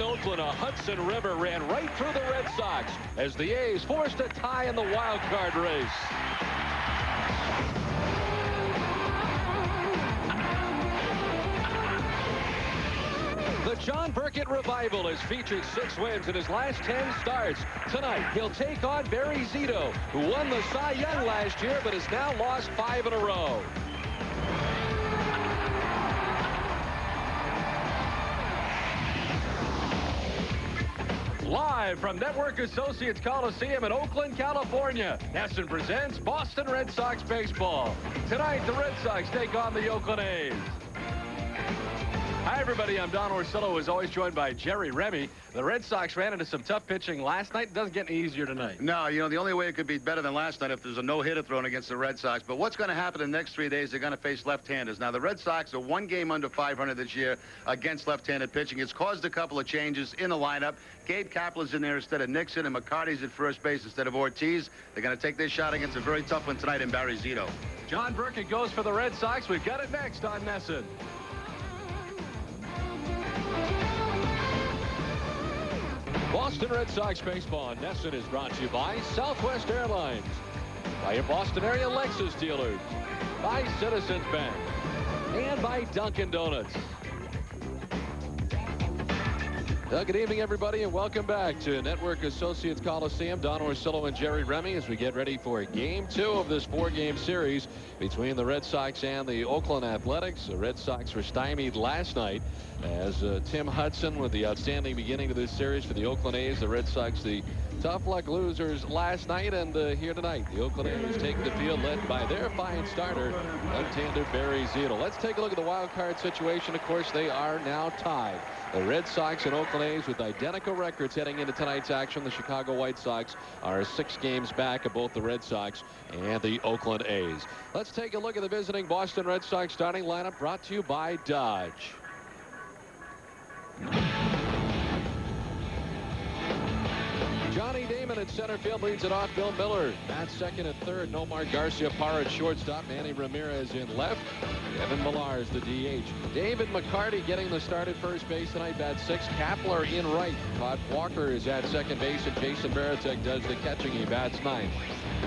in Oakland, a Hudson River ran right through the Red Sox as the A's forced a tie in the wild card race. The John Burkett Revival has featured 6 wins in his last 10 starts. Tonight, he'll take on Barry Zito, who won the Cy Young last year but has now lost 5 in a row. Live from Network Associates Coliseum in Oakland, California, NESN presents Boston Red Sox baseball. Tonight, the Red Sox take on the Oakland A's. Hi, everybody. I'm Don Orsillo, as always, joined by Jerry Remy. The Red Sox ran into some tough pitching last night. It doesn't get any easier tonight. No, you know, the only way it could be better than last night if there's a no-hitter thrown against the Red Sox. But what's going to happen in the next 3 days, they're going to face left-handers. Now, the Red Sox are 1 game under 500 this year against left-handed pitching. It's caused a couple of changes in the lineup. Gabe Kapler's in there instead of Nixon, and McCarty's at first base instead of Ortiz. They're going to take their shot against a very tough one tonight in Barry Zito. John Burkett goes for the Red Sox. We've got it next on NESN. Boston Red Sox baseball on NESN is brought to you by Southwest Airlines, by your Boston area Lexus dealers, by Citizens Bank, and by Dunkin' Donuts. Good evening, everybody, and welcome back to Network Associates Coliseum. Don Orsillo and Jerry Remy as we get ready for Game 2 of this 4-game series between the Red Sox and the Oakland Athletics. The Red Sox were stymied last night as Tim Hudson with the outstanding beginning to this series for the Oakland A's. The Red Sox, the tough luck losers last night, and here tonight, the Oakland A's take the field led by their fine starter, left-hander Barry Zito. Let's take a look at the wild card situation. Of course, they are now tied. The Red Sox and Oakland A's with identical records heading into tonight's action. The Chicago White Sox are 6 games back of both the Red Sox and the Oakland A's. Let's take a look at the visiting Boston Red Sox starting lineup, brought to you by Dodge. Johnny Damon at center field leads it off. Bill Miller at second and third. Nomar Garcia-Parra at shortstop. Manny Ramirez in left. Kevin Millar is the DH. David McCarty getting the start at first base tonight. Bat 6. Kapler in right. Todd Walker is at second base, and Jason Varitek does the catching. He bats 9th.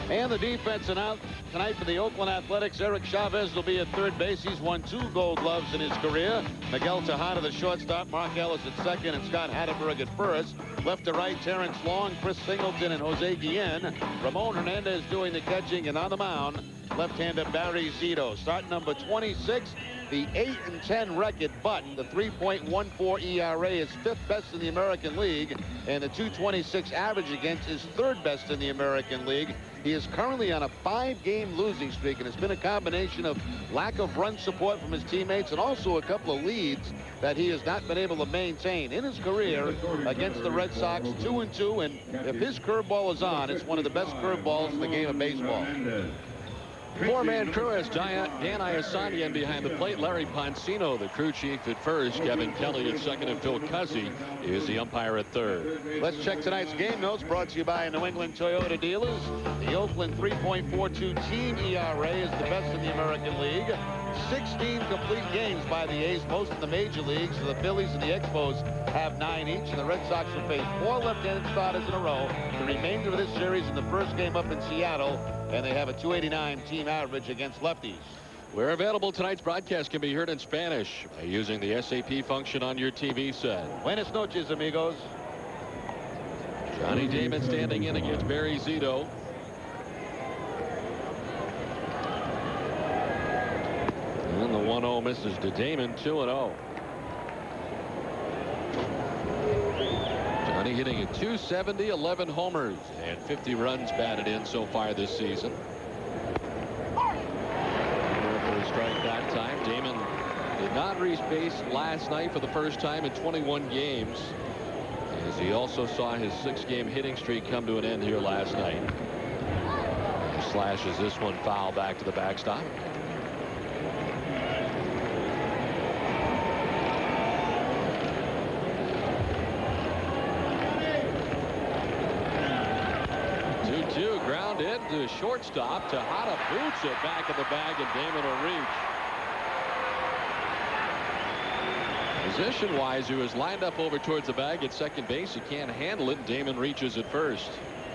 And the defense out tonight for the Oakland Athletics. Eric Chavez will be at third base. He's won 2 Gold Gloves in his career. Miguel Tejada, the shortstop. Mark Ellis at second, and Scott Hatterberg at first. Left to right, Terrence Long, Chris Singleton, and Jose Guillen. Ramon Hernandez doing the catching, and on the mound, left-hander Barry Zito. Start number 26. The 8-10 record, but the 3.14 ERA is 5th best in the American League, and the 226 average against is 3rd best in the American League. He is currently on a 5-game losing streak, and it's been a combination of lack of run support from his teammates and also a couple of leads that he has not been able to maintain in his career against the Red Sox. 2-2, and if his curveball is on, it's one of the best curveballs in the game of baseball. 4-man crew has Dan Iasanian behind the plate. Larry Poncino, the crew chief, at first. Kevin Kelly at second, and Phil Cuzzi is the umpire at third. Let's check tonight's game notes, brought to you by New England Toyota dealers. The Oakland 3.42 team ERA is the best in the American League. 16 complete games by the A's, most in the major leagues. So the Phillies and the Expos have 9 each, and the Red Sox will face 4 left-handed starters in a row. The remainder of this series in the first game up in Seattle, and they have a 289 team average against lefties. Where available, tonight's broadcast can be heard in Spanish by using the SAP function on your TV set. Buenas noches, amigos. Johnny Damon standing in against Barry Zito. And the 1-0 misses to Damon. 2-0. Johnny hitting at 270, 11 homers, and 50 runs batted in so far this season. For a strike that time. Damon did not reach base last night for the first time in 21 games, as he also saw his 6-game hitting streak come to an end here last night. He slashes this one foul back to the backstop. Ground into shortstop. Tejada boots it back in the bag, and Damon will reach. Position-wise, he was lined up over towards the bag at second base. He can't handle it, and Damon reaches at first.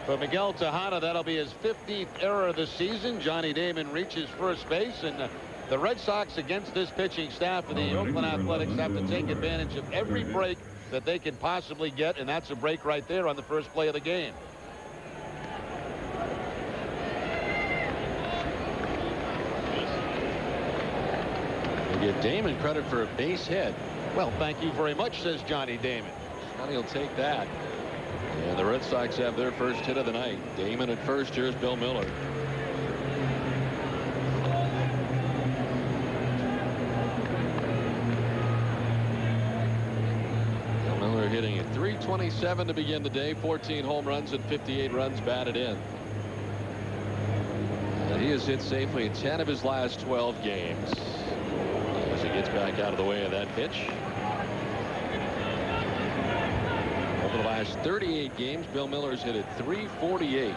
For Miguel Tejada, that'll be his 15th error of the season. Johnny Damon reaches first base, and the Red Sox, against this pitching staff of the Oakland Athletics, have to take advantage of every break that they can possibly get, and that's a break right there on the first play of the game. We give Damon credit for a base hit. Well, thank you very much, says Johnny Damon. Johnny will take that. And the Red Sox have their first hit of the night. Damon at first. Here's Bill Miller. Bill Miller hitting at .327 to begin the day. 14 home runs and 58 runs batted in. And he has hit safely in 10 of his last 12 games. As he gets back out of the way of that pitch. Over the last 38 games, Bill Miller's hit at .348.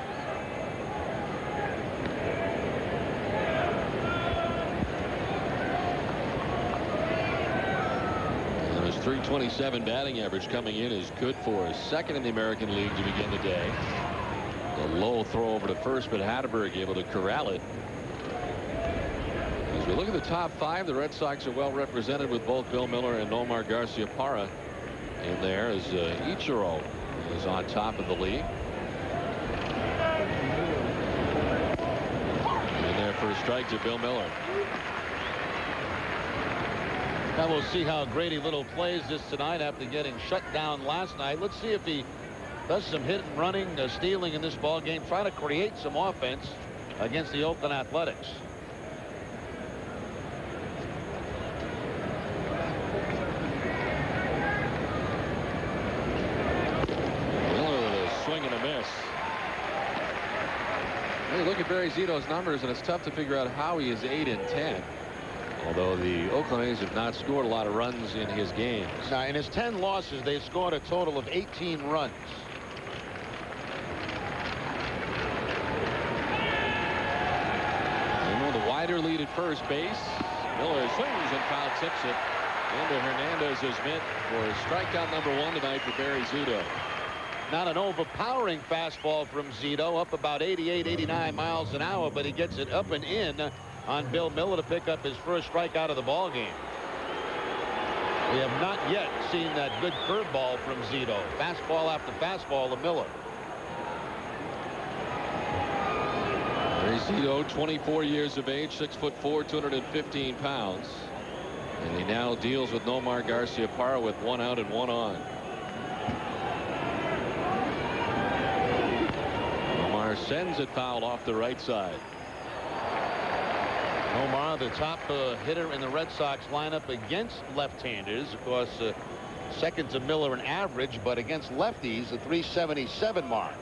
And his .327 batting average coming in is good for his second in the American League to begin the day. A low throw over to first, but Hatteberg able to corral it. As we look at the top five, the Red Sox are well represented with both Bill Miller and Nomar Garciaparra in there, as Ichiro is on top of the league. And there for a strike to Bill Miller. Now we'll see how Grady Little plays this tonight after getting shut down last night. Let's see if he does some hit and running, stealing in this ball game, try to create some offense against the Oakland Athletics. Hey, look at Barry Zito's numbers, and it's tough to figure out how he is 8-10. Although the Oakland A's have not scored a lot of runs in his games. Now, in his 10 losses, they've scored a total of 18 runs. And the wider lead at first base. Miller swings and foul tips it into Hernandez's mitt for strikeout number 1 tonight for Barry Zito. Not an overpowering fastball from Zito, up about 88, 89 miles an hour, but he gets it up and in on Bill Miller to pick up his first strikeout of the ball game. We have not yet seen that good curveball from Zito. Fastball after fastball to Miller. Barry Zito, 24 years of age, 6'4", 215 pounds. And he now deals with Nomar Garciaparra with 1 out and 1 on. Sends it foul off the right side. Nomar, the top hitter in the Red Sox lineup against left-handers. Of course, second to Miller in average, but against lefties, a .377 mark.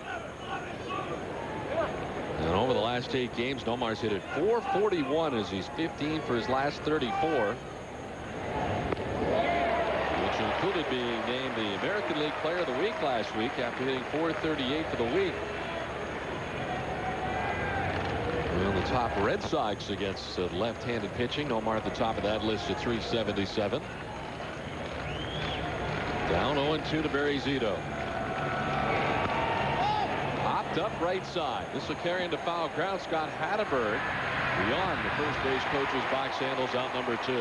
And over the last 8 games, Nomar's hit at .441 as he's 15 for his last 34. Which included being named the American League Player of the Week last week after hitting .438 for the week. Well, the top Red Sox against left-handed pitching. Nomar at the top of that list at .377. Down 0-2 to Barry Zito. Popped up right side. This will carry into foul ground. Scott Hatteberg beyond the first base coach's box handles out number 2.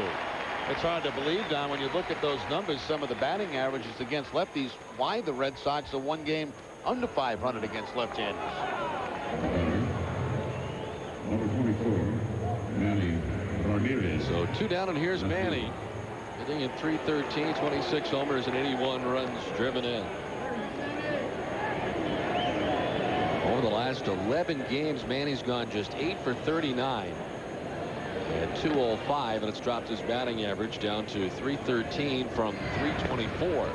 It's hard to believe, Don, when you look at those numbers, some of the batting averages against lefties, why the Red Sox are one game under .500 against left-handers. Number 24, Manny Ramirez. So 2 down, and here's Manny hitting at .313, 26 homers and 81 runs driven in. Over the last 11 games, Manny's gone just 8 for 39 at .205, and it's dropped his batting average down to .313 from .324.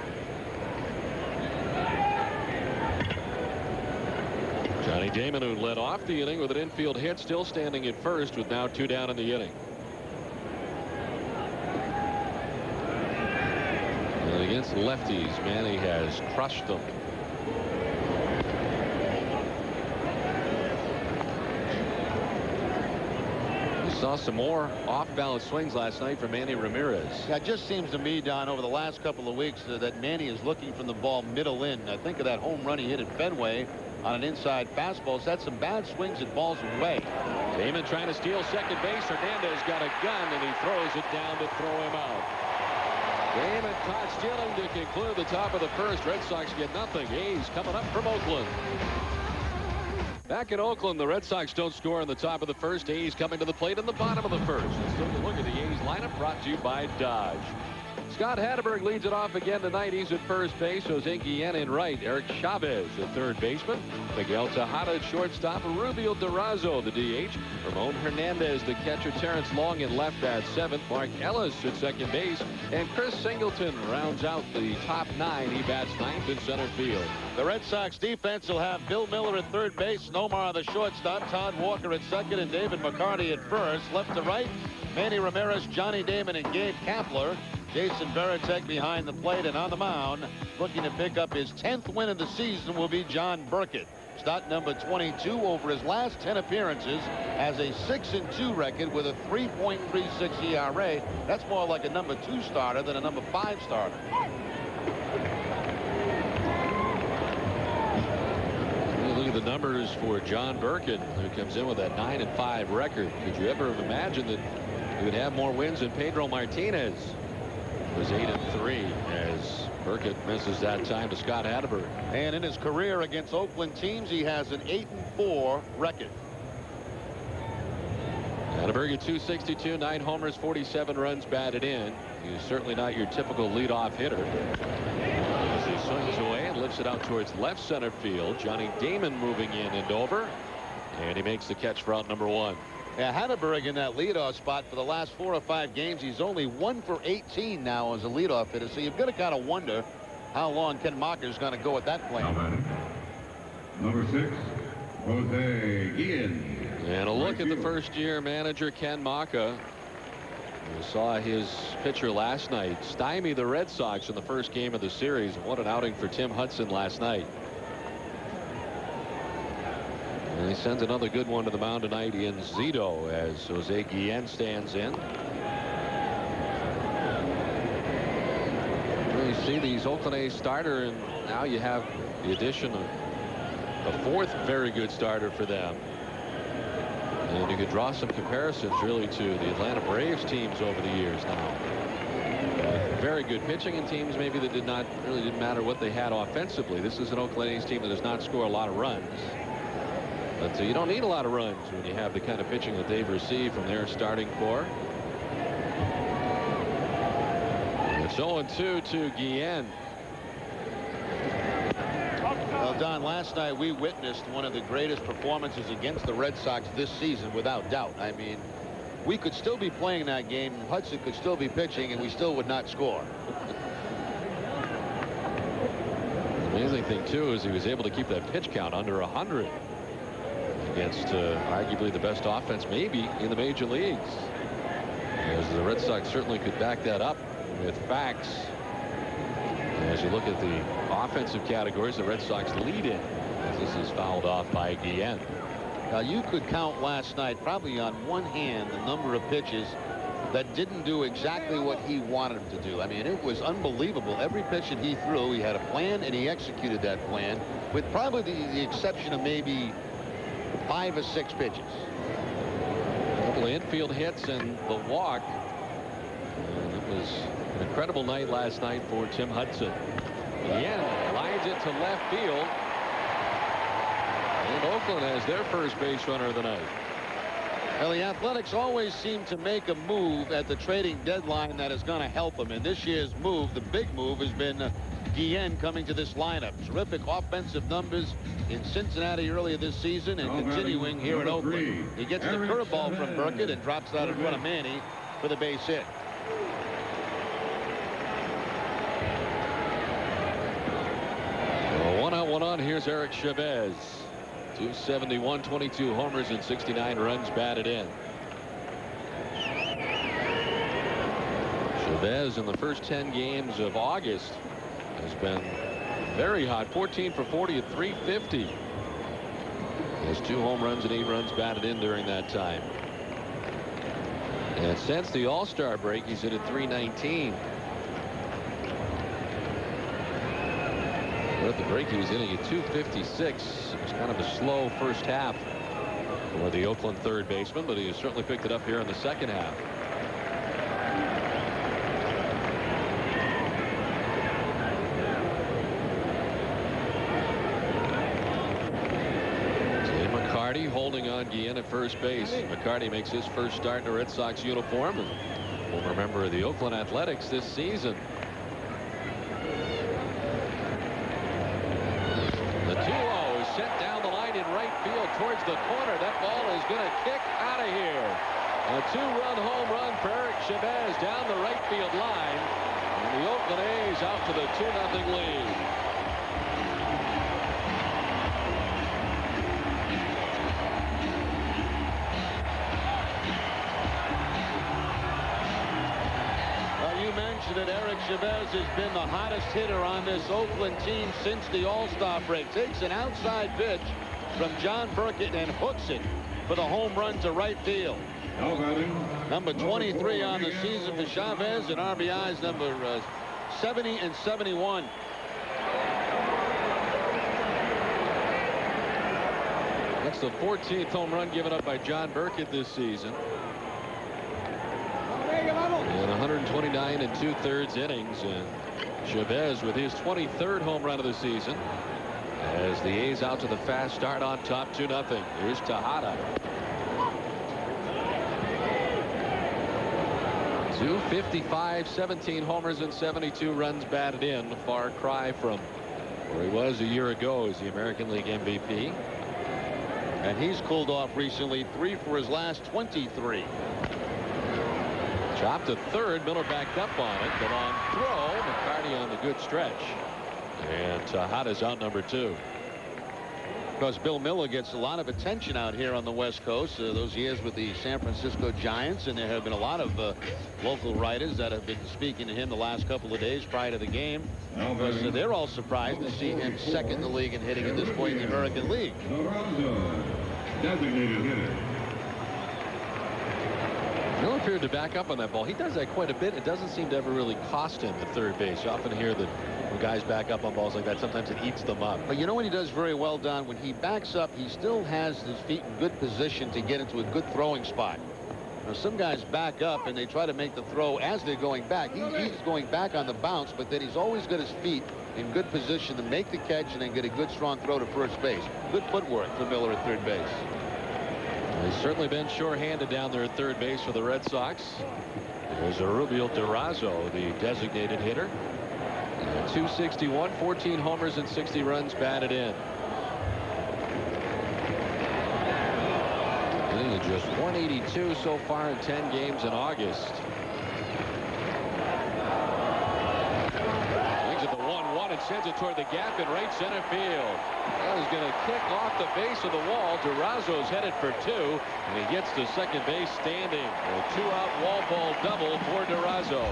Johnny Damon, who led off the inning with an infield hit, still standing at first with now 2 down in the inning. And against lefties, Manny has crushed them. Saw some more off-balance swings last night from Manny Ramirez. Yeah, it just seems to me, Don, over the last couple of weeks that Manny is looking from the ball middle in. I think of that home run he hit at Fenway on an inside fastball. He's had some bad swings at balls away. Damon trying to steal second base. Hernandez got a gun, and he throws it down to throw him out. Damon caught stealing to conclude the top of the first. Red Sox get nothing. A's coming up from Oakland. Back in Oakland, the Red Sox don't score in the top of the first. A's coming to the plate in the bottom of the first. Let's take a look at the A's lineup, brought to you by Dodge. Scott Hatteberg leads it off again tonight. He's at first base. Jose Guillen in right. Eric Chavez, the third baseman. Miguel Tejada at shortstop. Rubio Durazo, the DH. Ramon Hernandez, the catcher. Terrence Long in left at seventh. Mark Ellis at second base. And Chris Singleton rounds out the top nine. He bats ninth in center field. The Red Sox defense will have Bill Miller at third base, Nomar the shortstop, Todd Walker at second, and David McCarty at first. Left to right, Manny Ramirez, Johnny Damon, and Gabe Kapler. Jason Varitek behind the plate, and on the mound, looking to pick up his 10th win of the season, will be John Burkett. Stott number 22 over his last 10 appearances has a 6-2 record with a 3.36 ERA. That's more like a number 2 starter than a number 5 starter. Look at the numbers for John Burkett, who comes in with that 9-5 record. Could you ever have imagined that he would have more wins than Pedro Martinez? It was 8-3 as Burkett misses that time to Scott Hatteberg. And in his career against Oakland teams, he has an 8-4 record. Hatteberg at 262, 9 homers, 47 runs batted in. He's certainly not your typical leadoff hitter. As he swings away and lifts it out towards left center field. Johnny Damon moving in and over. And he makes the catch for out number 1. Yeah, Hatteberg in that leadoff spot for the last 4 or 5 games. He's only 1 for 18 now as a leadoff hitter. So you've got to kind of wonder how long Ken Macher is going to go at that plan. Number 6, Jose Guillen. And a look at the first-year manager Ken Macher. We saw his pitcher last night stymie the Red Sox in the first game of the series. What an outing for Tim Hudson last night. And he sends another good one to the mound tonight in Zito as Jose Guillen stands in. You see these Oakland A's starter, and now you have the addition of a 4th very good starter for them. And you could draw some comparisons really to the Atlanta Braves teams over the years now. Very good pitching and teams maybe that didn't matter what they had offensively. This is an Oakland A's team that does not score a lot of runs. But you don't need a lot of runs when you have the kind of pitching that they've received from their starting core. It's 0-2 to Guillen. Well, Don, last night we witnessed one of the greatest performances against the Red Sox this season, without doubt. I mean, we could still be playing that game. Hudson could still be pitching, and we still would not score. The amazing thing, too, is he was able to keep that pitch count under 100 against arguably the best offense maybe in the major leagues. As the Red Sox certainly could back that up with facts. As you look at the offensive categories, the Red Sox lead in as this is fouled off by Guillen. Now, you could count last night probably on one hand the number of pitches that didn't do exactly what he wanted them to do. I mean, it was unbelievable. Every pitch that he threw, he had a plan and he executed that plan, with probably the exception of maybe 5 or 6 pitches. A couple of infield hits and the walk. And it was an incredible night last night for Tim Hudson. Guillen lines it to left field. And Oakland has their first base runner of the night. Well, the Athletics always seem to make a move at the trading deadline that is going to help them. And this year's move, the big move, has been Guillen coming to this lineup. Terrific offensive numbers in Cincinnati earlier this season and continuing here in Oakland. He gets the curveball from Burkett and drops out in front of Manny for the base hit. Well, 1 out, 1 on. Here's Eric Chavez. 271, 22 homers and 69 runs batted in. Chavez in the first 10 games of August has been very hot. 14 for 40 at 350. He has 2 home runs and 8 runs batted in during that time. And since the All-Star break, he's hit at .319. But at the break, he was hitting at .256. It was kind of a slow first half for the Oakland third baseman, but he has certainly picked it up here in the second half. Holding on Guillen at first base. McCarty makes his first start in a Red Sox uniform, and former member of the Oakland Athletics this season. The 2-0 is sent down the line in right field towards the corner. That ball is going to kick out of here. A 2-run home run for Eric Chavez down the right field line, and the Oakland A's out to the 2-0 lead. That Eric Chavez has been the hottest hitter on this Oakland team since the All-Star break. Takes an outside pitch from John Burkett and hooks it for the home run to right field. Number 23 on the season for Chavez, and RBIs number 70 and 71. That's the 14th home run given up by John Burkett this season. In 129 2/3 innings, and Chavez with his 23rd home run of the season as the A's out to the fast start on top 2-0. Here's Tejada. 255, 17 homers and 72 runs batted in. A far cry from where he was a year ago as the American League MVP. And he's cooled off recently, 3 for his last 23. Chopped to third. Miller backed up on it. The long throw. McCarty on the good stretch. And Tejada's out number 2. Because Bill Miller gets a lot of attention out here on the West Coast. Those years with the San Francisco Giants, and there have been a lot of local writers that have been speaking to him the last couple of days prior to the game. Because they're all surprised to see him second in the league in hitting at this point in the American League. Designated hitter. Miller appeared to back up on that ball. He does that quite a bit. It doesn't seem to ever really cost him at third base. You often hear that when guys back up on balls like that, sometimes it eats them up. But you know what he does very well, Don? When he backs up, he still has his feet in good position to get into a good throwing spot. Now, some guys back up and they try to make the throw as they're going back. He's going back on the bounce, but then he's always got his feet in good position to make the catch and then get a good strong throw to first base. Good footwork for Miller at third base. He's certainly been sure-handed down there at third base for the Red Sox. There's Rubio Durazo, the designated hitter. 261, 14 homers and 60 runs batted in. And just 182 so far in 10 games in August. Brings it to 1-1 and sends it toward the gap in right center field. That is going to kick off the base of the wall. Durazo's headed for 2, and he gets to second base standing. A 2-out wall ball double for Durazo.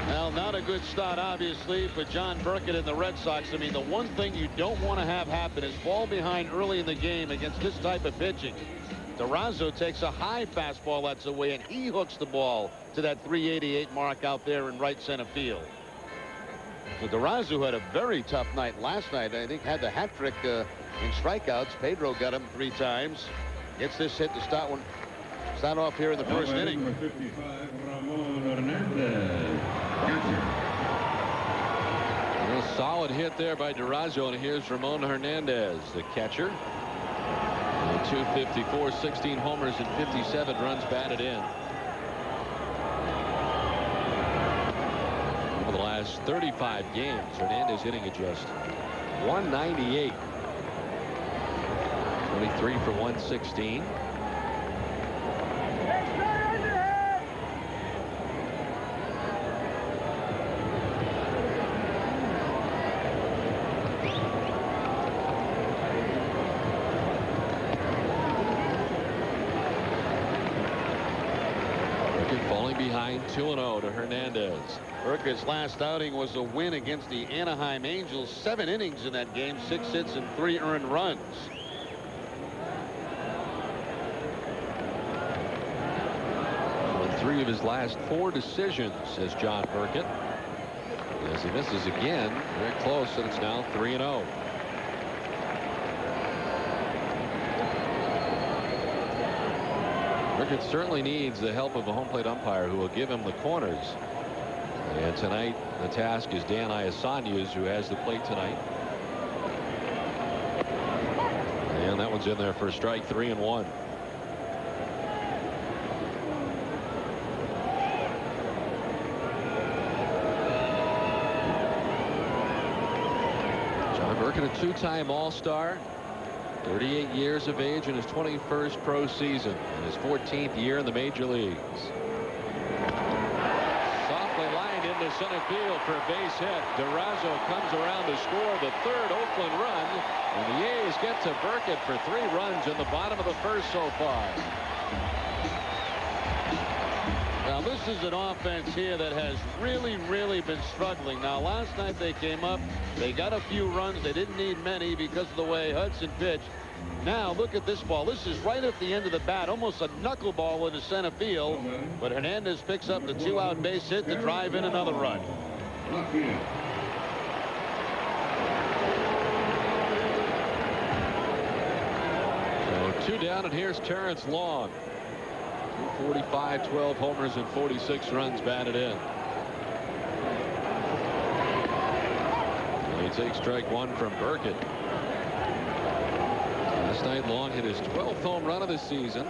Well, not a good start, obviously, for John Burkett and the Red Sox. I mean, the one thing you don't want to have happen is fall behind early in the game against this type of pitching. Durazo takes a high fastball that's away, and he hooks the ball to that 388 mark out there in right center field. So Durazo had a very tough night last night. I think had the hat trick in strikeouts. Pedro got him 3 times. Gets this hit to start off here in the first inning. Number 55, Ramon Hernandez. A solid hit there by Durazo, and here's Ramon Hernandez, the catcher. 254, 16 homers and 57 runs batted in. Over the last 35 games, Hernandez hitting at just 198. 23 for 116. Behind 2-0 to Hernandez. Burkett's last outing was a win against the Anaheim Angels. 7 innings in that game, 6 hits and 3 earned runs. 3 of his last 4 decisions, says John Burkett. As he misses again, very close, and it's now 3-0. Burkett certainly needs the help of a home plate umpire who will give him the corners. And tonight the task is Dan Iasanyas, who has the plate tonight. And that one's in there for a strike. 3-1. John Burkett, a 2-time All-Star, 38 years of age in his 21st pro season, and his 14th year in the major leagues. Softly lined into center field for a base hit. Durazo comes around to score the 3rd Oakland run, and the A's get to Burkett for 3 runs in the bottom of the 1st so far. Now this is an offense here that has really been struggling. Now last night they came up, they got a few runs, they didn't need many because of the way Hudson pitched. Now look at this ball. This is right at the end of the bat, almost a knuckleball into center field, but Hernandez picks up the 2-out base hit to drive in another run. So 2 down, and here's Terrence Long. 245, 12 homers, and 46 runs batted in. And he takes strike 1 from Burkett. Last night Long hit his 12th home run of the season.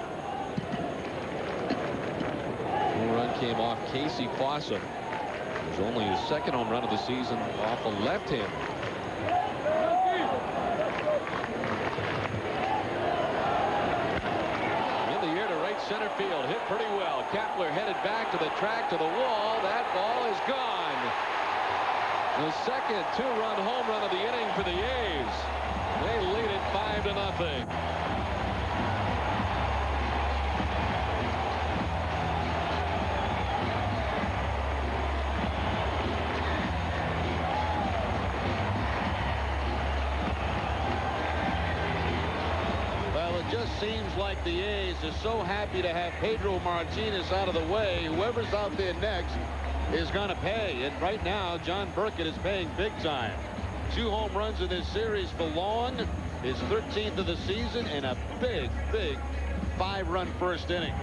Home run came off Casey Fossum. It was only his 2nd home run of the season off a left-hander. Center field, hit pretty well. Kepler headed back to the track, to the wall. That ball is gone. The 2nd 2-run home run of the inning for the A's. They lead it 5-0. Seems like the A's are so happy to have Pedro Martinez out of the way. Whoever's out there next is going to pay. And right now, John Burkett is paying big time. 2 home runs in this series for Long, his 13th of the season, and a big 5-run 1st inning.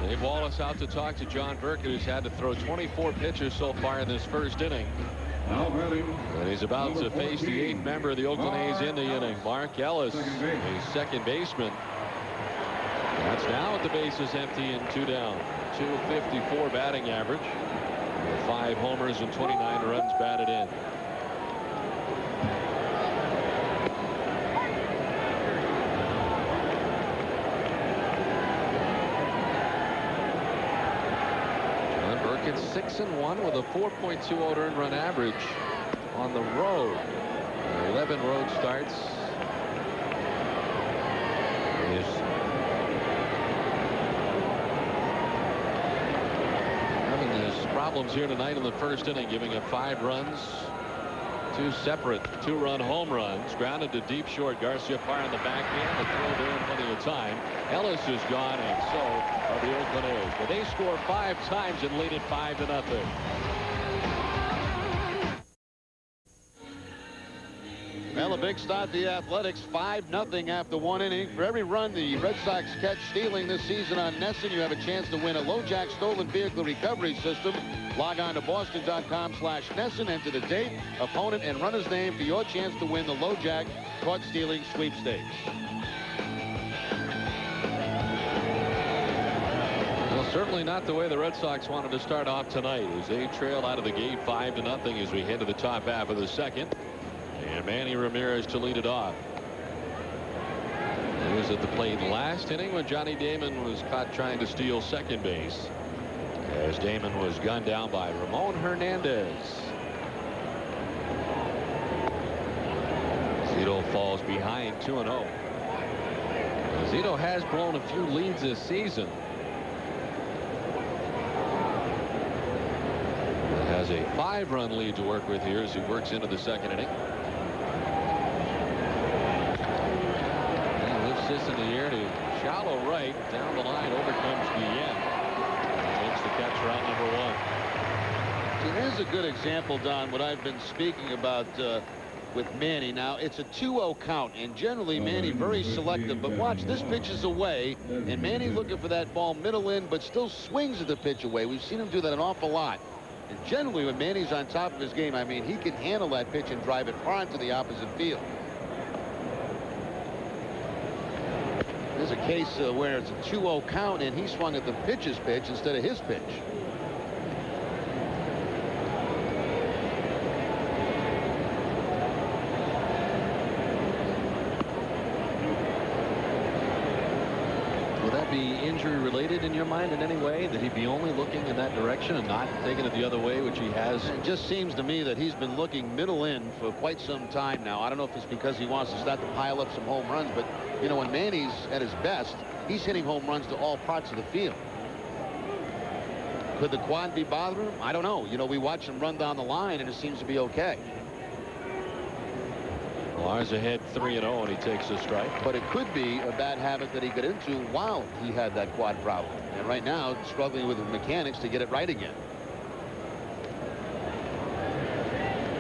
Dave Wallace out to talk to John Burkett, who's had to throw 24 pitches so far in this 1st inning. And he's about to face the 8th member of the Oakland A's in the inning, Mark Ellis, a second baseman. That's now with the bases empty and 2 down. 254 batting average. 5 homers and 29 runs batted in. It's 6-1 with a 4.20 earned run average on the road. 11 road starts. He's having his problems here tonight in the 1st inning, giving up 5 runs. 2 separate 2-run home runs. Grounded to deep short. Garcia fire on the backhand. The throw there in plenty of time. Ellis is gone, and so are the Oakland A's. But they score 5 times and lead it 5-0. Well, a big start to the Athletics, 5-0 after 1 inning. For every run the Red Sox catch stealing this season on NESN, you have a chance to win a LoJack stolen vehicle recovery system. Log on to boston.com/NESN, enter the date, opponent, and runner's name for your chance to win the LoJack caught stealing sweepstakes. Well, certainly not the way the Red Sox wanted to start off tonight, as they trailed out of the gate 5-0 as we head to the top half of the 2nd. And Manny Ramirez to lead it off. He was at the plate last inning when Johnny Damon was caught trying to steal second base, as Damon was gunned down by Ramon Hernandez. Zito falls behind 2-0. Zito has blown a few leads this season. Has a 5-run lead to work with here as he works into the 2nd inning. toss in the air to shallow right. Down the line, over comes Guillen. Makes the catch for out number 1. See, there's a good example, Don, what I've been speaking about with Manny. Now, it's a 2-0 count, and generally Manny very selective. But watch, this pitch is away, and Manny's looking for that ball middle in, but still swings at the pitch away. We've seen him do that an awful lot. And generally, when Manny's on top of his game, I mean, he can handle that pitch and drive it far into the opposite field. There's a case where it's a 2-0 count, and he swung at the pitcher's pitch instead of his pitch. Would that be injury related in your mind in any way, that he'd be only looking in that direction and not taking it the other way, which he has? It just seems to me that he's been looking middle in for quite some time now. I don't know if it's because he wants to start to pile up some home runs, but you know, when Manny's at his best, he's hitting home runs to all parts of the field. Could the quad be bothering him? I don't know. You know, we watch him run down the line and it seems to be okay. Lars ahead 3-0, and he takes a strike. But it could be a bad habit that he got into while he had that quad problem. And right now, struggling with the mechanics to get it right again.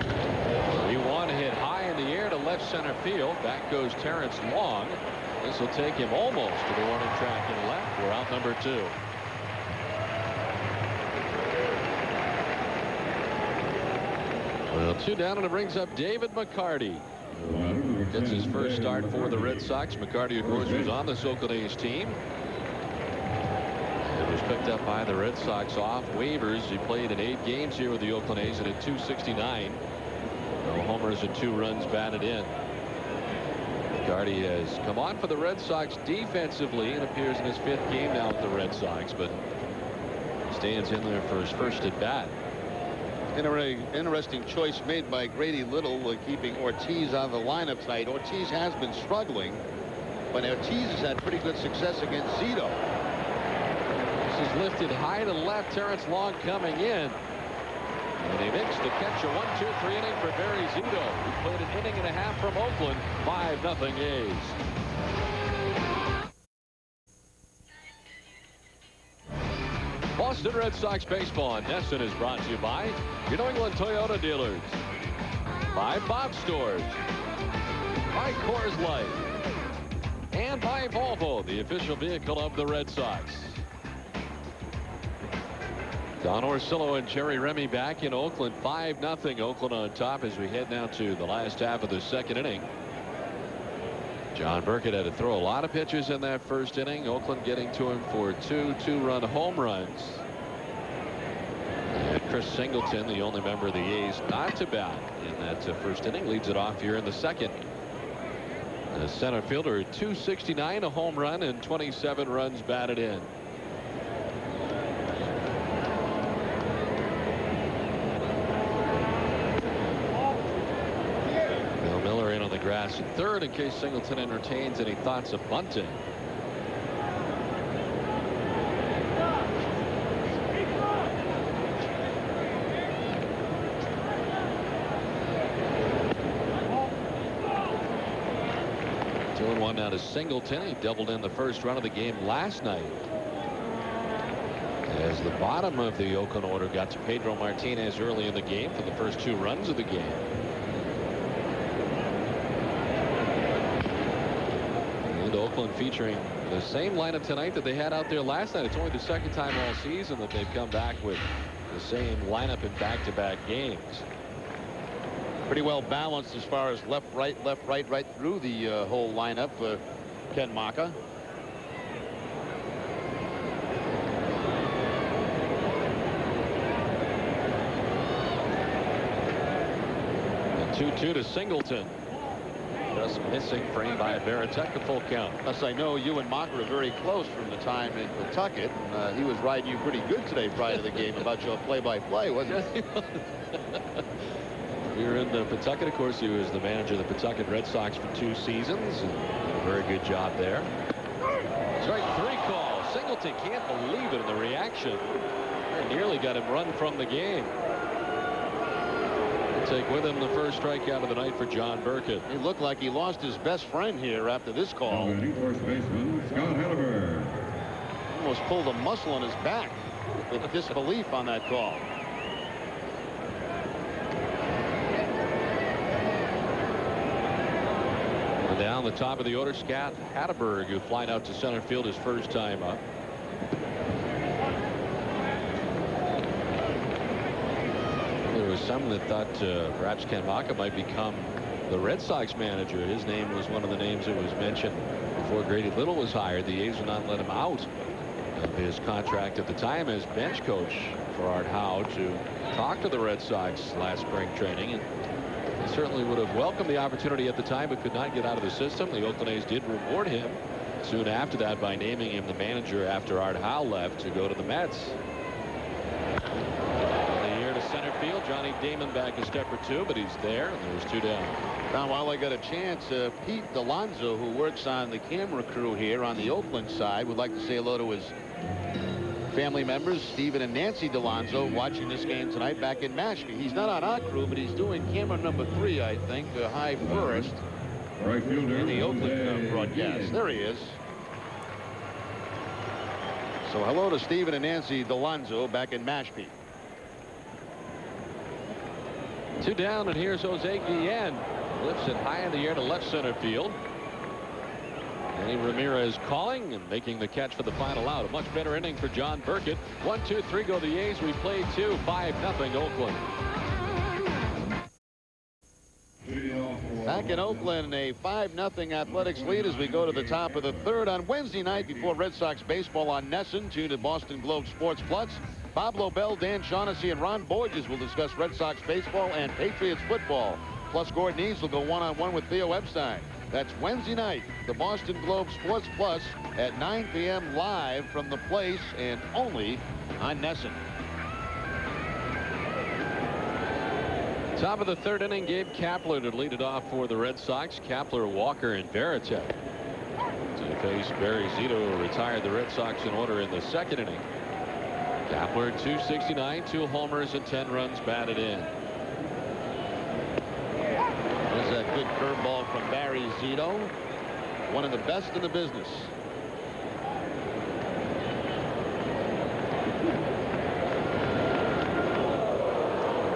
3-1 hit high in the air to left center field. Back goes Terrence Long. This will take him almost to the warning track and left. We're out number 2. Well, 2 down, and it brings up David McCarty. Gets his first start for the Red Sox. McCarty, of course, was on this Oakland A's team. It was picked up by the Red Sox off waivers. He played in 8 games here with the Oakland A's and hit .269. No homers and 2 runs batted in. McCarty has come on for the Red Sox defensively and appears in his 5th game now with the Red Sox, but stands in there for his first at bat. Interesting choice made by Grady Little, keeping Ortiz on the lineup tonight. Ortiz has been struggling, but Ortiz has had pretty good success against Zito. This is lifted high to left. Terrence Long coming in. And he makes the catch. A 1-2-3 inning for Barry Zito, who played an inning and a half from Oakland. 5-0 A's. Boston Red Sox baseball on NESN is brought to you by your New England Toyota dealers, by Bob Stores, by Coors Light, and by Volvo, the official vehicle of the Red Sox. Don Orsillo and Jerry Remy back in Oakland. 5-0 Oakland on top as we head now to the last half of the 2nd inning. John Burkett had to throw a lot of pitches in that first inning. Oakland getting to him for 2 2-run home runs. And Chris Singleton, the only member of the A's not to bat in that first inning, leads it off here in the 2nd. The center fielder, .269, a home run, and 27 runs batted in. Grass at 3rd in case Singleton entertains any thoughts of bunting. Two and 1 now to Singleton. He doubled in the first run of the game last night, as the bottom of the Oakland order got to Pedro Martinez early in the game for the first 2 runs of the game. Oakland featuring the same lineup tonight that they had out there last night. It's only the 2nd time all season that they've come back with the same lineup in back-to-back games. Pretty well balanced as far as left, right through the whole lineup for Ken Maka. And 2-2 to Singleton. Just missing, frame by Veritek, a full count. Plus, I know you and Mocker are very close from the time in Pawtucket. He was riding you pretty good today prior to the game about your play-by-play, wasn't he? We were in the Pawtucket. Of course, he was the manager of the Pawtucket Red Sox for 2 seasons. And did a very good job there. Strike 3 call. Singleton can't believe it in the reaction. Nearly got him run from the game. He'll take with him the first strikeout of the night for John Burkett. He looked like he lost his best friend here after this call. First baseman Scott Halliburton. Almost pulled a muscle on his back with disbelief on that call. And down the top of the order, Scott Hatteberg, who flied out to center field his first time up. There was some that thought perhaps Ken Maka might become the Red Sox manager. His name was one of the names that was mentioned before Grady Little was hired. The A's would not let him out of his contract at the time as bench coach for Art Howe to talk to the Red Sox last spring training, and he certainly would have welcomed the opportunity at the time, but could not get out of the system. The Oakland A's did reward him soon after that by naming him the manager after Art Howe left to go to the Mets. Center field, Johnny Damon back a step or two, but he's there, and there's 2 down. Now, while I got a chance, Pete Delonzo, who works on the camera crew here on the Oakland side, would like to say hello to his family members, Stephen and Nancy Delonzo, watching this game tonight back in Mashpee. He's not on our crew, but he's doing camera number 3, I think, high first in the Oakland broadcast. There he is. So hello to Stephen and Nancy Delonzo back in Mashpee. 2 down, and here's Jose Guillen. Lifts it high in the air to left center field. Manny Ramirez calling and making the catch for the final out. A much better inning for John Burkett. 1, 2, 3 go the A's. We played 2, 5-0 Oakland. Back in Oakland, a 5-0 Athletics lead as we go to the top of the 3rd on Wednesday night before Red Sox baseball on NESN. Tuned to Boston Globe Sports Plus. Bob Lobel, Dan Shaughnessy, and Ron Borges will discuss Red Sox baseball and Patriots football. Plus, Gordon Eaves will go one-on-one with Theo Epstein. That's Wednesday night, the Boston Globe Sports Plus at 9 p.m. live from the place and only on NESN. Top of the 3rd inning, Gabe Kapler to lead it off for the Red Sox. Kapler, Walker, and Veritek to face Barry Zito, who retired the Red Sox in order in the 2nd inning. Kapler 269, 2 homers, and 10 runs batted in. There's a good curveball from Barry Zito, one of the best in the business.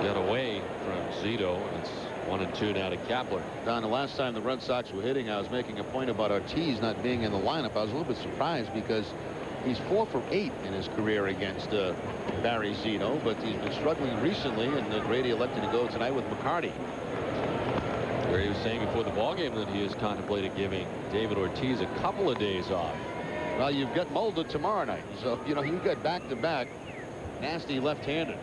Get away from Zito. It's 1-2 now to Kapler. Don, the last time the Red Sox were hitting, I was making a point about Ortiz not being in the lineup. I was a little bit surprised because he's 4 for 8 in his career against Barry Zito, but he's been struggling recently, and Grady elected to go tonight with McCarty. Where he was saying before the ballgame that he is contemplating giving David Ortiz a couple of days off. Well, you've got Mulder tomorrow night, so you know you've got back-to-back nasty left-handers.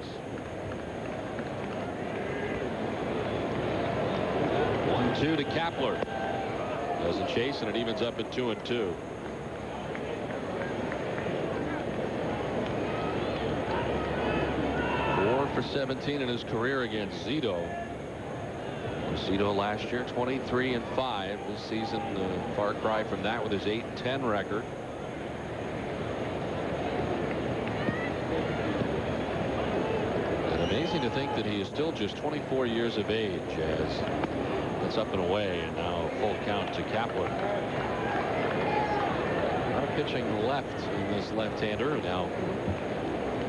1-2 to Kapler. Doesn't chase, and it evens up at 2-2. For 17 in his career against Zito. Zito last year 23-5. This season, far cry from that with his 8-10 record. And amazing to think that he is still just 24 years of age as it's up and away, and now full count to Kapler. Not pitching left in this left-hander now.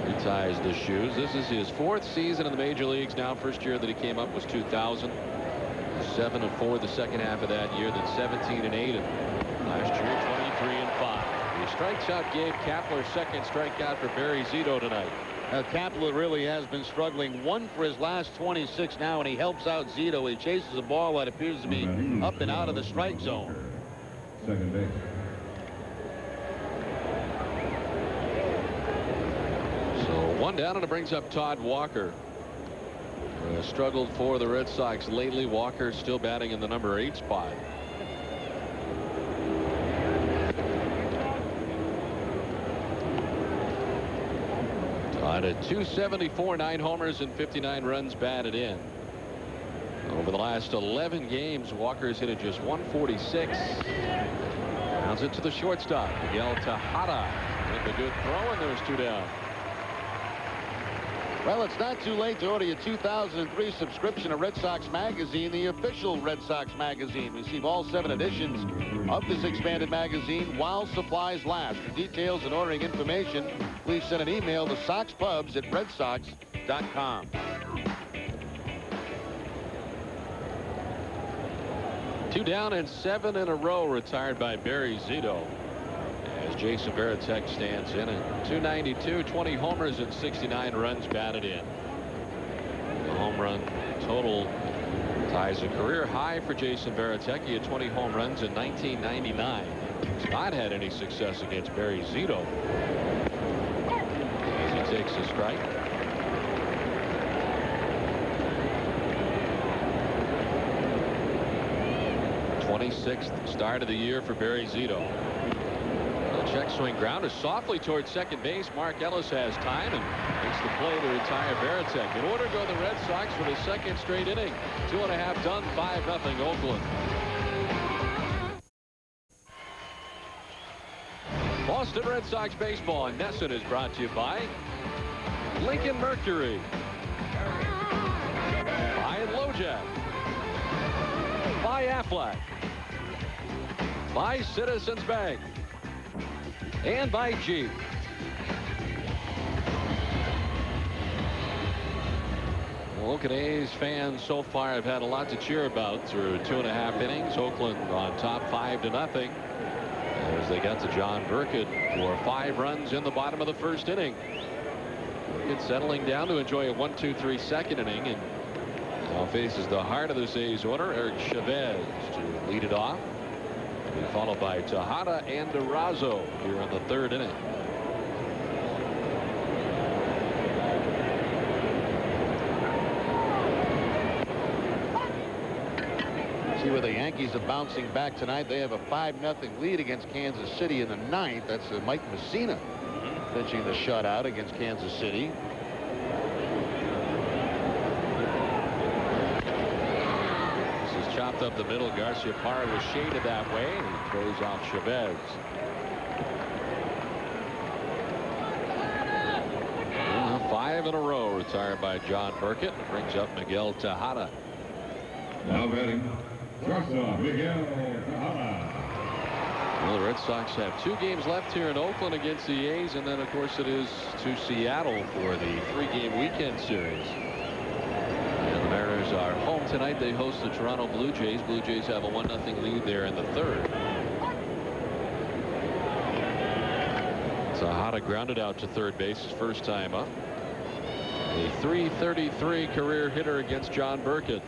Reties the shoes. This is his 4th season in the major leagues now. First year that he came up was 2000. 7-4 the second half of that year, then 17-8, and last year 23-5. He strikes out Gabe Kapler, 2nd strikeout for Barry Zito tonight. Now, Kapler really has been struggling. 1 for his last 26 now, and he helps out Zito. He chases a ball that appears to be up and out of the strike zone. Second base. So 1 down, and it brings up Todd Walker. Struggled for the Red Sox lately. Walker still batting in the number 8 spot. Todd at 274, 9 homers and 59 runs batted in. Over the last 11 games, Walker's hit at just 146. Rounds it to the shortstop, Miguel Tejada. With a good throw, and there's 2 down. Well, it's not too late to order your 2003 subscription to Red Sox Magazine, the official Red Sox magazine. Receive all 7 editions of this expanded magazine while supplies last. For details and ordering information, please send an email to soxpubs@redsox.com. 2 down and 7 in a row retired by Barry Zito. As Jason Varitek stands in at 292, 20 homers and 69 runs batted in. The home run total ties a career high for Jason Varitek. He had 20 home runs in 1999. He's not had any success against Barry Zito. As he takes a strike. '26th start of the year for Barry Zito. Check swing grounded softly towards second base. Mark Ellis has time and makes the play to retire Varitek. In order to go the Red Sox for the second straight inning. 2.5 done, 5-0 Oakland. Boston Red Sox baseball on NESN is brought to you by Lincoln Mercury, by LoJack, by Aflac, by Citizens Bank, and by Jeep. Oakland A's fans so far have had a lot to cheer about through 2.5 innings. Oakland on top 5-0 as they got to John Burkett for 5 runs in the bottom of the first inning. Burkett settling down to enjoy a 1-2-3 second inning, and now faces the heart of this A's order, Eric Chavez, to lead it off. Followed by Tejada and Durazo here in the 3rd inning. See where the Yankees are bouncing back tonight. They have a 5-0 lead against Kansas City in the 9th. That's Mike Messina pitching the shutout against Kansas City. Chopped up the middle. Garcia Parra was shaded that way, and he throws out Chavez. 5 in a row retired by John Burkett. Brings up Miguel Tejada. Now batting, shortstop Miguel Tejada. Well, the Red Sox have 2 games left here in Oakland against the A's, and then of course it is to Seattle for the 3-game weekend series. The Mariners are home tonight. They host the Toronto Blue Jays. Blue Jays have a 1-0 lead there in the 3rd. Tejada grounded out to third base his first time up. A .333 career hitter against John Burkett.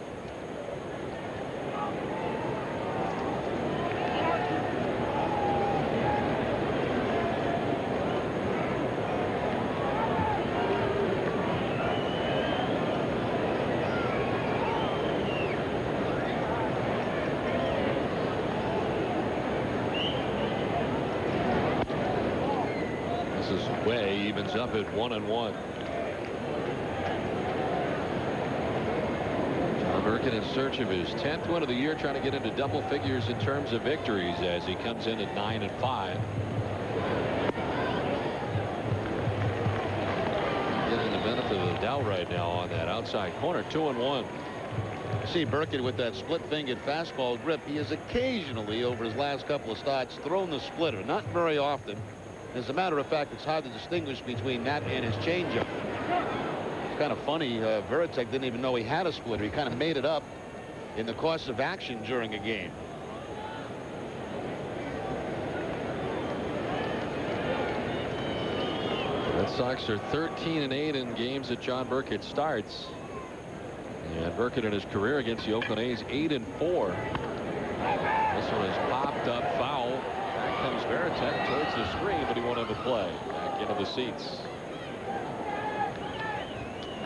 Evens up at 1-1. John Burkett in search of his 10th win of the year, trying to get into double figures in terms of victories as he comes in at 9-5. Getting the benefit of the doubt right now on that outside corner. 2-1. See Burkett with that split-fingered fastball grip. He has occasionally, over his last couple of starts, thrown the splitter. Not very often. As a matter of fact, it's hard to distinguish between that and his changeup. It's kind of funny. Varitek didn't even know he had a splitter. He kind of made it up in the course of action during a game. The Red Sox are 13-8 in games that John Burkett starts. And Burkett in his career against the Oakland A's 8-4. This one is popped up foul. Back comes Varitek towards the screen, but he won't have a play. Back into the seats.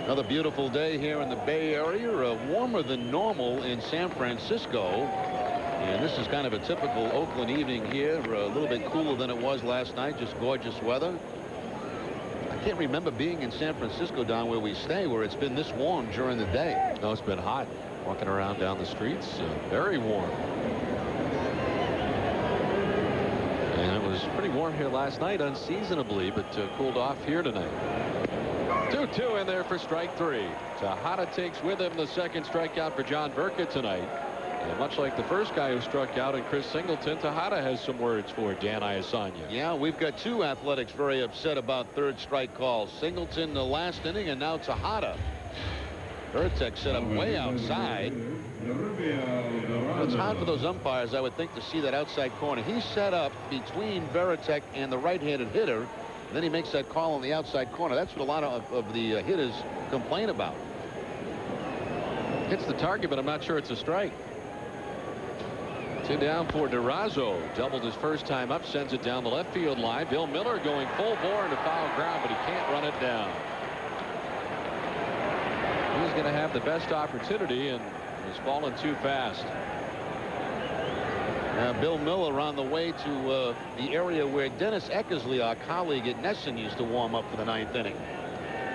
Another beautiful day here in the Bay Area. Warmer than normal in San Francisco. And this is kind of a typical Oakland evening here. A little bit cooler than it was last night. Just gorgeous weather. I can't remember being in San Francisco down where we stay where it's been this warm during the day. No, it's been hot. Walking around down the streets. Very warm. And it was pretty warm here last night, unseasonably, but cooled off here tonight. 2-2 in there for strike 3. Tejada takes with him the second strikeout for John Burkett tonight. And much like the first guy who struck out in Chris Singleton, Tejada has some words for Dan Iasanya. Yeah, we've got 2 Athletics very upset about third strike calls. Singleton the last inning, and now Tejada. Veritek set up way outside. It's hard for those umpires, I would think, to see that outside corner. He set up between Veritek and the right-handed hitter. Then he makes that call on the outside corner. That's what a lot of the hitters complain about. Hits the target, but I'm not sure it's a strike. 2 down for Durazo. Doubled his first time up, sends it down the left field line. Bill Miller going full bore into foul ground, but he can't run it down. He's going to have the best opportunity and has fallen too fast. Bill Miller on the way to the area where Dennis Eckersley, our colleague at NESN, used to warm up for the 9th inning.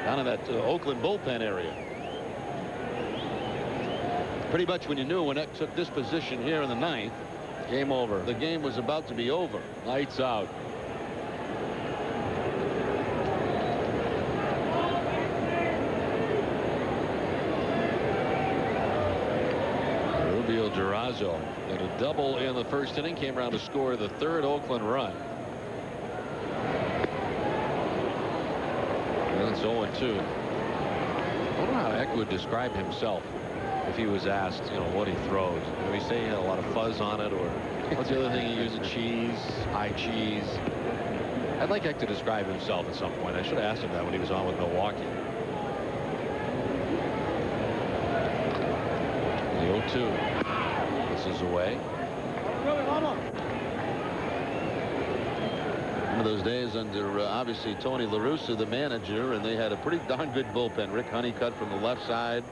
Down in that Oakland bullpen area. Pretty much when you knew when Eck took this position here in the 9th, game over. The game was about to be over. Lights out. Durazo and a double in the first inning, came around to score the 3rd Oakland run. And it's 0-2. I wonder how Eck would describe himself if he was asked, what he throws. Would he say he had a lot of fuzz on it, or what's the other thing he uses? Cheese, high cheese. I'd like Eck to describe himself at some point. I should have asked him that when he was on with Milwaukee. The 0-2. This is away. One of those days under obviously Tony La Russa, the manager, and they had a pretty darn good bullpen. Rick Honeycutt from the left side.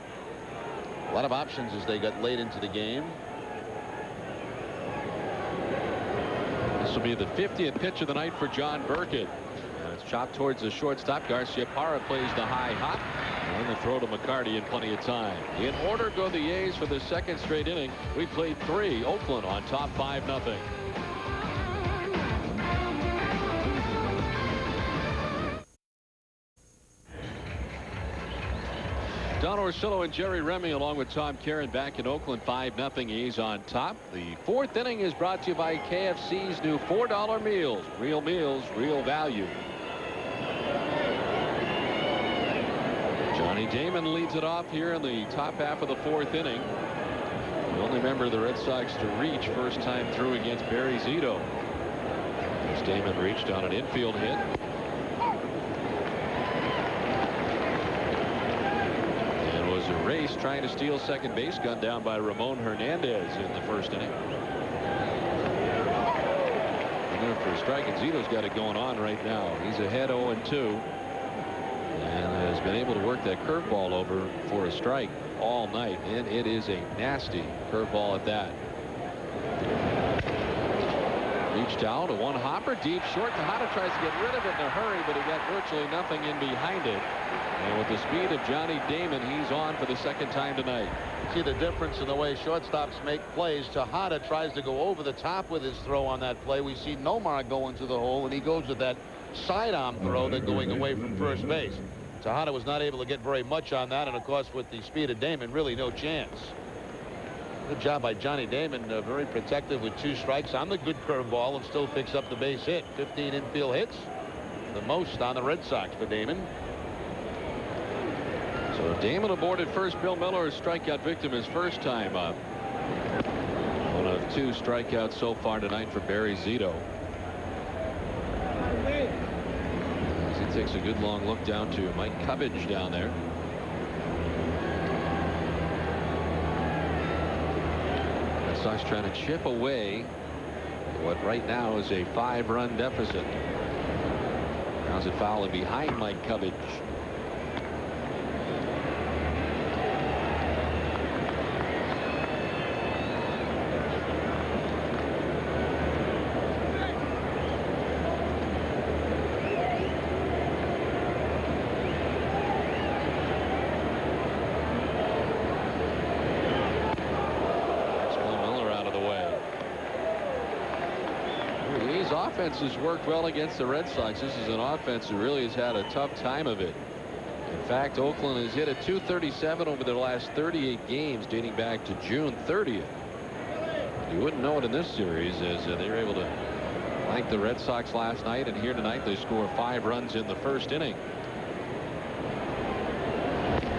A lot of options as they got late into the game. This will be the 50th pitch of the night for John Burkett. And it's chopped towards the shortstop. Garciaparra plays the high hop. And the throw to McCarty in plenty of time. In order go the A's for the 2nd straight inning. We played 3. Oakland on top 5-0. Don Orsillo and Jerry Remy along with Tom Caron back in Oakland. 5-0 A's on top. The 4th inning is brought to you by KFC's new $4 meals. Real meals, real value. Johnny Damon leads it off here in the top half of the 4th inning. The only member of the Red Sox to reach first time through against Barry Zito. As Damon reached on an infield hit. And was erased trying to steal second base, gunned down by Ramon Hernandez in the 1st inning. And for a strike, and Zito's got it going on right now. He's ahead 0-2. And has been able to work that curveball over for a strike all night, and it is a nasty curveball at that. Reached out, a one hopper deep short. Tejada tries to get rid of it in a hurry, but he got virtually nothing in behind it. And with the speed of Johnny Damon, he's on for the 2nd time tonight. See the difference in the way shortstops make plays. Tejada tries to go over the top with his throw on that play. We see Nomar go into the hole, and he goes with that sidearm throw that going away from first base. Tejada was not able to get very much on that, and of course with the speed of Damon, really no chance. Good job by Johnny Damon, very protective with 2 strikes on the good curveball, and still picks up the base hit. 15 infield hits, the most on the Red Sox for Damon. So Damon aboard at first. Bill Miller, a strikeout victim his first time up. One of 2 strikeouts so far tonight for Barry Zito. As he takes a good long look down to Mike Cubbage down there. Red Sox trying to chip away what right now is a 5-run deficit. How's it fouling behind Mike Cubbage? Offense has worked well against the Red Sox. This is an offense who really has had a tough time of it. fact, Oakland has hit a .237 over their last 38 games dating back to June 30th. You wouldn't know it in this series as they were able to blank the Red Sox last night, and here tonight they score 5 runs in the first inning. Swing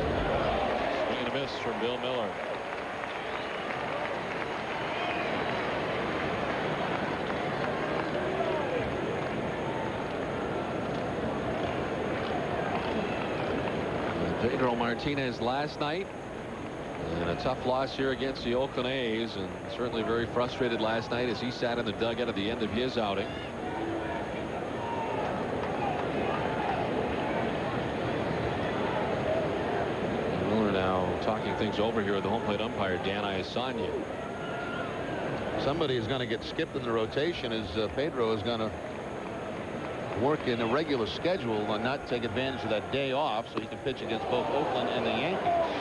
and a miss from Bill Miller. Pedro Martinez last night, and a tough loss here against the Oakland A's, and certainly very frustrated last night as he sat in the dugout at the end of his outing. And Miller now talking things over here with the home plate umpire Dan Iasanya. Somebody is going to get skipped in the rotation as Pedro is going to work in a regular schedule and not take advantage of that day off so he can pitch against both Oakland and the Yankees,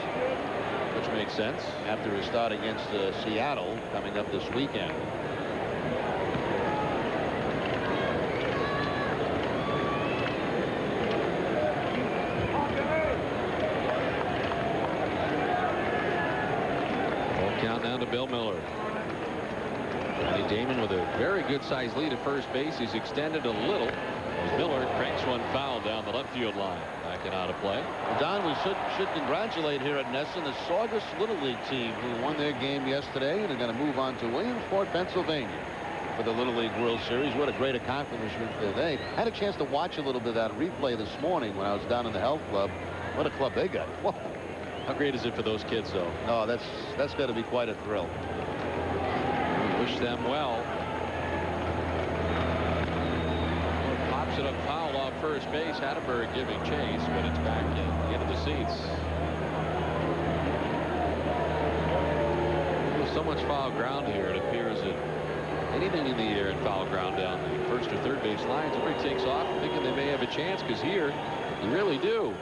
which makes sense after his start against Seattle coming up this weekend. Full count now to Bill Miller. Johnny Damon with a very good sized lead at first base. He's extended a little as Miller cranks one foul down the left field line. Backing out of play. Well, Don, we should congratulate here at NESN the Saugus Little League team who won their game yesterday and are going to move on to Williamsport, Pennsylvania for the Little League World Series. What a great accomplishment for they. Had a chance to watch a little bit of that replay this morning when I was down in the health club. What a club they got. Whoa. How great is it for those kids, though? Oh, that's got to be quite a thrill. We wish them well. Pops it up foul off first base. Hatteberg giving chase, but it's back into the seats. There's so much foul ground here. It appears that anything in the air and foul ground down the first or third base lines, everybody takes off thinking they may have a chance, because here you really do.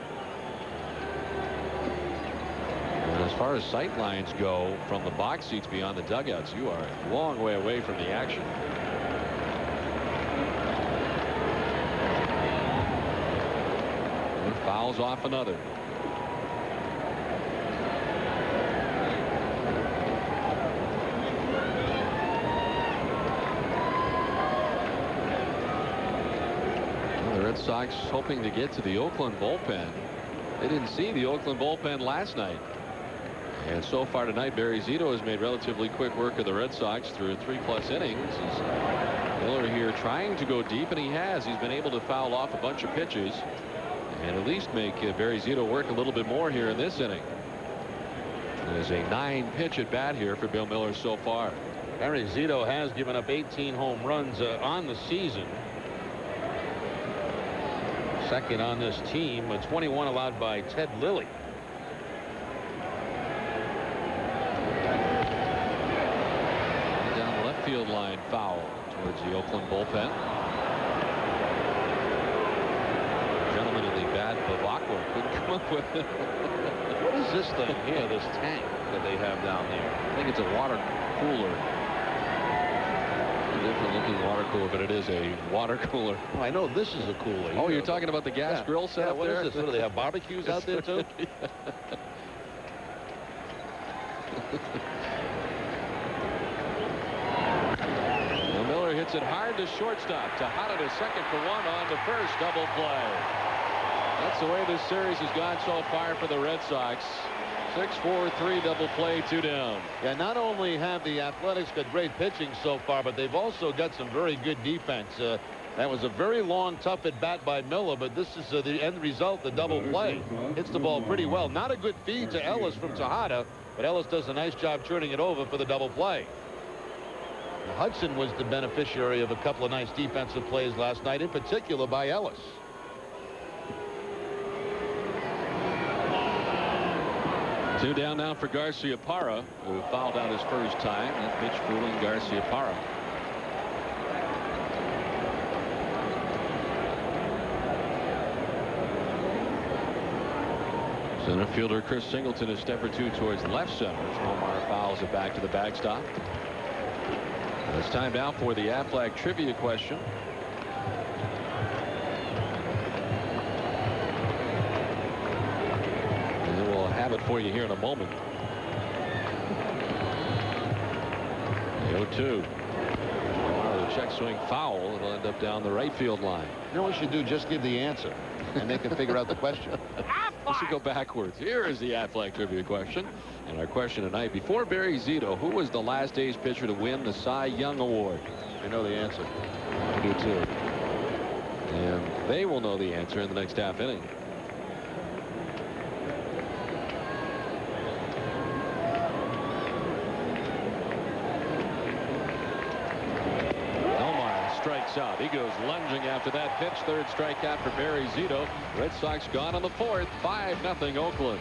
And as far as sight lines go from the box seats beyond the dugouts, you are a long way away from the action. And fouls off another. Well, the Red Sox hoping to get to the Oakland bullpen. They didn't see the Oakland bullpen last night. And so far tonight, Barry Zito has made relatively quick work of the Red Sox through 3+ innings. Miller here trying to go deep, and he has. He's been able to foul off a bunch of pitches and at least make Barry Zito work a little bit more here in this inning. There's a 9-pitch at bat here for Bill Miller so far. Barry Zito has given up 18 home runs on the season. Second on this team, 21 allowed by Ted Lilly. Down the left field line, foul towards the Oakland bullpen. Gentleman in the bad Bavacqua couldn't come up with it. What is this thing here, this tank that they have down there? I think it's a water cooler. A different looking water cooler, but it is a water cooler. Oh, I know this is a cooler. Oh, you're talking about the gas grill set up what there? Is this? What do they have, barbecues out there too? Well, Miller hits it hard to shortstop. Tejada to second for one, on to first, double play. That's the way this series has gone so far for the Red Sox. 6-4-3 double play, 2 down. Yeah, not only have the Athletics got great pitching so far, but they've also got some very good defense. That was a very long, tough at bat by Miller, but this is the end result, the double play. Hits the ball pretty well. Not a good feed to Ellis from Tejada, but Ellis does a nice job turning it over for the double play. Hudson was the beneficiary of a couple of nice defensive plays last night, in particular by Ellis. Two down now for Garciaparra, who fouled out his first time. That pitch fooling Garciaparra. Center fielder Chris Singleton a step or two towards left center. Omar fouls it back to the backstop. It's time now for the Aflac trivia question. have it for you here in a moment. The 0-2. The check swing foul. It'll end up down the right field line. You know what you should do? Just give the answer, and they can figure out the question. We should go backwards. Here is the Aflac Trivia question. And our question tonight, before Barry Zito, who was the last A's pitcher to win the Cy Young Award? I know the answer. I do too. And they will know the answer in the next half inning. Strikes out. He goes lunging after that pitch. Third strikeout for Barry Zito. Red Sox gone on the fourth. 5-0 Oakland.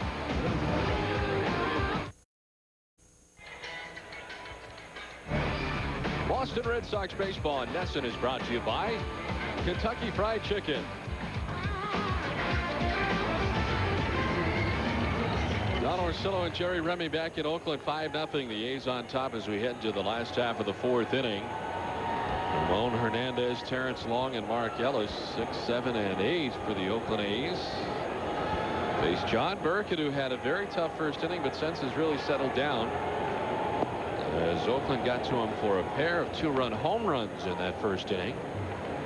Boston Red Sox baseball and NESN is brought to you by Kentucky Fried Chicken. Don Orsillo and Jerry Remy back in Oakland. 5-0. The A's on top as we head into the last half of the fourth inning. Ramon Hernandez, Terrence Long, and Mark Ellis, 6, 7, and 8 for the Oakland A's. Face John Burkett, who had a very tough first inning, but since has really settled down. As Oakland got to him for a pair of 2-run home runs in that first inning.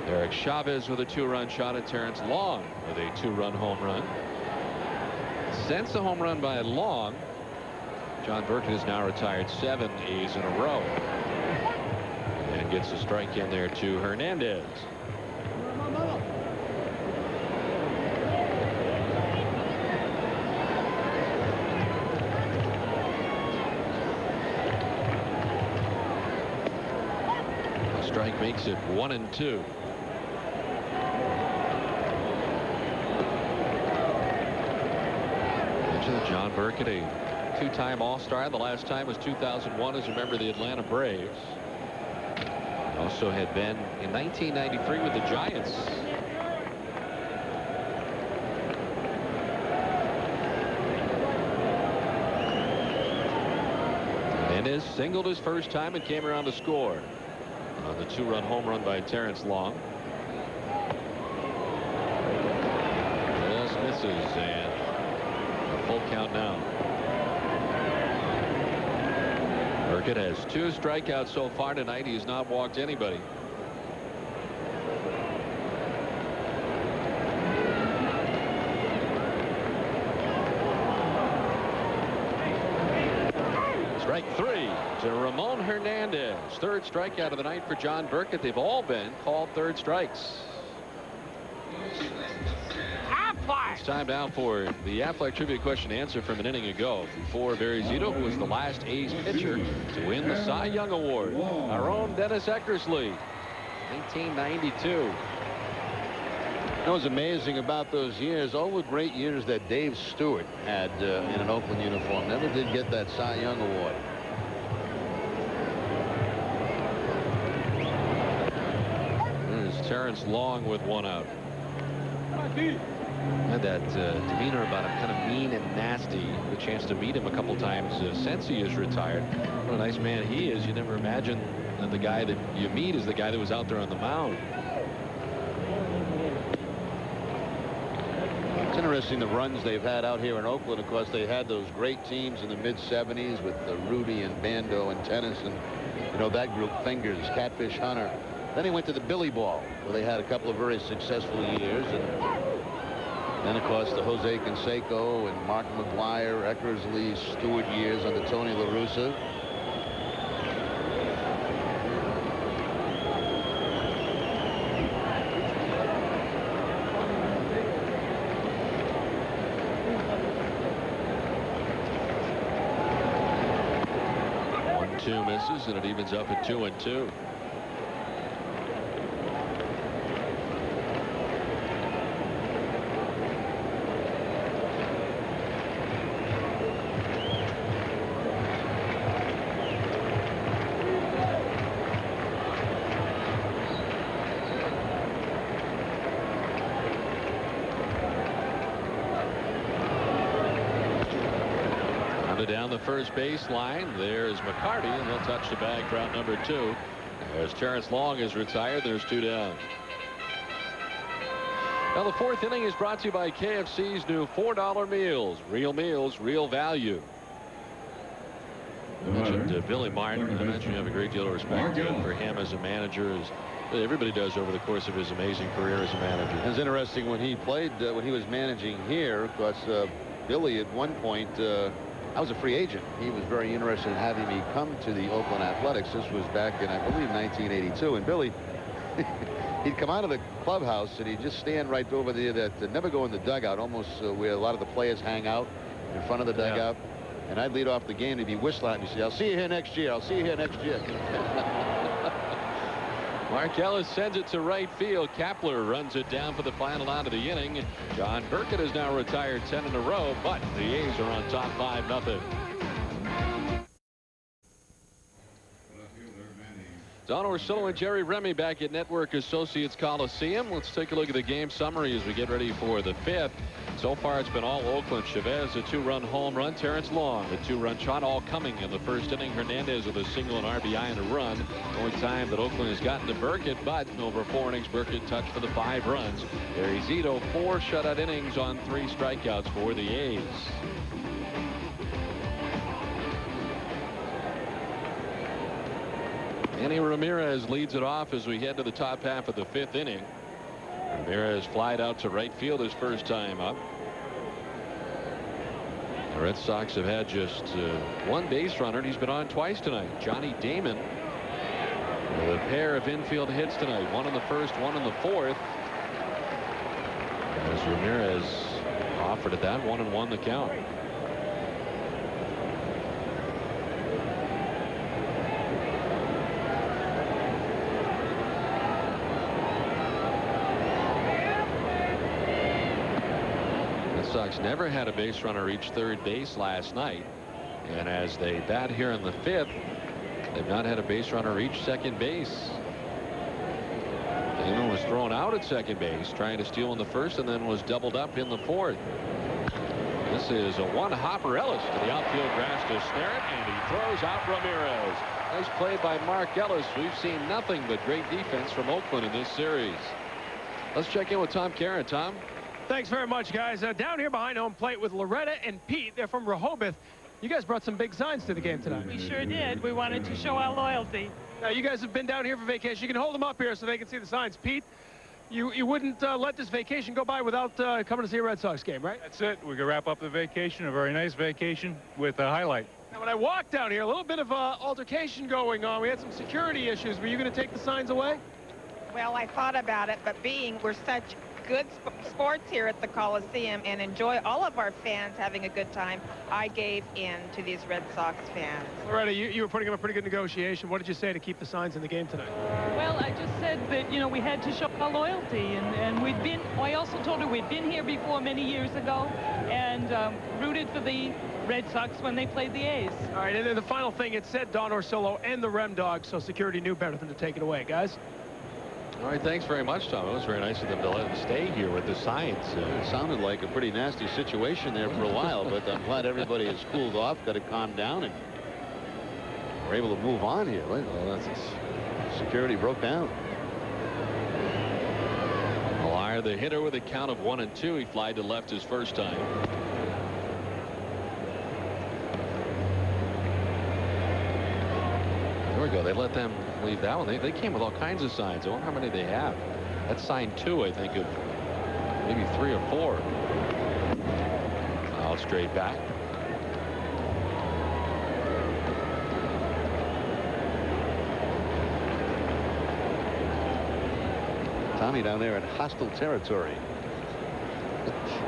Eric Chavez with a 2-run shot at Terrence Long with a 2-run home run. Since the home run by Long, John Burkett has now retired 7 A's in a row. And gets a strike in there to Hernandez. The strike makes it 1-2. Mentioned John Burkett, a two-time All-Star. The last time was 2001 as a member of the Atlanta Braves. Also had been in 1993 with the Giants. Hernandez singled his first time and came around to score on the 2-run home run by Terrence Long. Just misses, and a full count now. Burkett has 2 strikeouts so far tonight. He has not walked anybody. Strike 3 to Ramon Hernandez. Third strikeout of the night for John Burkett. They've all been called third strikes. It's time now for the Aflac Trivia question answer from an inning ago. Before Barry Zito, who was the last A's pitcher to win the Cy Young Award. Our own Dennis Eckersley, 1992. What was amazing about those years, all the great years that Dave Stewart had in an Oakland uniform, never did get that Cy Young Award. There's Terrence Long with 1 out. Had that demeanor about him, kind of mean and nasty. The chance to meet him a couple times since he is retired. What a nice man he is. You never imagine that the guy that you meet is the guy that was out there on the mound. It's interesting the runs they've had out here in Oakland. Of course, they had those great teams in the mid-70s with Rudy and Bando and Tennyson. You know, that group, Fingers, Catfish Hunter. Then he went to the Billy Ball, where they had a couple of very successful years. And then, of course, the Jose Canseco and Mark McGuire, Eckersley, Stewart years under Tony La Russa. Two misses, and it evens up at 2-2. Down the first base line. There's McCarty, and he'll touch the bag for out number 2. As Terrence Long is retired, there's 2 down. Now the fourth inning is brought to you by KFC's new $4 meals. Real meals, real value. I mentioned Billy Martin. I mentioned you have a great deal of respect for him as a manager, as everybody does over the course of his amazing career as a manager. It was interesting when he played, when he was managing here, because Billy at one point, I was a free agent. He was very interested in having me come to the Oakland Athletics. This was back in, I believe, 1982. And Billy, he'd come out of the clubhouse and he'd just stand right over there, that never go in the dugout, almost where a lot of the players hang out in front of the dugout. And I'd lead off the game. He'd be whistling at me. Say, "I'll see you here next year. I'll see you here next year." Mark Ellis sends it to right field. Kapler runs it down for the final out of the inning. John Burkett has now retired 10 in a row, but the A's are on top 5-0. Don Orsillo and Jerry Remy back at Network Associates Coliseum. Let's take a look at the game summary as we get ready for the fifth. So far, it's been all Oakland. Chavez, a 2-run home run. Terrence Long, a 2-run shot, all coming in the first inning. Hernandez with a single and RBI and a run. Only time that Oakland has gotten to Burkett, but over 4 innings, Burkett touched for the 5 runs. Barry Zito, 4 shutout innings on 3 strikeouts for the A's. Manny Ramirez leads it off as we head to the top half of the 5th inning. Ramirez flied out to right field his first time up. The Red Sox have had just 1 base runner, and he's been on twice tonight. Johnny Damon with a pair of infield hits tonight. 1 in the first, 1 in the 4th. As Ramirez offered at that, 1-1 the count. Sox never had a base runner reach third base last night, and as they bat here in the 5th, they've not had a base runner reach second base. Damon was thrown out at second base trying to steal in the first and then was doubled up in the 4th. This is a one-hopper. Ellis to the outfield grass to snare it, and he throws out Ramirez. Nice play by Mark Ellis. We've seen nothing but great defense from Oakland in this series. Let's check in with Tom Caron. Tom. Thanks very much, guys. Down here behind home plate with Loretta and Pete. They're from Rehoboth. You guys brought some big signs to the game tonight. We sure did. We wanted to show our loyalty. Now, you guys have been down here for vacation. You can hold them up here so they can see the signs. Pete, you wouldn't let this vacation go by without coming to see a Red Sox game, right? That's it. We can wrap up the vacation, a very nice vacation, with a highlight. Now, when I walked down here, a little bit of altercation going on. We had some security issues. Were you going to take the signs away? Well, I thought about it, but being we're such good sports here at the Coliseum and enjoy all of our fans having a good time, I gave in to these Red Sox fans. Loretta, you were putting up a pretty good negotiation. What did you say to keep the signs in the game tonight? Well, I just said that, you know, we had to show our loyalty, and we'd been, I also told her we'd been here before many years ago and rooted for the Red Sox when they played the A's. All right, and then the final thing, it said Don Orsillo and the Rem Dog, so security knew better than to take it away, guys. All right, thanks very much, Tom. It was very nice of them to let him stay here with the signs. It sounded like a pretty nasty situation there for a while, but I'm glad everybody has cooled off, got to calm down, and we're able to move on here. Well, security broke down. Millard, the hitter, with a count of 1-2. He flied to left his first time. There we go. They let them leave that one. They came with all kinds of signs. I wonder how many they have. That's sign 2, I think, of maybe 3 or 4. Out straight back. Tommy down there in hostile territory.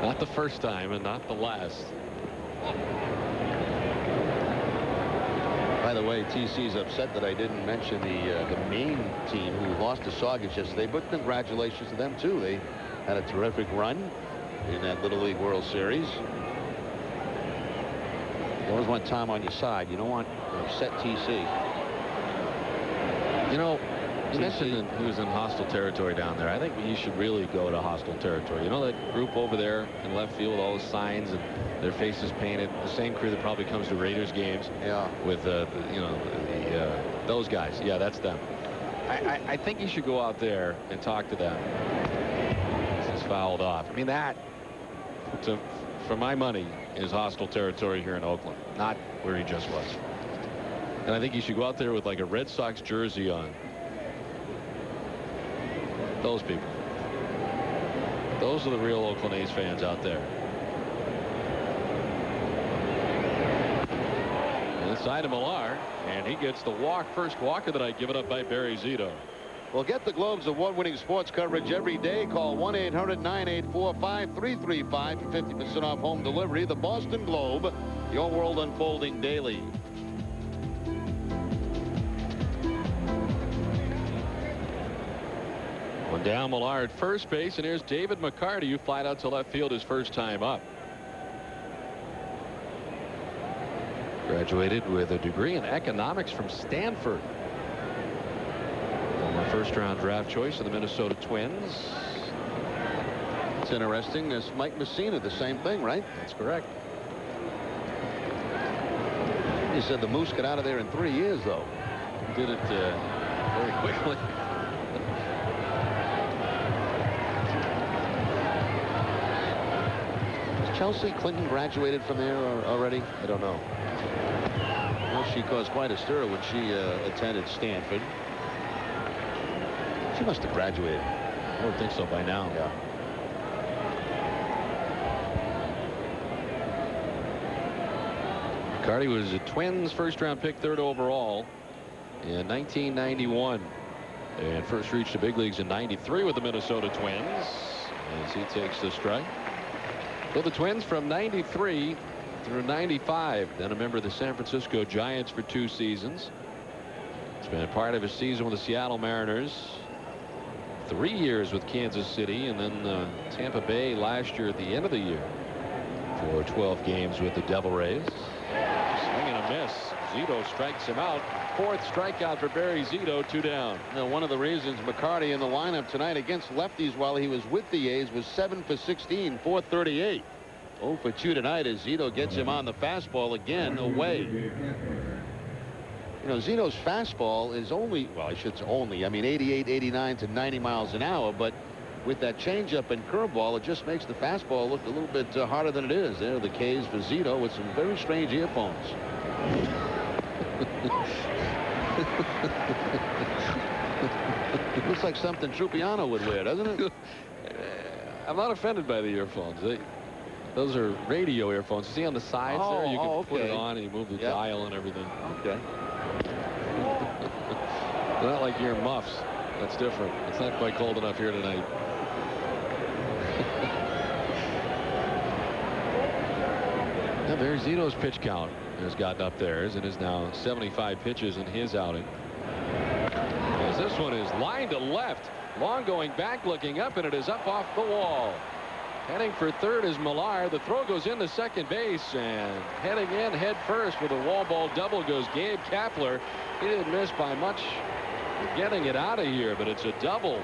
Not the first time and not the last. By the way, TC's upset that I didn't mention the Maine team who lost to Saugus yesterday, but congratulations to them too. They had a terrific run in that Little League World Series. You always want Tom on your side. You don't want upset TC. You know, you mentioned that he was in hostile territory down there. I think he should really go to hostile territory. You know that group over there in left field with all the signs and their faces painted, the same crew that probably comes to Raiders games. Yeah. With those guys. Yeah, that's them. I think he should go out there and talk to them. This is fouled off. I mean, that, for my money, is hostile territory here in Oakland, not where he just was. And I think he should go out there with like a Red Sox jersey on. Those people. Those are the real Oakland A's fans out there. Inside of Millar, and he gets the first walker that I given up by Barry Zito. Well, get the Globe's award-winning sports coverage every day. Call 1-800-984-5335 for 50% off home delivery. The Boston Globe, your world unfolding daily. One down, Millar at first base, and here's David McCarty, who flied out to left field his first time up. Graduated with a degree in economics from Stanford. Former first-round draft choice of the Minnesota Twins. It's interesting. This Mike Messina, the same thing, right? That's correct. He said the Moose got out of there in 3 years, though. Did it very quickly. Chelsea Clinton graduated from there already? I don't know. Well, she caused quite a stir when she attended Stanford. She must have graduated. I would think so by now. Yeah. McCarty was a Twins first-round pick, 3rd overall in 1991, and first reached the big leagues in '93 with the Minnesota Twins. As he takes the strike. So the Twins from '93 through '95, then a member of the San Francisco Giants for 2 seasons. Spent part of his season with the Seattle Mariners, 3 years with Kansas City, and then Tampa Bay last year at the end of the year for 12 games with the Devil Rays. Swing and a miss. Zito strikes him out. 4th strikeout for Barry Zito, 2 down. Now, one of the reasons McCarty in the lineup tonight against lefties while he was with the A's was 7 for 16, 438. 0 for 2 tonight as Zito gets him on the fastball again away. You know, Zito's fastball is only, well, I should say only, I mean 88, 89 to 90 miles an hour, but with that changeup and curveball, it just makes the fastball look a little bit harder than it is. There are the K's for Zito with some very strange earphones. Looks like something Trupiano would wear, doesn't it? I'm not offended by the earphones. Those are radio earphones. You see on the sides there, you can put it on and you move the dial and everything. Okay. They're not like ear muffs. That's different. It's not quite cold enough here tonight. Now there's Zito's pitch count has gotten up theirs and is now 75 pitches in his outing. As this one is lined to left. Long going back, looking up, and it is up off the wall. Heading for 3rd is Millar. The throw goes into second base, and heading in head first with a wall ball double goes Gabe Kapler. He didn't miss by much getting it out of here, but it's a double.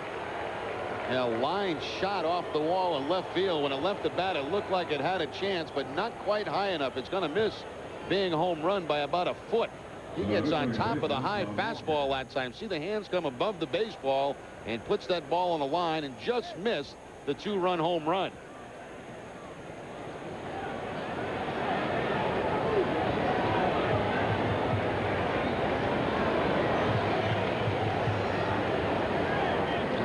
Now, line shot off the wall in left field. When it left the bat, it looked like it had a chance, but not quite high enough. It's going to miss being a home run by about a foot. He gets on top of the high fastball that time. See the hands come above the baseball and puts that ball on the line and just missed the 2-run home run.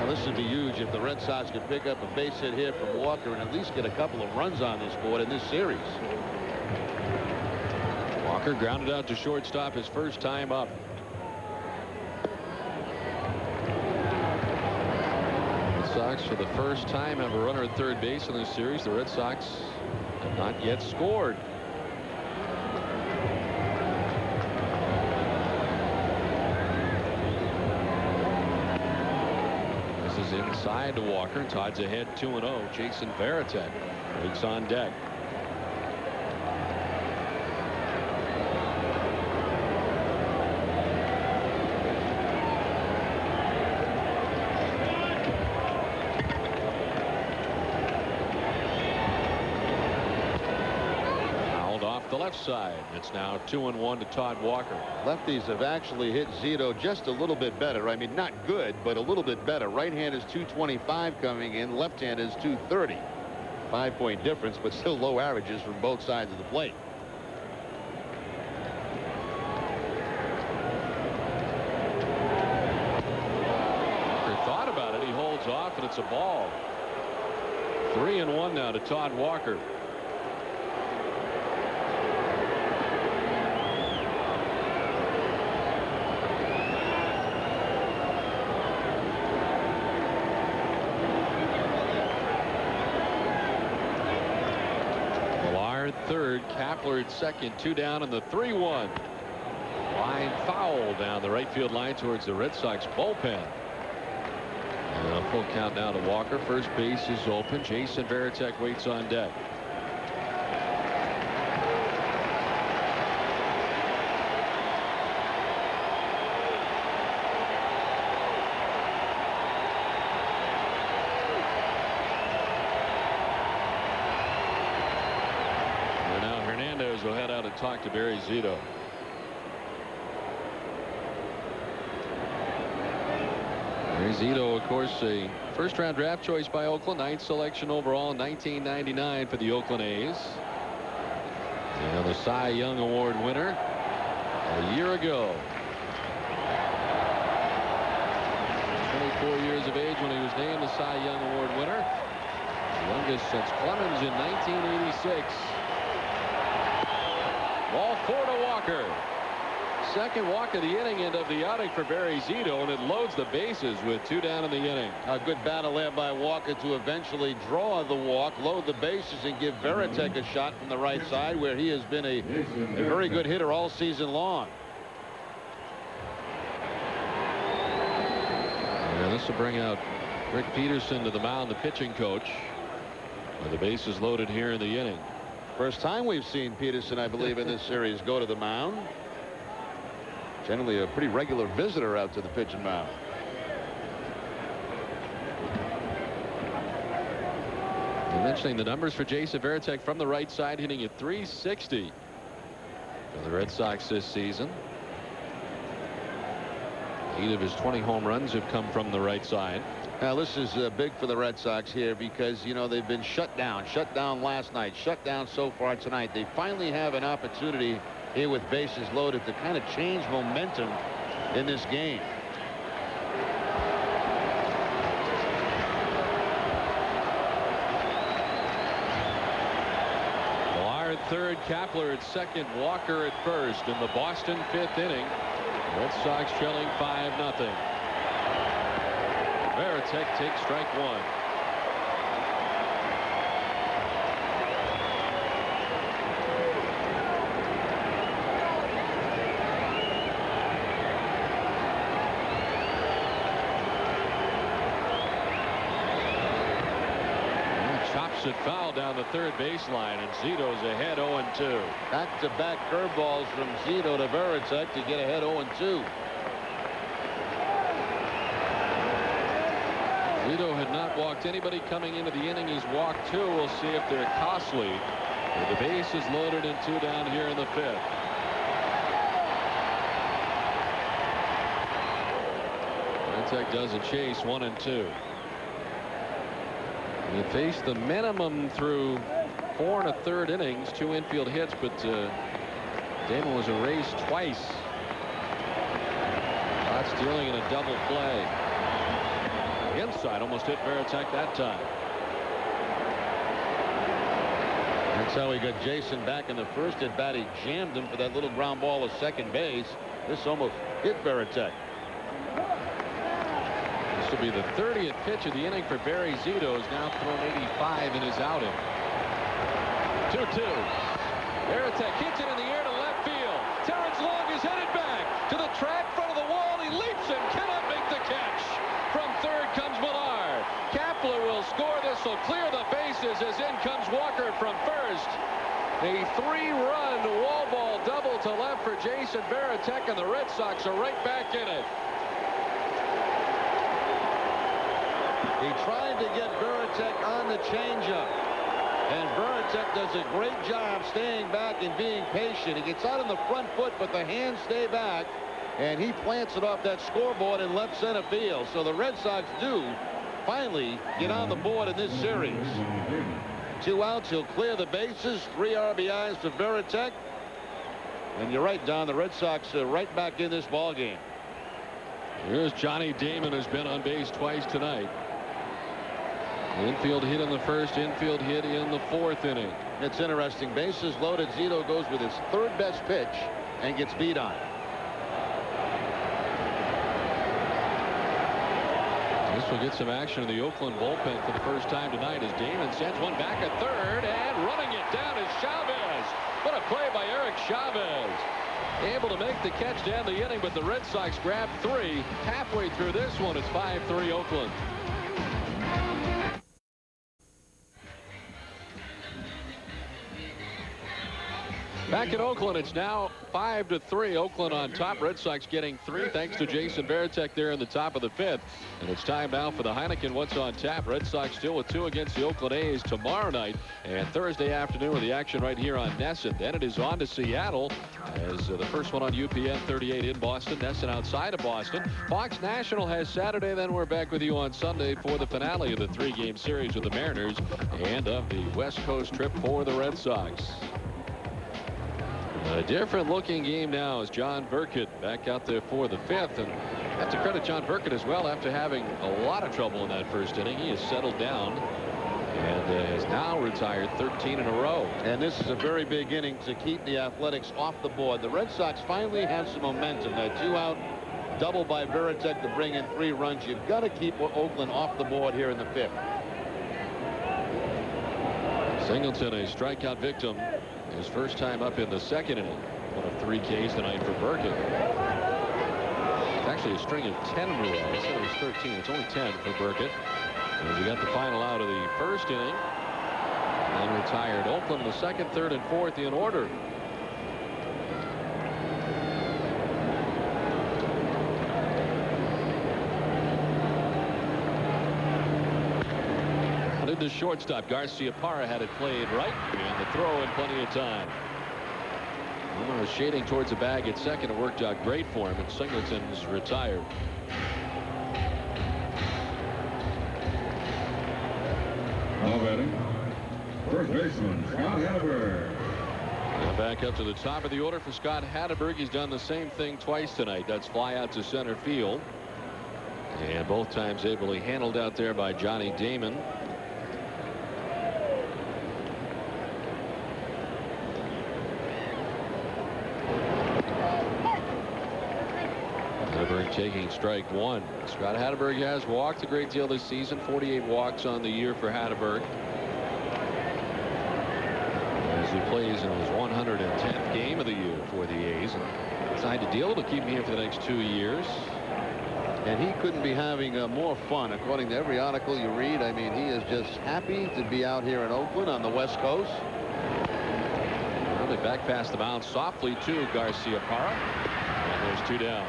This would be huge if the Red Sox could pick up a base hit here from Walker and at least get a couple of runs on this board in this series. Walker grounded out to shortstop his first time up. Red Sox for the first time have a runner at 3rd base in this series. The Red Sox have not yet scored. Inside to Walker. Todd's ahead 2-0. Jason Varitek waits on deck. the left side. It's now 2-1 to Todd Walker. Lefties have actually hit Zito just a little bit better. I mean, not good, but a little bit better. Right hand is 225 coming in. Left hand is 230. 5-point difference, but still low averages from both sides of the plate. Walker thought about it. He holds off, and it's a ball. 3-1 now to Todd Walker. Third, Kapler at second, 2 down, and the 3-1. Line foul down the right field line towards the Red Sox bullpen. And a full count now to Walker. First base is open. Jason Varitek waits on deck. Will head out and talk to Barry Zito. Barry Zito, of course, a first-round draft choice by Oakland, 9th selection overall in 1999 for the Oakland A's. And the Cy Young Award winner a year ago. 24 years of age when he was named the Cy Young Award winner. The youngest since Clemens in 1986. Ball 4 to Walker. Second walk of the inning and of the outing for Barry Zito, and it loads the bases with 2 down in the inning. A good battle there by Walker to eventually draw the walk, load the bases, and give Varitek a shot from the right side, where he has been a very good hitter all season long. And this will bring out Rick Peterson to the mound, the pitching coach, with the bases loaded here in the inning. First time we've seen Peterson, I believe, in this series go to the mound. Generally a pretty regular visitor out to the pitching mound. And mentioning the numbers for Jason Varitek from the right side, hitting at .360 for the Red Sox this season. 8 of his 20 home runs have come from the right side. Now this is big for the Red Sox here because, you know, they've been shut down last night, shut down so far tonight. They finally have an opportunity here with bases loaded to kind of change momentum in this game. Villar at third, Kapler at second, Walker at first in the Boston 5th inning. Red Sox trailing 5-0. Varitek takes strike 1. Chops it foul down the third baseline, and Zito's ahead 0-2. Back-to-back curveballs from Zito to Varitek to get ahead 0-2. Zito had not walked anybody coming into the inning. He's walked 2. We'll see if they're costly. The base is loaded and 2 down here in the 5th. Varitek doesn't chase 1-2. He faced the minimum through 4 1/3 innings, 2 infield hits, but Damon was erased twice. Not stealing in a double play. Inside almost hit Varitek that time. That's how he got Jason back in the first at bat. He jammed him for that little ground ball to second base. This almost hit Varitek. This will be the 30th pitch of the inning for Barry Zito. He's now thrown 85 in his outing. 2-2. Varitek hits it in the air to left field. Terrence Long is headed back to the track front of the wall. He leaps and cannot make the catch. From third comes Millard. Kapler will score. This will clear the bases as in comes Walker from first. A 3-run wall ball double to left for Jason Varitek, and the Red Sox are right back in it. He tried to get Varitek on the changeup. And Veritek does a great job staying back and being patient. He gets out on the front foot, but the hands stay back. And he plants it off that scoreboard in left center field. So the Red Sox do finally get on the board in this series. 2 outs. He'll clear the bases. 3 RBIs for Veritek. And you're right, Don. The Red Sox are right back in this ball game. Here's Johnny Damon, who's been on base twice tonight. Infield hit in the first, infield hit in the 4th inning. It's interesting. Bases loaded. Zito goes with his 3rd best pitch and gets beat on. This will get some action in the Oakland bullpen for the first time tonight as Damon sends one back at 3rd, and running it down is Chavez. What a play by Eric Chavez. Able to make the catch to end the inning, but the Red Sox grab 3. Halfway through this one, it's 5-3 Oakland. Back in Oakland, it's now 5-3. Oakland on top. Red Sox getting 3 thanks to Jason Veritek there in the top of the 5th. And it's time now for the Heineken What's on Tap. Red Sox still with 2 against the Oakland A's tomorrow night and Thursday afternoon with the action right here on NESN. Then it is on to Seattle as the first one on UPN 38 in Boston. NESN outside of Boston. Fox National has Saturday. Then we're back with you on Sunday for the finale of the 3-game series with the Mariners and of the West Coast trip for the Red Sox. A different looking game now as John Burkett back out there for the 5th, and I have to credit John Burkett as well. After having a lot of trouble in that first inning, he has settled down and has now retired 13 in a row. And this is a very big inning to keep the Athletics off the board. The Red Sox finally have some momentum. That 2-out double by Veritek to bring in 3 runs. You've got to keep Oakland off the board here in the 5th. Singleton, a strikeout victim. His first time up in the 2nd inning. 1 of 3 Ks tonight for Burkett. It's actually a string of 10 in a row. I said it was 13. It's only 10 for Burkett. As he got the final out of the first inning and retired. Oakland in the 2nd, 3rd, and 4th in order. The shortstop Garcia Parra had it played right, and the throw in plenty of time. Was shading towards the bag at 2nd. It worked out great for him, and Singleton's retired. Now batting, first baseman Scott Hatteberg. Now back up to the top of the order for Scott Hatteberg. He's done the same thing twice tonight. That's fly out to center field, and both times ably handled out there by Johnny Damon. Taking strike 1. Scott Hatteberg has walked a great deal this season. 48 walks on the year for Hatteberg as he plays in his 110th game of the year for the A's, and signed a deal to keep him here for the next 2 years. And he couldn't be having more fun, according to every article you read. I mean, he is just happy to be out here in Oakland on the West Coast. Well, they back past the mound softly to Garcia Parra, and there's 2 down.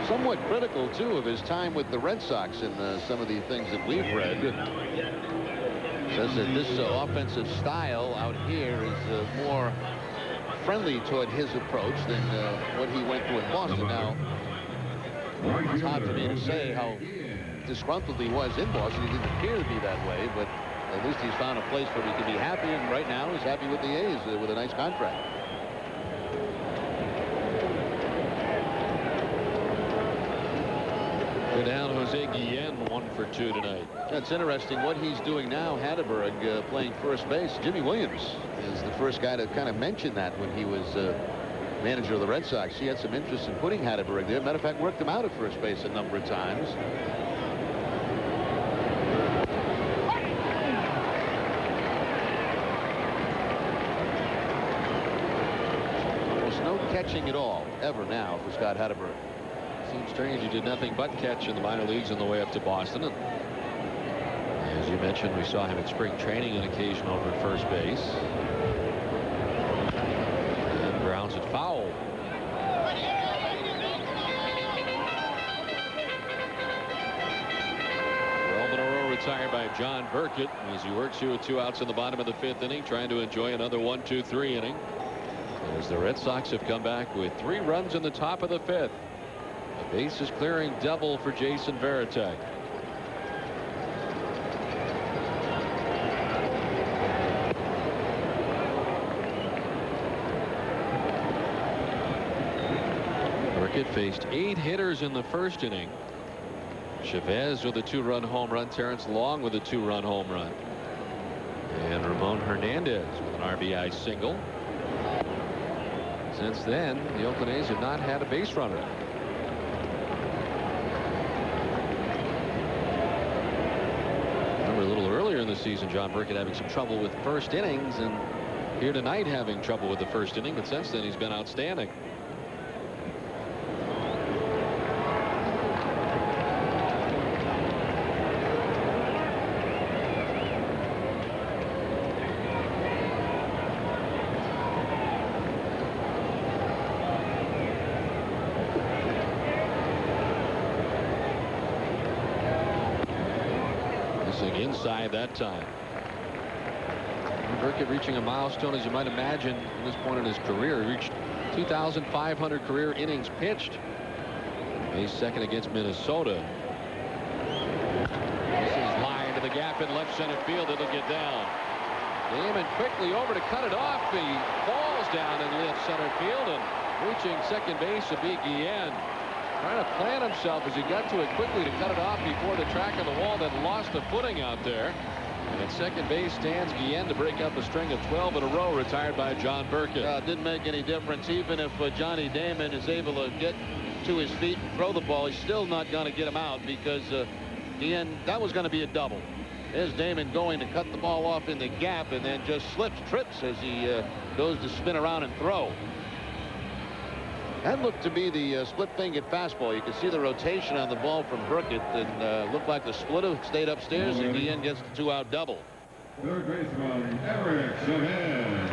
Somewhat critical, too, of his time with the Red Sox in some of the things that we've read. Says that this offensive style out here is more friendly toward his approach than what he went through in Boston. Now, it's hard for me to say how disgruntled he was in Boston. He didn't appear to be that way, but at least he's found a place where he can be happy, and right now he's happy with the A's with a nice contract. Down Jose Guillen, 1 for 2 tonight. That's interesting what he's doing now. Hatteberg playing first base. Jimmy Williams is the first guy to kind of mention that when he was manager of the Red Sox. He had some interest in putting Hatteberg there. Matter of fact, worked him out at first base a number of times. Almost no catching at all ever now for Scott Hatteberg. Seems strange he did nothing but catch in the minor leagues on the way up to Boston. And as you mentioned, we saw him at spring training on occasion over at first base. And grounds it foul. retired by John Burkett as he works here with 2 outs in the bottom of the 5th inning, trying to enjoy another 1-2-3 inning. As the Red Sox have come back with 3 runs in the top of the 5th. A bases clearing double for Jason Varitek. Burkett faced 8 hitters in the first inning. Chavez with a 2-run home run. Terrence Long with a 2-run home run. And Ramon Hernandez with an RBI single. Since then, the Oakland A's have not had a base runner. Remember a little earlier in the season, John Burkett having some trouble with first innings, and here tonight having trouble with the first inning, but since then he's been outstanding. Inside that time. Burkett reaching a milestone, as you might imagine, at this point in his career. He reached 2,500 career innings pitched. He's second against Minnesota. This is line to the gap in left center field. It'll get down. Damon quickly over to cut it off. He falls down in left center field, and reaching second base to be Guillen. Trying to plant himself as he got to it quickly to cut it off before the track of the wall that lost the footing out there. And at second base stands Guillen to break up a string of 12 in a row, retired by John Burkett. It didn't make any difference. Even if Johnny Damon is able to get to his feet and throw the ball, he's still not going to get him out, because Guillen, that was going to be a double. There's Damon going to cut the ball off in the gap, and then just trips as he goes to spin around and throw. That looked to be the split-fingered fastball. You could see the rotation on the ball from Burkett, and looked like the splitter stayed upstairs, and Guillen gets the 2-out double. Third baseman, Eric Chavez.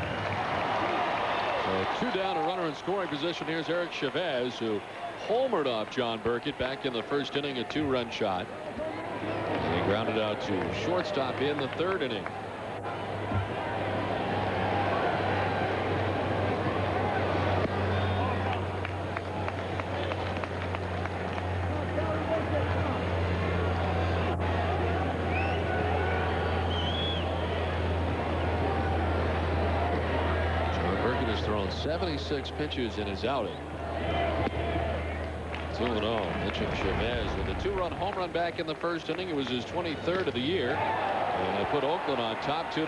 So 2 down, a runner in scoring position. Here's Eric Chavez, who homered off John Burkett back in the first inning, a 2-run shot. And he grounded out to shortstop in the 3rd inning. Thrown 76 pitches in his outing. 2-0. Pitching Chavez with a 2-run home run back in the first inning. It was his 23rd of the year, and they put Oakland on top 2-0.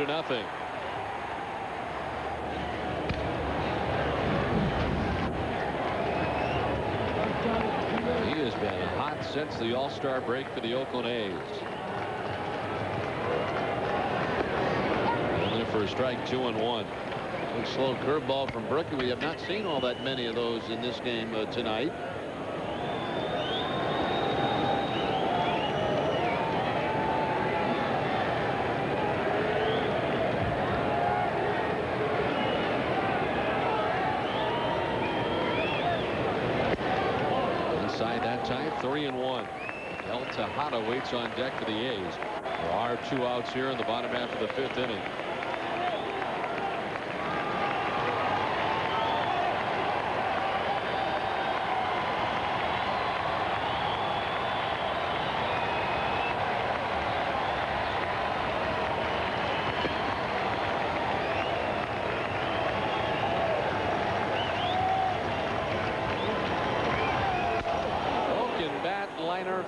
He has been hot since the All-Star break for the Oakland A's. Only for a strike, 2-1. Big slow curveball from Burkett. We have not seen all that many of those in this game tonight. Inside that time, 3-1. El Tejada waits on deck for the A's. There are 2 outs here in the bottom half of the 5th inning.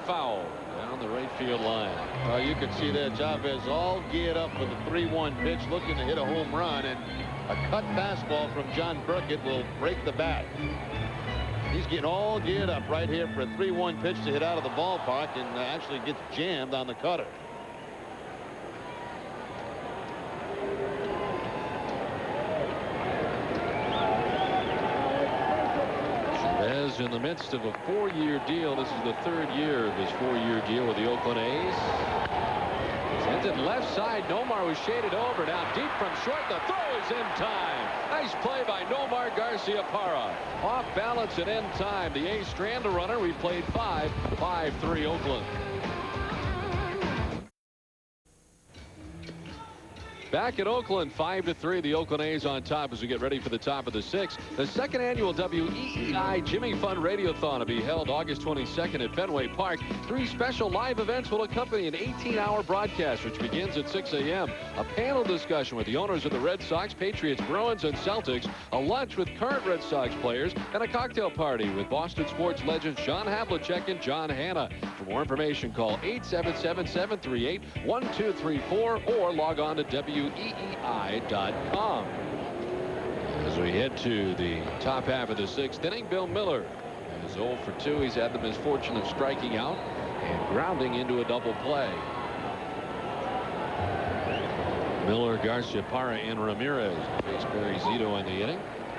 Foul down the right field line. You can see that Chavez all geared up for the 3-1 pitch, looking to hit a home run, and a cut fastball from John Burkett will break the bat. He's getting all geared up right here for a 3-1 pitch to hit out of the ballpark, and actually gets jammed on the cutter. In the midst of a 4-year deal. This is the 3rd year of his 4-year deal with the Oakland A's. Sent it left side. Nomar was shaded over. Now deep from short. The throw is in time. Nice play by Nomar Garciaparra. Off balance and in time. The A's strand a runner. We played 5-3 Oakland. Back at Oakland, 5-3. The Oakland A's on top as we get ready for the top of the 6th. The second annual WEEI Jimmy Fund Radiothon will be held August 22nd at Fenway Park. 3 special live events will accompany an 18-hour broadcast, which begins at 6 a.m. A panel discussion with the owners of the Red Sox, Patriots, Bruins, and Celtics. A lunch with current Red Sox players, and a cocktail party with Boston sports legends John Havlicek and John Hanna. For more information, call 877-738-1234 or log on to WEEI.com. As we head to the top half of the 6th inning, Bill Miller is 0 for 2. He's had the misfortune of striking out and grounding into a double play. Miller, Garciaparra, and Ramirez face Barry Zito in the inning.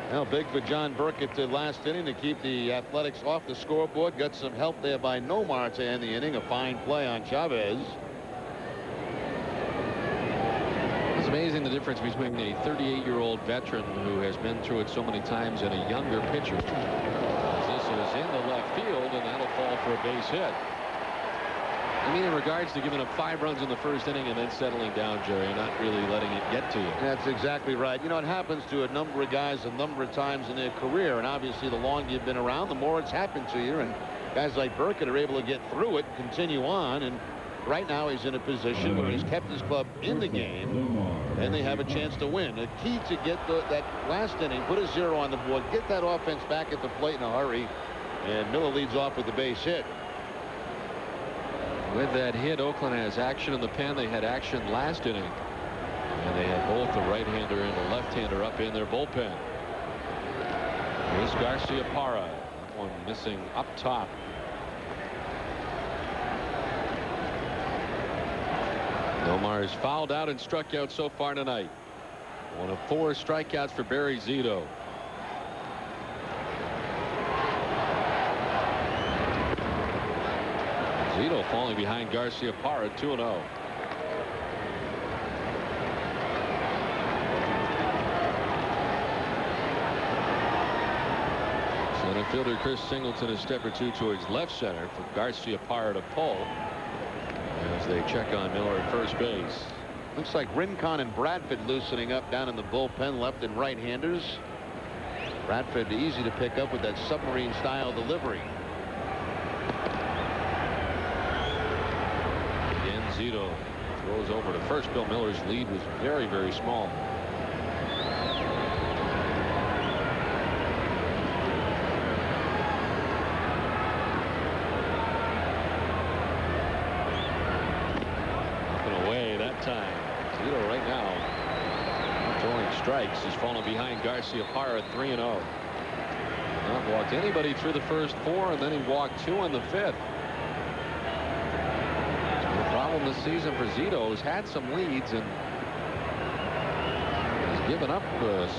Now big for John Burkett the last inning to keep the Athletics off the scoreboard. Got some help there by Nomar to end the inning. A fine play on Chavez. It's amazing the difference between a 38-year-old veteran who has been through it so many times and a younger pitcher. This is in the left field, and that'll fall for a base hit. I mean, in regards to giving up 5 runs in the first inning and then settling down, Jerry, and not really letting it get to you. That's exactly right. You know, it happens to a number of guys a number of times in their career, and obviously the longer you've been around, the more it's happened to you, and guys like Burkett are able to get through it, continue on, and right now he's in a position where he's kept his club in the game, and they have a chance to win. The key to get that last inning, put a 0 on the board, get that offense back at the plate in a hurry, and Miller leads off with the base hit. With that hit, Oakland has action in the pen. They had action last inning, and they had both the right-hander and the left-hander up in their bullpen. Here's Garciaparra. That one missing up top. Nomar is fouled out and struck out so far tonight. 1 of 4 strikeouts for Barry Zito. Zito falling behind Garciaparra, 2-0. Center fielder Chris Singleton a step or 2 towards left center for Garciaparra to pull as they check on Miller at first base. Looks like Rincon and Bradford loosening up down in the bullpen, left and right-handers. Bradford easy to pick up with that submarine style delivery. Zito throws over to first. Bill Miller's lead was very, very small. Up and away that time. Zito right now throwing strikes. He's fallen behind Garciaparra 3-0. Not walked anybody through the first 4, and then he walked 2 in the 5th. Problem this season for Zito has had some leads and has given up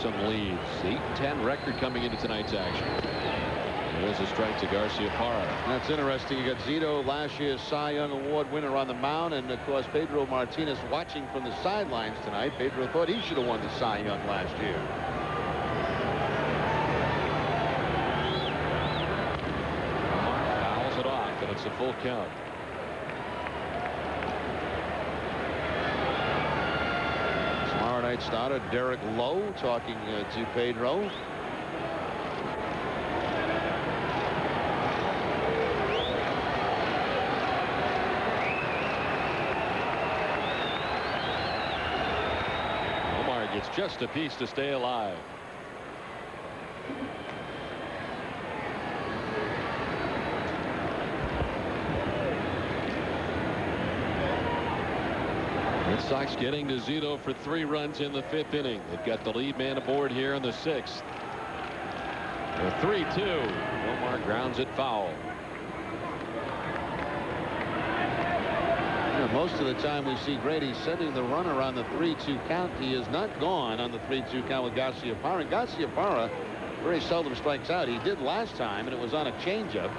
some leads. 8-10 record coming into tonight's action. There's a strike to Garciaparra. That's interesting. You got Zito, last year's Cy Young Award winner, on the mound, and of course Pedro Martinez watching from the sidelines tonight. Pedro thought he should have won the Cy Young last year. Fouls it off, and it's a full count. Tomorrow night starter Derek Lowe talking to Pedro. Omar gets just a piece to stay alive. Red Sox getting to Zito for 3 runs in the 5th inning. They've got the lead man aboard here in the 6th. The 3-2. Omar grounds it foul. Most of the time we see Grady sending the runner on the 3-2 count. He is not gone on the 3-2 count with Garciaparra. And Garciaparra very seldom strikes out. He did last time, and it was on a changeup.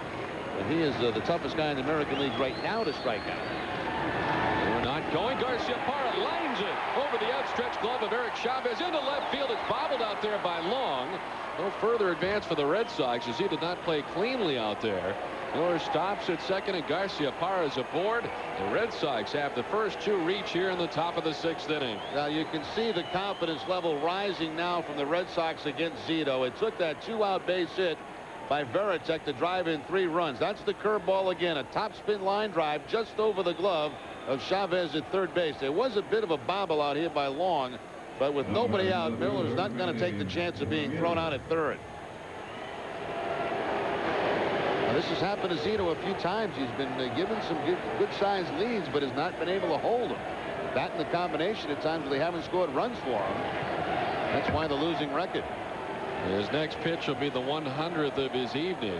But he is the toughest guy in the American League right now to strike out. We're not going. Garciaparra lines it over the outstretched glove of Eric Chavez into left field. It's bobbled out there by Long. No further advance for the Red Sox as he did not play cleanly out there. Miller stops at second, and Garcia Parra is aboard. The Red Sox have the first 2 reach here in the top of the 6th inning. Now you can see the confidence level rising now from the Red Sox against Zito. It took that 2-out base hit by Veritek to drive in 3 runs. That's the curveball again. A top spin line drive just over the glove of Chavez at third base. There was a bit of a bobble out here by Long, but with nobody out, Miller's not going to take the chance of being thrown out at third. Now, this has happened to Zito a few times. He's been given some good-sized leads, but has not been able to hold them. That and the combination at times where they haven't scored runs for him. That's why the losing record. His next pitch will be the 100th of his evening.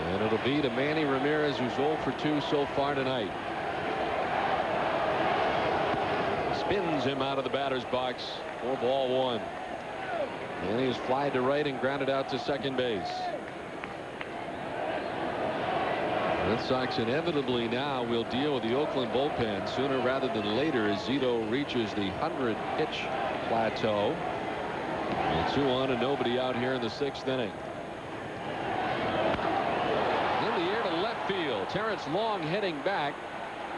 And it'll be to Manny Ramirez, who's 0 for 2 so far tonight. Spins him out of the batter's box for ball 1. And he's flied to right and grounded out to second base. Red Sox inevitably now will deal with the Oakland bullpen sooner rather than later as Zito reaches the 100-pitch plateau. And 2 on and nobody out here in the 6th inning. In the air to left field. Terrence Long heading back.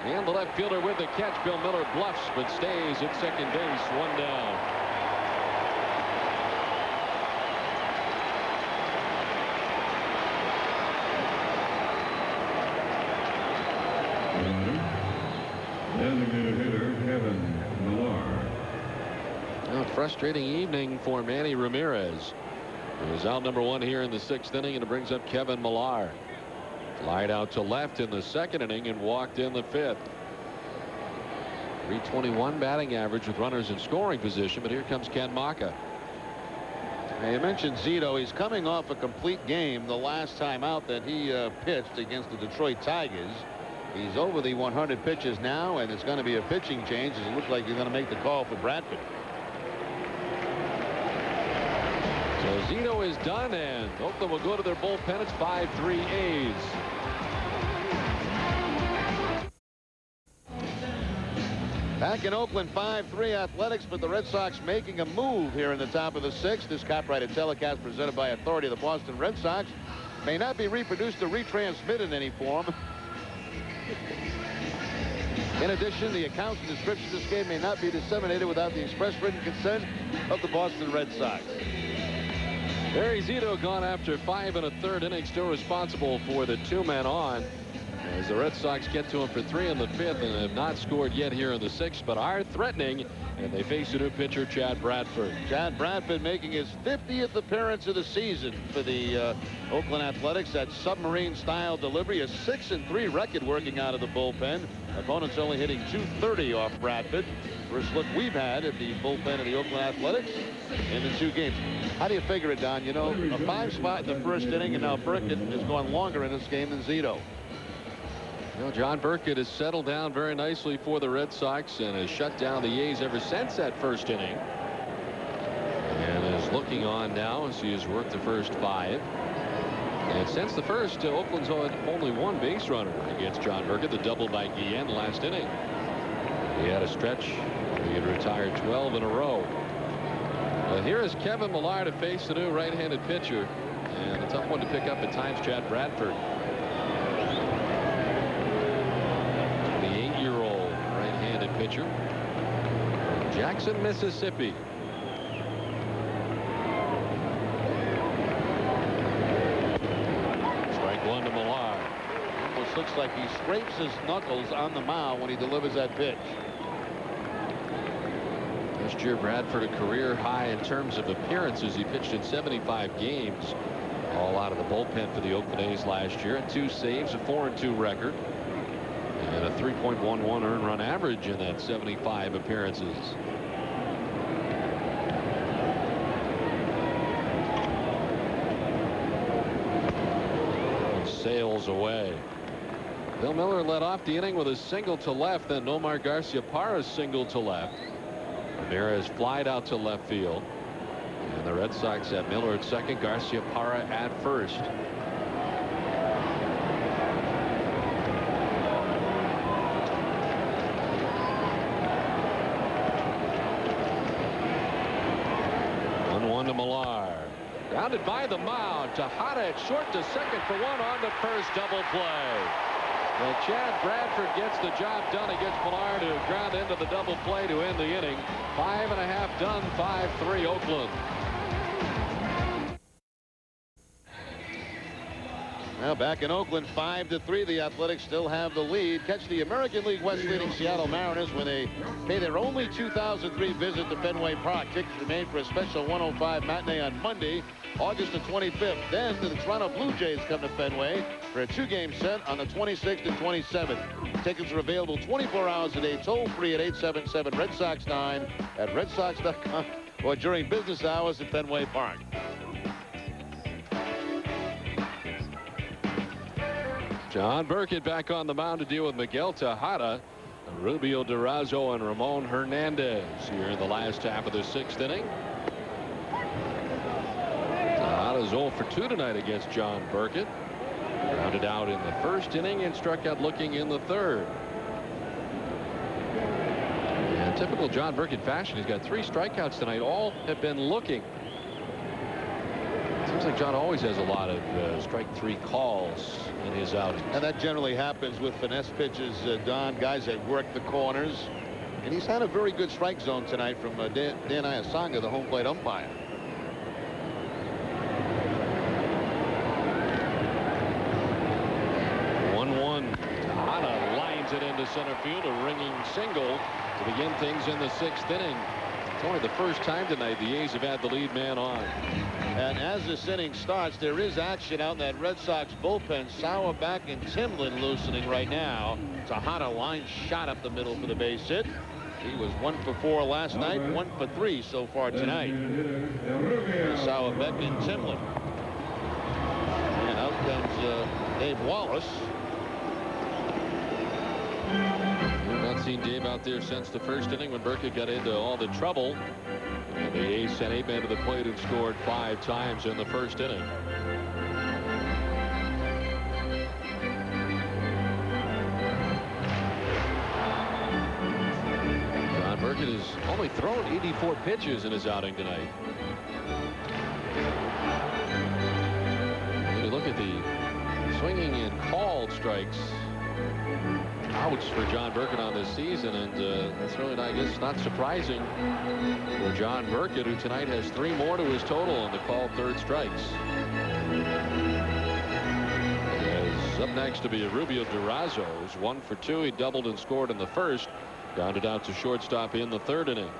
And the left fielder with the catch. Bill Miller bluffs but stays at second base. 1 down. Designated hitter Kevin Millar. A frustrating evening for Manny Ramirez. He was out number 1 here in the 6th inning, and it brings up Kevin Millar. Flied out to left in the 2nd inning and walked in the 5th. .321 batting average with runners in scoring position, but here comes Ken Maka. Now, you mentioned Zito. He's coming off a complete game the last time out that he pitched against the Detroit Tigers. He's over the 100 pitches now, and it's going to be a pitching change as it looks like he's going to make the call for Bradford. So Zito is done, and Oakland will go to their bullpen. It's 5-3 A's. Back in Oakland, 5-3 Athletics, but the Red Sox making a move here in the top of the 6th. This copyrighted telecast presented by authority of the Boston Red Sox may not be reproduced or retransmitted in any form. In addition, the accounts and description of this game may not be disseminated without the express written consent of the Boston Red Sox. Barry Zito gone after 5 1/3 innings, still responsible for the 2 men on. As the Red Sox get to him for 3 in the 5th and have not scored yet here in the 6th, but are threatening, and they face a new pitcher, Chad Bradford. Chad Bradford making his 50th appearance of the season for the Oakland Athletics. That submarine-style delivery, a 6-3 record working out of the bullpen. Opponents only hitting .230 off Bradford. First look we've had at the bullpen of the Oakland Athletics in the 2 games. How do you figure it, Don? You know, a 5 spot in the 1st inning, and now Burkett has gone longer in this game than Zito. You know, John Burkett has settled down very nicely for the Red Sox and has shut down the A's ever since that 1st inning. And is looking on now as he has worked the first 5. And since the 1st, Oakland's had only 1 base runner against John Burkett, the double by Guillen last inning. He had a stretch. He had retired 12 in a row. Here is Kevin Millar to face the new right-handed pitcher. And a tough one to pick up at times, Chad Bradford. 28-year-old right-handed pitcher from Jackson, Mississippi. Strike 1 to Millar. Almost looks like he scrapes his knuckles on the mound when he delivers that pitch. Last year, Bradford a career high in terms of appearances. He pitched in 75 games, all out of the bullpen for the Oakland A's last year. And 2 saves, a 4-2 record, and a 3.11 earned run average in that 75 appearances. And sails away. Bill Miller led off the inning with a single to left, then Nomar Garcia Parra's single to left. Ramirez flied out to left field, and the Red Sox have Miller at second, Garcia Parra at first. Grounded by the mound. Tejada at short to second for one on the first double play. Well, Chad Bradford gets the job done. He gets Millar to ground into the double play to end the inning. 5.5 done, 5-3 Oakland. Now back in Oakland, 5-3. The Athletics still have the lead. Catch the American League West leading Seattle Mariners when they pay their only 2003 visit to Fenway Park. Tickets remain for a special 105 matinee on Monday, August the 25th. Then the Toronto Blue Jays come to Fenway for a 2-game set on the 26th and 27th. Tickets are available 24 hours a day, toll free at 877 Red Sox 9 at redsox.com or during business hours at Fenway Park. John Burkett back on the mound to deal with Miguel Tejada, Rubio Durazo, and Ramon Hernandez here in the last half of the 6th inning. Tejada's 0 for 2 tonight against John Burkett. Grounded out in the 1st inning and struck out looking in the 3rd. In typical John Burkett fashion, he's got 3 strikeouts tonight. All have been looking. Seems like John always has a lot of strike 3 calls in his outings. And that generally happens with finesse pitches, Don, guys that work the corners. And he's had a very good strike zone tonight from Dan Iasanga, the home plate umpire. Tejada lines it into center field, a ringing single to begin things in the 6th inning. It's only the first time tonight the A's have had the lead man on. And as this inning starts, there is action out in that Red Sox bullpen. Sauerback and Timlin loosening right now. Tejada line shot up the middle for the base hit. He was 1 for 4 last night, 1 for 3 so far tonight. Sauerback and Timlin. And out comes Dave Wallace. We've not seen Dave out there since the 1st inning when Burkett got into all the trouble. And the A's sent 8 men to the plate and scored 5 times in the 1st inning. John Burkett has only thrown 84 pitches in his outing tonight. When you look at the swinging and called strikes, outs for John Burkett on this season, and that's really, I guess, not surprising for John Burkett, who tonight has 3 more to his total on the called 3rd strikes. As up next to be Rubio Durazo, who's 1 for 2. He doubled and scored in the 1st, grounded out to shortstop in the 3rd inning.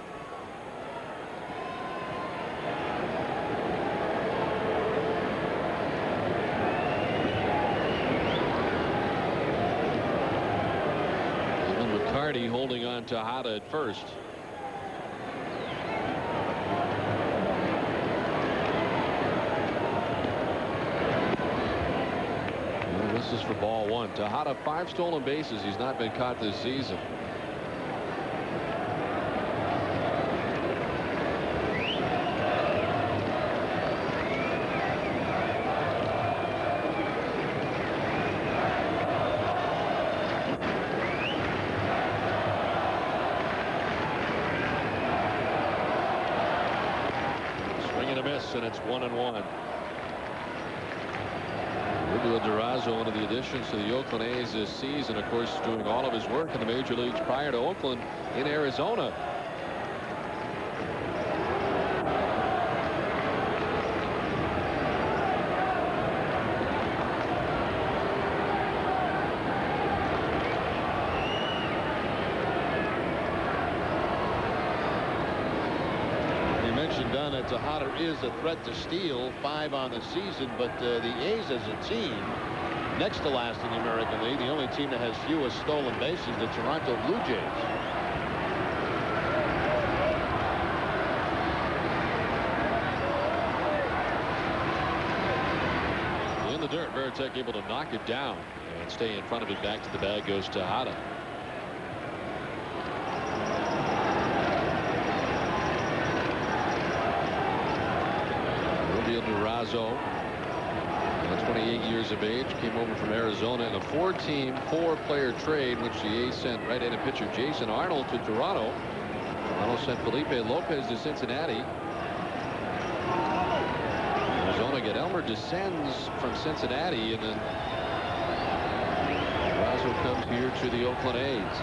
Holding on to Tejada at first. And this is for ball 1. Tejada 5 stolen bases. He's not been caught this season. And it's 1-1. Rubio Durazo, one of the additions to the Oakland A's this season, of course, doing all of his work in the major leagues prior to Oakland in Arizona. Tejada is a threat to steal, 5 on the season, but the A's as a team, next to last in the American League, the only team that has fewest stolen bases, the Toronto Blue Jays. In the dirt, Veritek able to knock it down and stay in front of it. Back to the bag goes Tejada. Durazo, 28 years of age, came over from Arizona in a 4-team, 4-player trade, which the A's sent right-handed pitcher Jason Arnold to Toronto. Toronto sent Felipe Lopez to Cincinnati. There's again. Elmer descends from Cincinnati, and then Durazo comes here to the Oakland A's.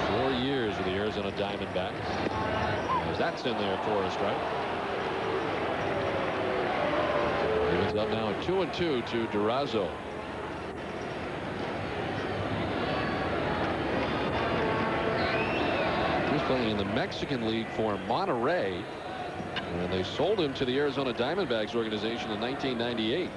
4 years with the Arizona Diamondbacks. As that's in there for a strike. It's up now at 2-2 to Durazo. He's playing in the Mexican League for Monterrey, and they sold him to the Arizona Diamondbacks organization in 1998.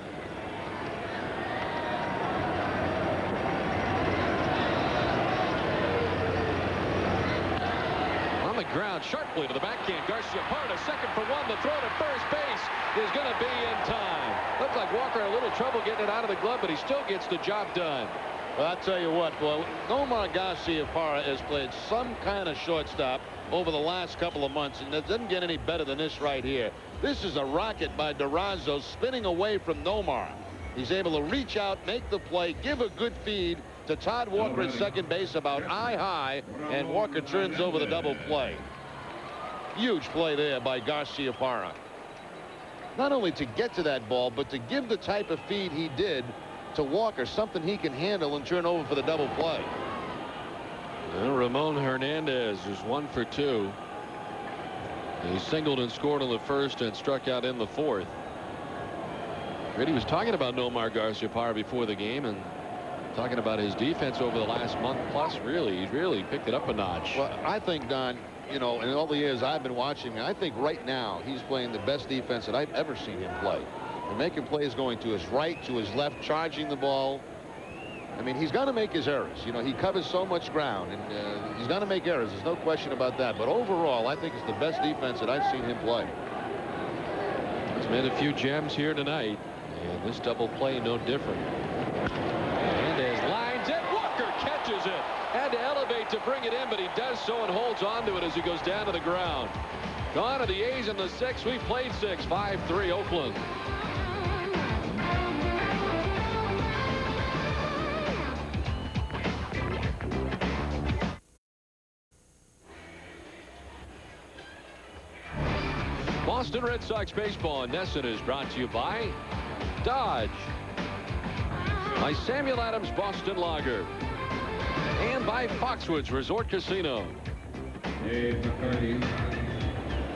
On the ground, sharply to the backhand. Garciaparra, second for one. The throw to first base is going to be in time. Looked like Walker had a little trouble getting it out of the glove, but he still gets the job done. Well, I'll tell you what, boy, Nomar Garciaparra has played some kind of shortstop over the last couple of months, and it doesn't get any better than this right here. This is a rocket by Durazo spinning away from Nomar. He's able to reach out, make the play, give a good feed to Todd Walker at second base about eye high, and Walker turns over the double play. Huge play there by Garciaparra. Not only to get to that ball, but to give the type of feed he did to Walker, something he can handle and turn over for the double play. Ramon Hernandez is 1 for 2. He singled and scored on the first and struck out in the fourth. Gritty was talking about Nomar Garciaparra before the game and talking about his defense over the last month plus. He's really picked it up a notch. Well, I think, Don, you know, in all the years I've been watching, I think right now he's playing the best defense that I've ever seen him play. And making plays going to his right, to his left, charging the ball. I mean, he's going to make his errors. You know, he covers so much ground, and he's going to make errors. There's no question about that. But overall, I think it's the best defense that I've seen him play. He's made a few gems here tonight, and this double play no different. Hernandez lines it. Walker catches it. Had to elevate to bring it in, but he does so and holds on to it as he goes down to the ground. Gone to the A's in the 6th. We've played 6. 5-3 Oakland. Boston Red Sox baseball and NESN is brought to you by Dodge, by Samuel Adams Boston Lager, and by Foxwoods Resort Casino.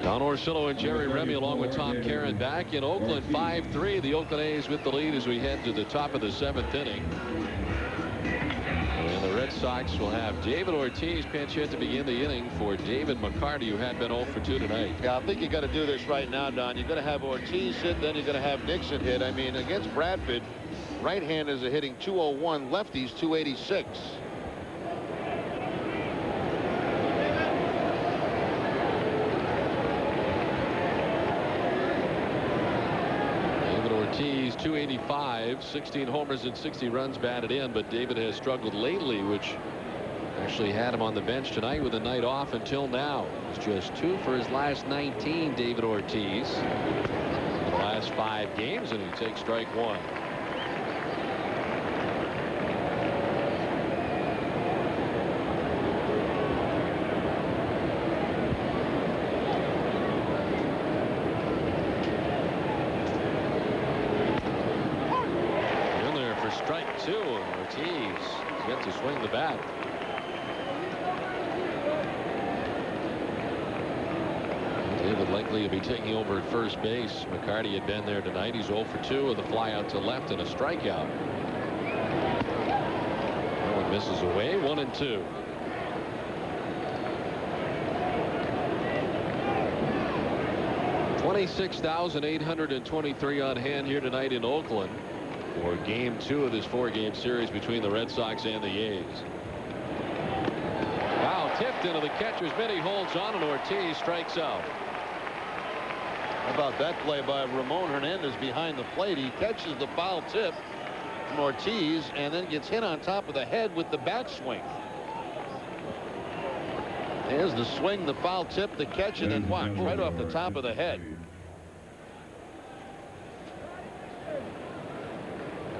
Don Orsillo and Jerry Remy along with Tom Caron back in Oakland. 5-3. The Oakland A's with the lead as we head to the top of the 7th inning. And the Red Sox will have David Ortiz pinch hit to begin the inning for David McCarty, who had been 0 for 2 tonight. Yeah, I think you got to do this right now, Don. You're going to have Ortiz hit, then you're going to have Nixon hit. I mean, against Bradford, right-handers are hitting 201, lefties 286. Ortiz 285, 16 homers and 60 runs batted in, but David has struggled lately, which actually had him on the bench tonight with a night off until now. It's just 2 for his last 19, David Ortiz. In the last 5 games, and he takes strike 1. Strike 2, and Ortiz yet to swing the bat. David likely to be taking over at first base. McCarty had been there tonight. He's 0 for 2 with a fly out to left and a strikeout. That one misses away. 1-2. $26,823 on hand here tonight in Oakland for game 2 of this 4-game series between the Red Sox and the A's. Wow, tipped into the catcher's mitt. He holds on, and Ortiz strikes out. How about that play by Ramon Hernandez behind the plate? He catches the foul tip from Ortiz and then gets hit on top of the head with the backswing. There's the swing, the foul tip, the catch, and then watch right off the top of the head.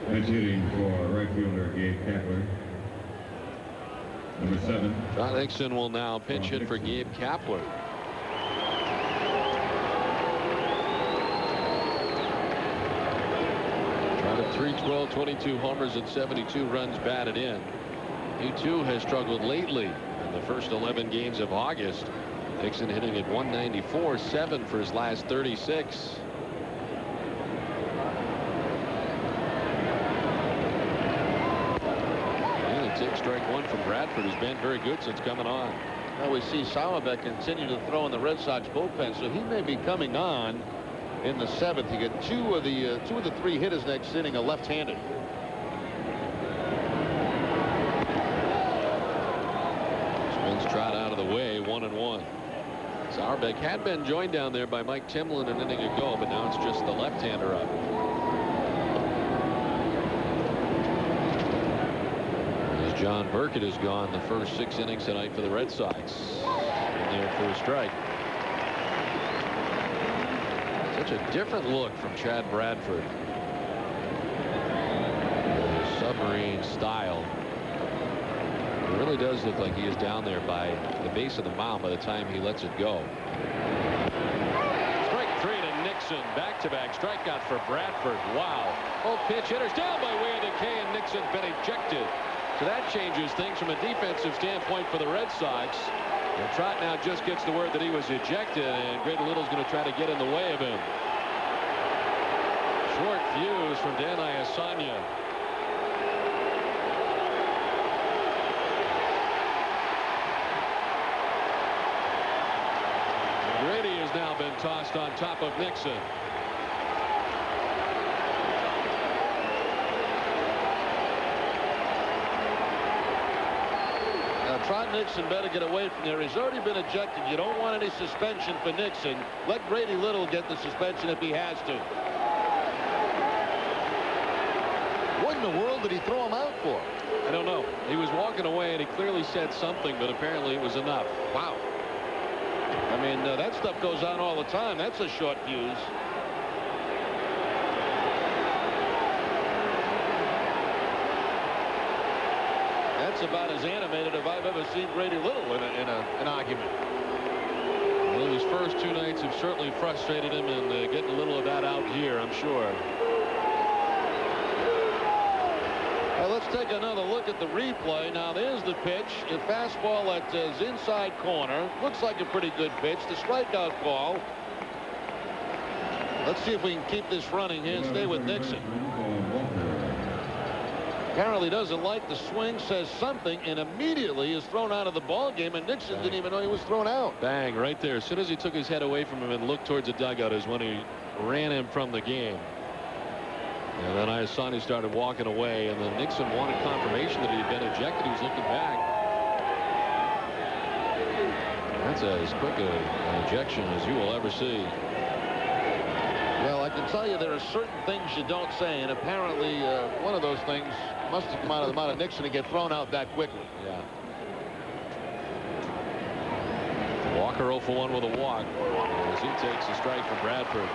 Pinch hitting for right fielder Gabe Kapler. Number 7. John Nixon will now pinch hit for Gabe Kapler. At 312, 22 homers and 72 runs batted in. He too has struggled lately in the first 11 games of August. Nixon hitting at 194, 7 for his last 36. Take strike one from Bradford, who's been very good since coming on. Now we see Sauerbeck continue to throw in the Red Sox bullpen, so he may be coming on in the 7th. You get two of the 3 hitters next inning are left-handed. Spins Trot out of the way, 1-1. Sauerbeck had been joined down there by Mike Timlin an inning ago, but now it's just the left-hander up. John Burkett has gone the first 6 innings tonight for the Red Sox. In there for a strike. Such a different look from Chad Bradford. The submarine style. It really does look like he is down there by the base of the mound by the time he lets it go. Strike 3 to Nixon. Back-to-back strikeout for Bradford. Wow. Both pitch hitters down by way of the K, and Nixon's been ejected. So that changes things from a defensive standpoint for the Red Sox. And Trot now just gets the word that he was ejected, and Grady Little's going to try to get in the way of him. Short fuse from Dan Iasanya. Grady has now been tossed on top of Nixon. Trot Nixon better get away from there. He's already been ejected. You don't want any suspension for Nixon. Let Grady Little get the suspension if he has to. What in the world did he throw him out for? I don't know. He was walking away and he clearly said something, but apparently it was enough. Wow. I mean, that stuff goes on all the time. That's a short fuse. That's about as animated as I've ever seen Grady Little in an argument. Well, his first 2 nights have certainly frustrated him, and getting a little of that out here, I'm sure. Well, let's take another look at the replay. Now, there's the pitch. A fastball that is inside corner. Looks like a pretty good pitch. The strikeout call. Let's see if we can keep this running here and stay with Nixon. Apparently doesn't like the swing, says something, and immediately is thrown out of the ball game, and Nixon didn't even know he was thrown out. Bang, right there. As soon as he took his head away from him and looked towards the dugout is when he ran him from the game. And then Iasani started walking away, and then Nixon wanted confirmation that he had been ejected. He was looking back. That's as quick an ejection as you will ever see. Well, I can tell you there are certain things you don't say, and apparently one of those things must have come out of the mouth of Nixon to get thrown out that quickly. Yeah. Walker 0 for 1 with a walk as he takes a strike from Bradford.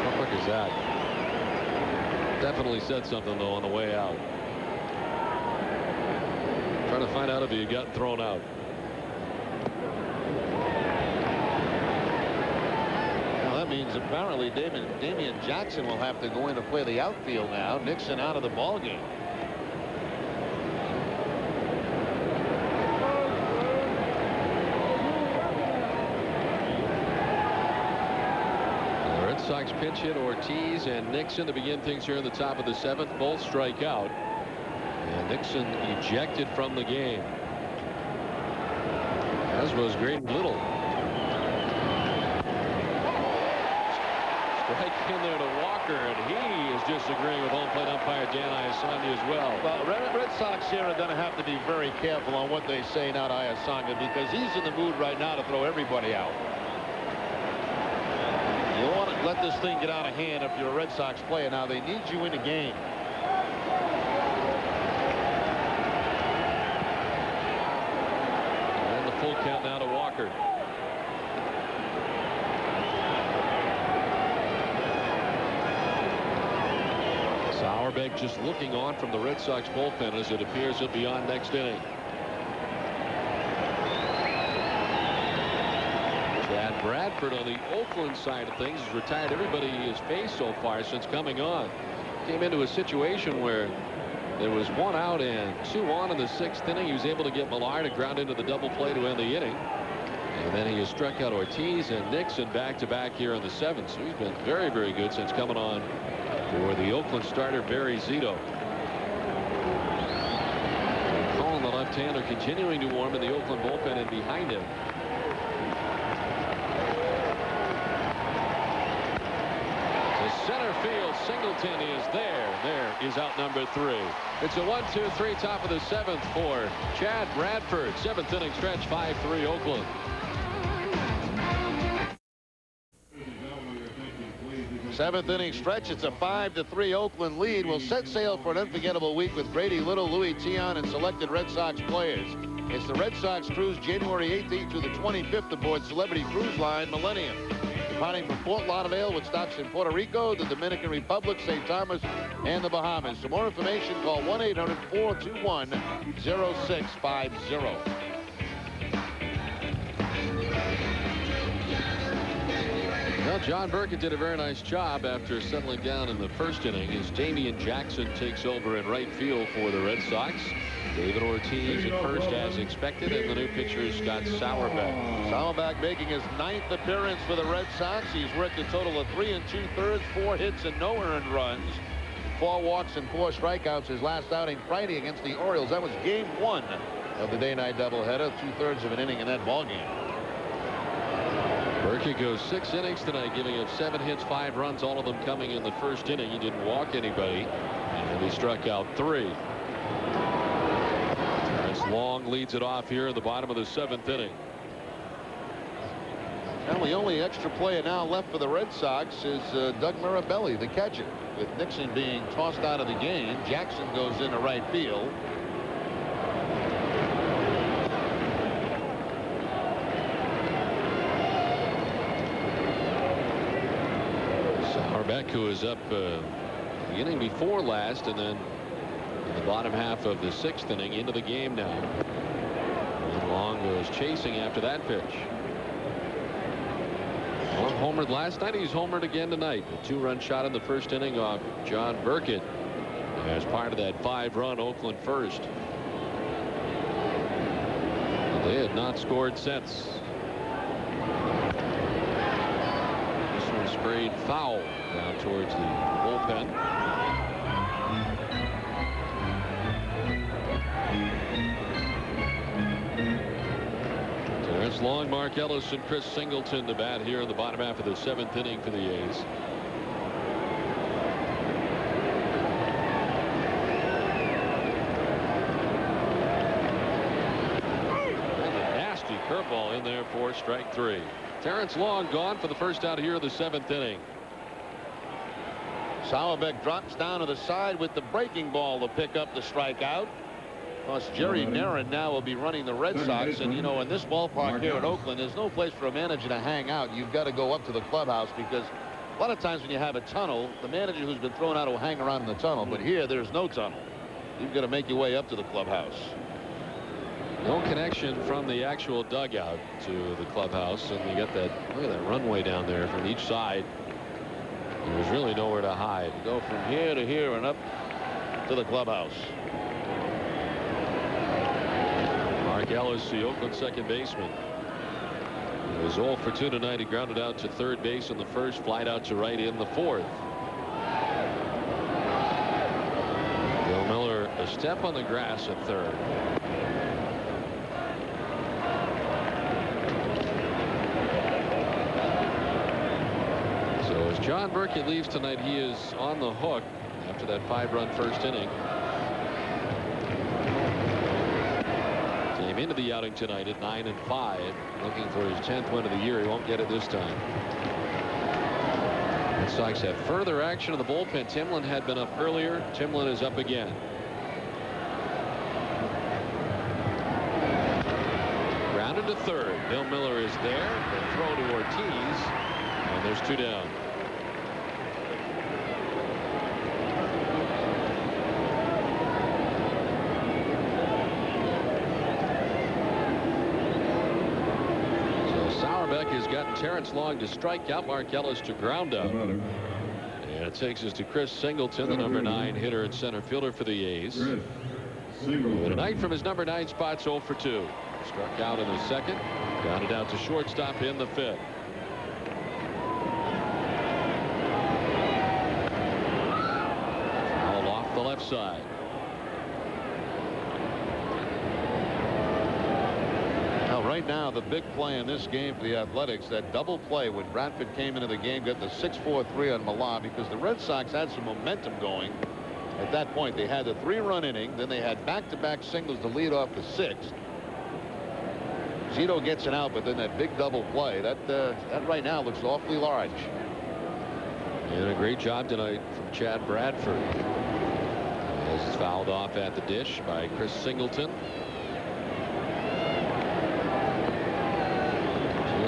What look is that? Definitely said something though on the way out. Trying to find out if he had gotten thrown out. That means apparently Damian Jackson will have to go in and play the outfield now. Nixon out of the ball game. The Red Sox pinch hit Ortiz and Nixon to begin things here in the top of the 7th. Both strike out. And Nixon ejected from the game. As was Grady Little. Strike in there to Walker, and he is disagreeing with home plate umpire Dan Iasanya as well. Well, Red Sox here are going to have to be very careful on what they say now to Iasanya, because he's in the mood right now to throw everybody out. You want to let this thing get out of hand if you're a Red Sox player. Now they need you in the game. And the full count now to Walker. Sauerbeck just looking on from the Red Sox bullpen as it appears he'll be on next inning. Chad Bradford Bradford on the Oakland side of things has retired everybody he has faced so far since coming on. Came into a situation where there was 1 out and 2 on in the 6th inning. He was able to get Millar to ground into the double play to end the inning. And then he has struck out Ortiz and Nixon back-to-back here in the 7th. So he's been very, very good since coming on for the Oakland starter, Barry Zito. Colin, the left-hander, continuing to warm in the Oakland bullpen and behind him. To center field, Singleton is there. There is out number 3. It's a 1-2-3 top of the 7th for Chad Bradford. 7th inning stretch, 5-3 Oakland. 7th inning stretch. It's a 5-3 Oakland lead. Will set sail for an unforgettable week with Grady Little, Louis Tiant, and selected Red Sox players. It's the Red Sox cruise January 18th through the 25th aboard Celebrity Cruise Line Millennium. Departing from Fort Lauderdale with stops in Puerto Rico, the Dominican Republic, St. Thomas, and the Bahamas. For more information, call 1-800-421-0650. Well, John Burkett did a very nice job after settling down in the 1st inning as Damian Jackson takes over in right field for the Red Sox. David Ortiz at first as expected, and the new pitcher is Scott Sauerbeck. Sauerbeck making his 9th appearance for the Red Sox. He's worked a total of 3 2/3, 4 hits and no earned runs, 4 walks and 4 strikeouts his last outing Friday against the Orioles. That was game 1 of the day-night doubleheader, 2/3 of an inning in that ballgame. Burkett goes 6 innings tonight, giving up 7 hits, 5 runs, all of them coming in the 1st inning. He didn't walk anybody, and he struck out 3. Long leads it off here at the bottom of the 7th inning. And the only extra player now left for the Red Sox is Doug Mirabelli, the catcher. With Nixon being tossed out of the game, Jackson goes into right field. Sauerbeck, who is up the inning before last, and then in the bottom half of the 6th inning into the game now. And Long goes chasing after that pitch. Long homered last night. He's homered again tonight. A 2-run shot in the 1st inning off John Burkett as part of that 5-run Oakland first. They had not scored since. This one sprayed foul down towards the bullpen. Terrence Long, Mark Ellis, and Chris Singleton to bat here in the bottom half of the 7th inning for the A's. Curveball in there for strike 3. Terrence Long gone for the first out here of the 7th inning. Sauerbeck drops down to the side with the breaking ball to pick up the strikeout. Of course, Jerry Narron now will be running the Red Sox, and you know, in this ballpark here at Oakland, there's no place for a manager to hang out. You've got to go up to the clubhouse, because a lot of times when you have a tunnel, the manager who's been thrown out will hang around in the tunnel, but here there's no tunnel. You've got to make your way up to the clubhouse. No connection from the actual dugout to the clubhouse, and you got that, look at that runway down there from each side. There's really nowhere to hide. You go from here to here and up to the clubhouse. Mark Ellis, the Oakland second baseman. He was 0 for 2 tonight. He grounded out to third base in the 1st, flied out to right in the 4th. Bill Miller a step on the grass at 3rd. John Burkett leaves tonight. He is on the hook after that 5-run 1st inning. Came into the outing tonight at 9-5, looking for his 10th win of the year. He won't get it this time. Red Sox have further action in the bullpen. Timlin had been up earlier. Timlin is up again. Grounded to 3rd. Bill Miller is there. The throw to Ortiz, and there's 2 down. Sauerbeck has gotten Terrence Long to strike out, Mark Ellis to ground out. And it takes us to Chris Singleton, the number 9 hitter and center fielder for the A's. Tonight from his number 9 spot, 0 for 2. Struck out in the second. Grounded out to shortstop in the 5th. Foul off the left side. Right now, the big play in this game for the Athletics, that double play when Bradford came into the game, got the 6-4-3 on Millar, because the Red Sox had some momentum going. At that point, they had the 3-run inning, then they had back-to-back singles to lead off the 6th. Zito gets an out, but then that big double play, that right now looks awfully large. And a great job tonight from Chad Bradford. As it's fouled off at the dish by Chris Singleton.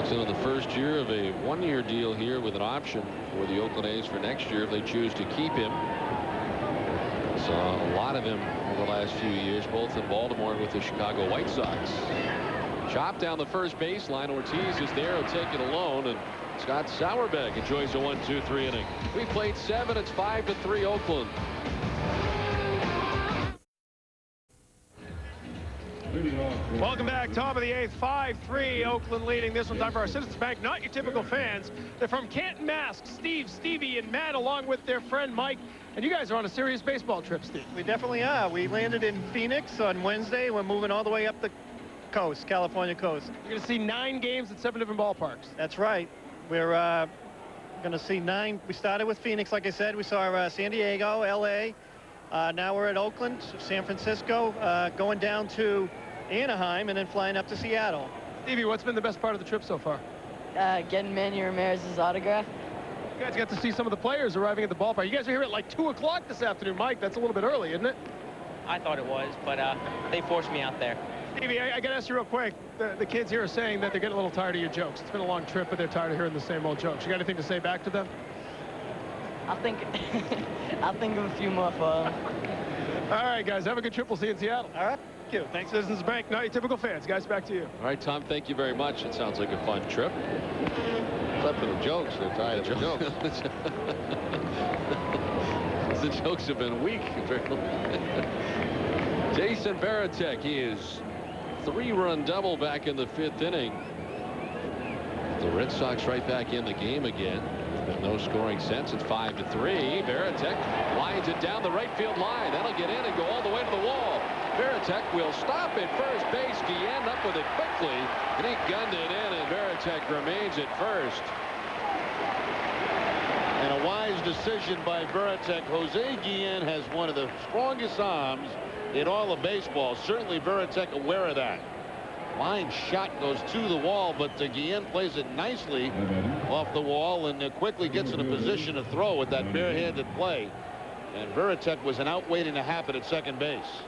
So the first year of a 1-year deal here with an option for the Oakland A's for next year if they choose to keep him. Saw a lot of him over the last few years, both in Baltimore and with the Chicago White Sox. Chop down the first baseline. Ortiz is there. He'll take it alone, and Scott Sauerbeck enjoys a 1-2-3 inning. We played 7. It's 5-3 Oakland. Welcome back. Top of the 8th, 5-3 Oakland leading this one. Time for our Citizens Bank. Not your typical fans. They're from Canton, Mass. Steve, Stevie, and Matt, along with their friend Mike. And you guys are on a serious baseball trip, Steve. We definitely are. We landed in Phoenix on Wednesday. We're moving all the way up the coast, California coast. You're going to see 9 games at 7 different ballparks. That's right. We're going to see 9. We started with Phoenix, like I said. We saw San Diego, L.A. Now we're at Oakland, San Francisco, going down to Anaheim, and then flying up to Seattle. Stevie, what's been the best part of the trip so far? Getting Manny Ramirez's autograph. You guys got to see some of the players arriving at the ballpark. You guys are here at like 2 o'clock this afternoon. Mike, that's a little bit early, isn't it? I thought it was, but they forced me out there. Stevie, I got to ask you real quick. The kids here are saying that they're getting a little tired of your jokes. It's been a long trip, but they're tired of hearing the same old jokes. You got anything to say back to them? I'll think of a few more for them. All right, guys. Have a good trip. We'll see you in Seattle. All right. Thank you. Thanks, Citizens Bank. Not your typical fans. Guys, back to you. All right, Tom, thank you very much. It sounds like a fun trip. Except for the jokes. They're tired of the jokes. The jokes have been weak. Jason Varitek, he is 3-run double back in the 5th inning. The Red Sox right back in the game again. There's been no scoring since. It's 5-3. Varitek lines it down the right field line. That'll get in and go all the way to the wall. Varitek will stop at first base. Guillen up with it quickly, and he gunned it in, and Varitek remains at first. And a wise decision by Varitek. Jose Guillen has one of the strongest arms in all of baseball. Certainly Varitek aware of that. Line shot goes to the wall, but Guillen plays it nicely off the wall and quickly gets in a position to throw with that barehanded play. And Varitek was an out waiting to happen at second base.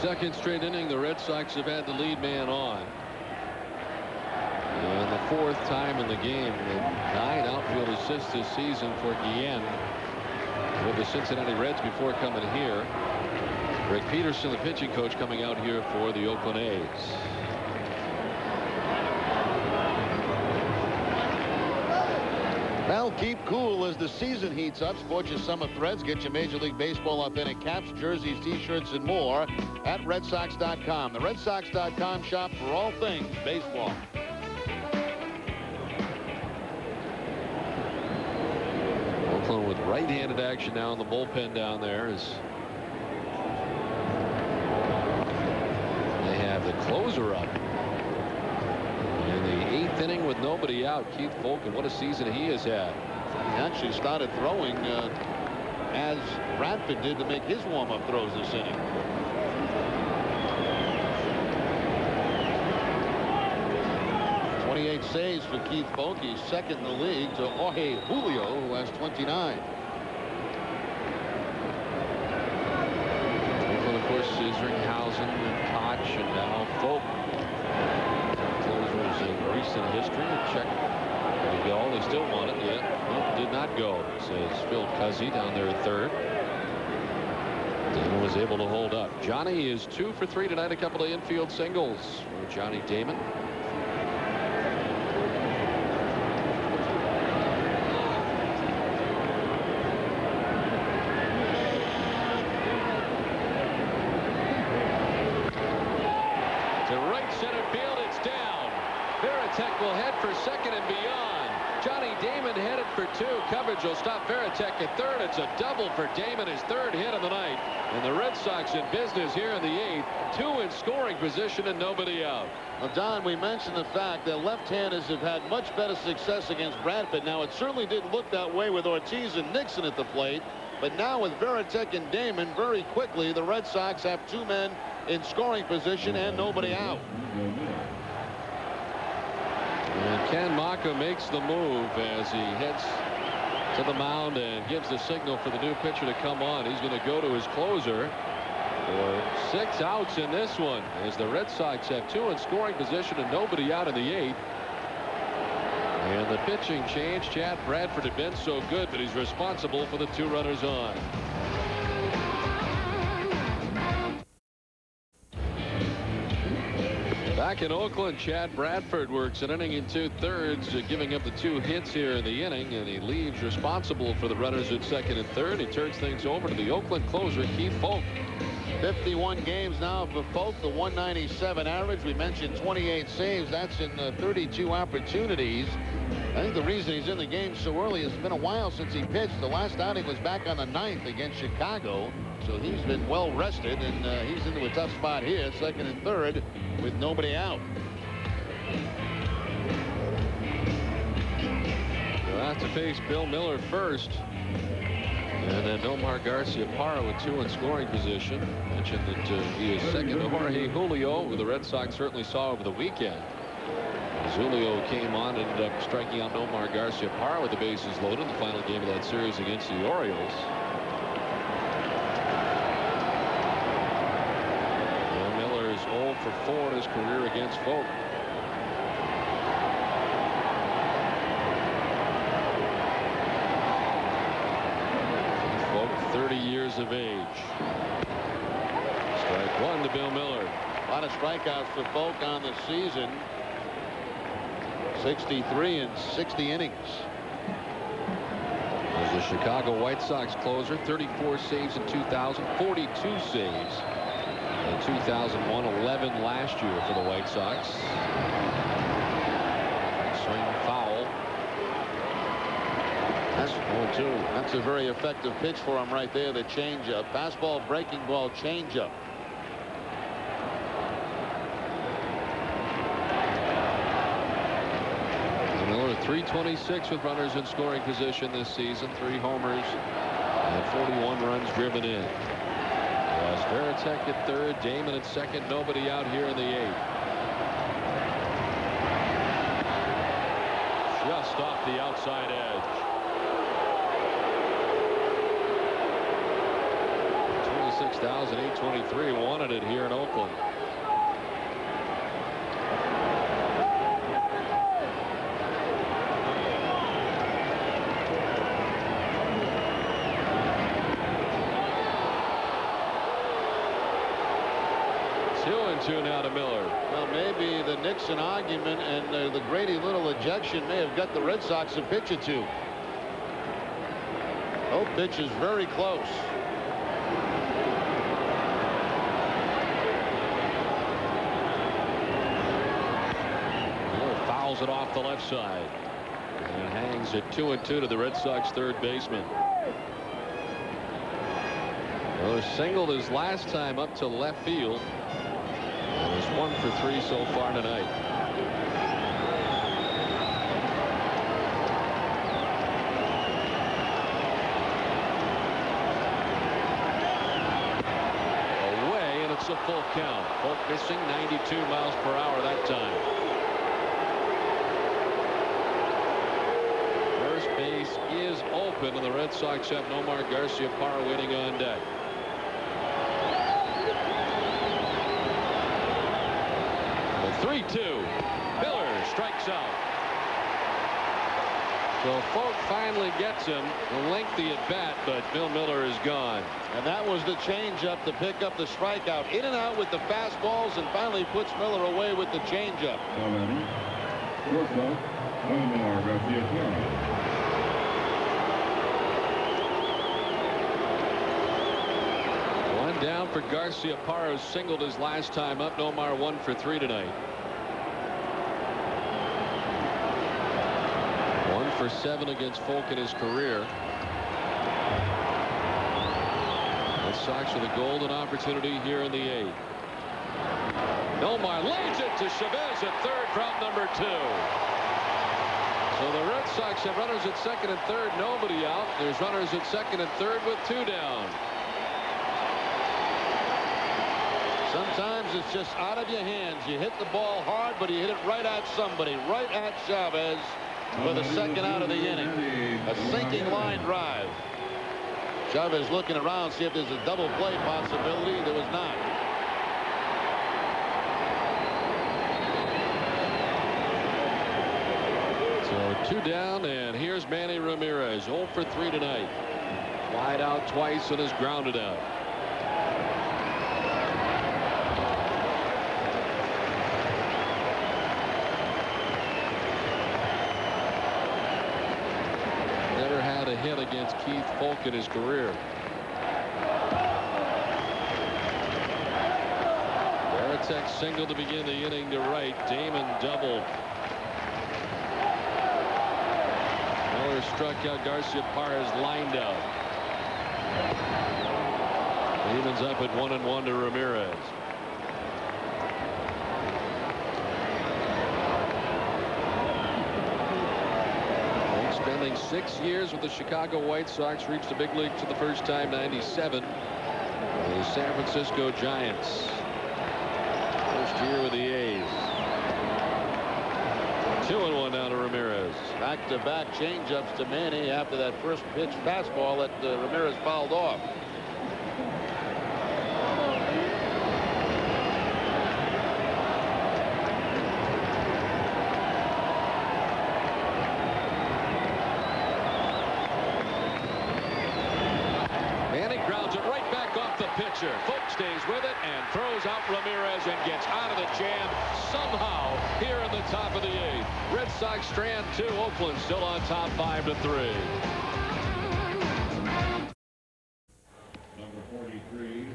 Second straight inning, the Red Sox have had the lead man on. And the 4th time in the game, with 9 outfield assists this season for Guillen with the Cincinnati Reds before coming here. Rick Peterson, the pitching coach, coming out here for the Oakland A's. Well, keep cool as the season heats up. Sport your summer threads. Get your Major League Baseball authentic caps, jerseys, T-shirts, and more at RedSox.com. The RedSox.com shop for all things baseball. Oakland with right-handed action now in the bullpen down there as they have the closer up. In the 8th inning with nobody out, Keith Fulton, what a season he has had. He actually started throwing as Bradford did to make his warm-up throws this inning. Saves for Keith Fulton. He's second in the league to Jorge Julio, who has 29. Oakland, of course, is Ringhausen and Koch and now Fulton. Closers in recent history. Check. Did he go? They still won it yet. Nope, did not go, says Phil Cuzzy down there at 3rd. Damon was able to hold up. Johnny is 2 for 3 tonight. A couple of infield singles for Johnny Damon. Veritek will head for second and beyond. Johnny Damon headed for 2. Coverage will stop Veritek at third. It's a double for Damon, his 3rd hit of the night. And the Red Sox in business here in the 8th. 2 in scoring position and nobody out. Well, Don, we mentioned the fact that left-handers have had much better success against Bradford. Now, it certainly didn't look that way with Ortiz and Nixon at the plate. But now with Veritek and Damon, very quickly, the Red Sox have 2 men in scoring position and nobody out. And Ken Maka makes the move as he heads to the mound and gives the signal for the new pitcher to come on. He's going to go to his closer for 6 outs in this one as the Red Sox have 2 in scoring position and nobody out in the 8th. And the pitching change. Chad Bradford had been so good, but he's responsible for the 2 runners on. Back in Oakland, Chad Bradford works an inning in 2/3, giving up the 2 hits here in the inning, and he leaves responsible for the runners at second and third. He turns things over to the Oakland closer, Keith Foulke. 51 games now for Foulke, the 197 average. We mentioned 28 saves. That's in 32 opportunities. I think the reason he's in the game so early is it's been a while since he pitched. The last outing was back on the 9th against Chicago. So he's been well rested, and he's into a tough spot here, second and third, with nobody out. He'll have to face Bill Miller first. And then Nomar Garciaparra with 2 in scoring position. Mentioned that he is second to Jorge Julio, who the Red Sox certainly saw over the weekend. As Julio came on, ended up striking out Nomar Garciaparra with the bases loaded in the final game of that series against the Orioles. Miller's 0 for 4 in his career against Foulke. Foulke, 30 years of age. Strike 1 to Bill Miller. A lot of strikeouts for Foulke on the season. 63 in 60 innings. As the Chicago White Sox closer, 34 saves in 2000, 42 saves in 2001, 11 last year for the White Sox. Swing foul. That's 0-2. That's a very effective pitch for him right there. The changeup, fastball, breaking ball, changeup. Miller 326 with runners in scoring position this season. 3 homers and 41 runs driven in. As Veritek at third, Damon at second, nobody out here in the 8th. Just off the outside edge. 26,823 wanted it here in Oakland. Two now to Miller. Well, maybe the Nixon argument and the Grady Little ejection may have got the Red Sox a pitch or 2. Oh, pitch is very close. Miller fouls it off the left side. And it hangs at 2-2 to the Red Sox third baseman. Miller singled his last time up to left field. And is 1 for 3 so far tonight. Away, and it's a full count. Foulke missing 92 miles per hour that time. First base is open, and the Red Sox have Nomar Garciaparra waiting on deck. 3-2. Miller strikes out. So Folk finally gets him. A lengthy at bat, but Bill Miller is gone. And that was the changeup to pick up the strikeout. In and out with the fastballs, and finally puts Miller away with the changeup. Shortstop, Omar Garcia. One down for Garcia. Parra singled his last time up. Nomar 1 for 3 tonight. 1 for 7 against Folk in his career. Red Sox with a golden opportunity here in the 8th. Nomar lays it to Chavez at third from number 2. So the Red Sox have runners at second and third, nobody out. There's runners at second and third with 2 down. Sometimes it's just out of your hands. You hit the ball hard, but you hit it right at somebody, right at Chavez for the second out of the inning. A sinking line drive. Chavez looking around, see if there's a double play possibility. There was not. So 2 down, and here's Manny Ramirez, 0 for 3 tonight. Wide out twice and is grounded out. Never had a hit against Keith Folk in his career. Veritek single to begin the inning to right. Damon doubled. Miller struck out. Garcia Parra's lined out. Evens up at 1-1 to Ramirez. Spending 6 years with the Chicago White Sox, reached the big leagues for the first time, 97. The San Francisco Giants. First year with the A's. 2-1 now to Ramirez. Back-to-back changeups to Manny after that first pitch fastball that Ramirez fouled off. Pitcher. Folk stays with it and throws out Ramirez and gets out of the jam somehow here in the top of the 8th. Red Sox strand 2. Oakland still on top 5-3. Number 43.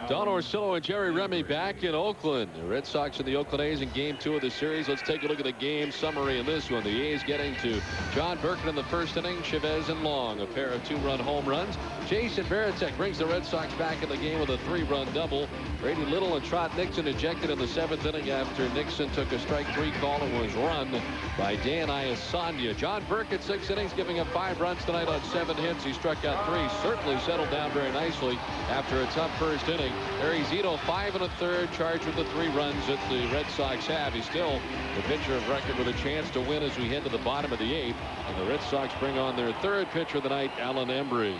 Don Orsillo and Jerry Remy back in Oakland. The Red Sox and the Oakland A's in game 2 of the series. Let's take a look at the game summary in this one. The A's getting to John Burkett in the first inning. Chavez and Long, a pair of 2-run home runs. Jason Veritek brings the Red Sox back in the game with a 3-run double. Brady Little and Trot Nixon ejected in the 7th inning after Nixon took a strike 3 call and was run by Dan Iasanya. John Burkett 6 innings, giving up 5 runs tonight on 7 hits. He struck out 3. Certainly settled down very nicely after a tough first inning. Larry Zito 5 1/3, charged with the 3 runs that the Red Sox have. He's still the pitcher of record with a chance to win as we head to the bottom of the 8th. And the Red Sox bring on their 3rd pitcher of the night, Alan Embry.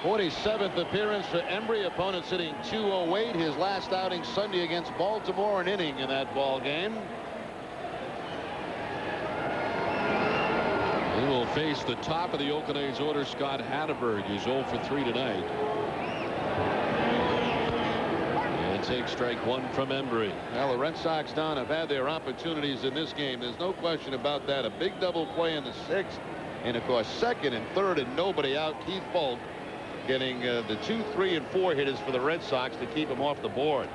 47th appearance for Embry. Opponent sitting 208. His last outing Sunday against Baltimore, an inning in that ball game. He will face the top of the Oakland A's order, Scott Hatteberg. He's 0 for 3 tonight. And take strike 1 from Embry. Well, the Red Sox, Don, have had their opportunities in this game. There's no question about that. A big double play in the 6th. And, of course, 2nd and 3rd and nobody out. Keith Folk getting the 2, 3, and 4 hitters for the Red Sox to keep him off the board.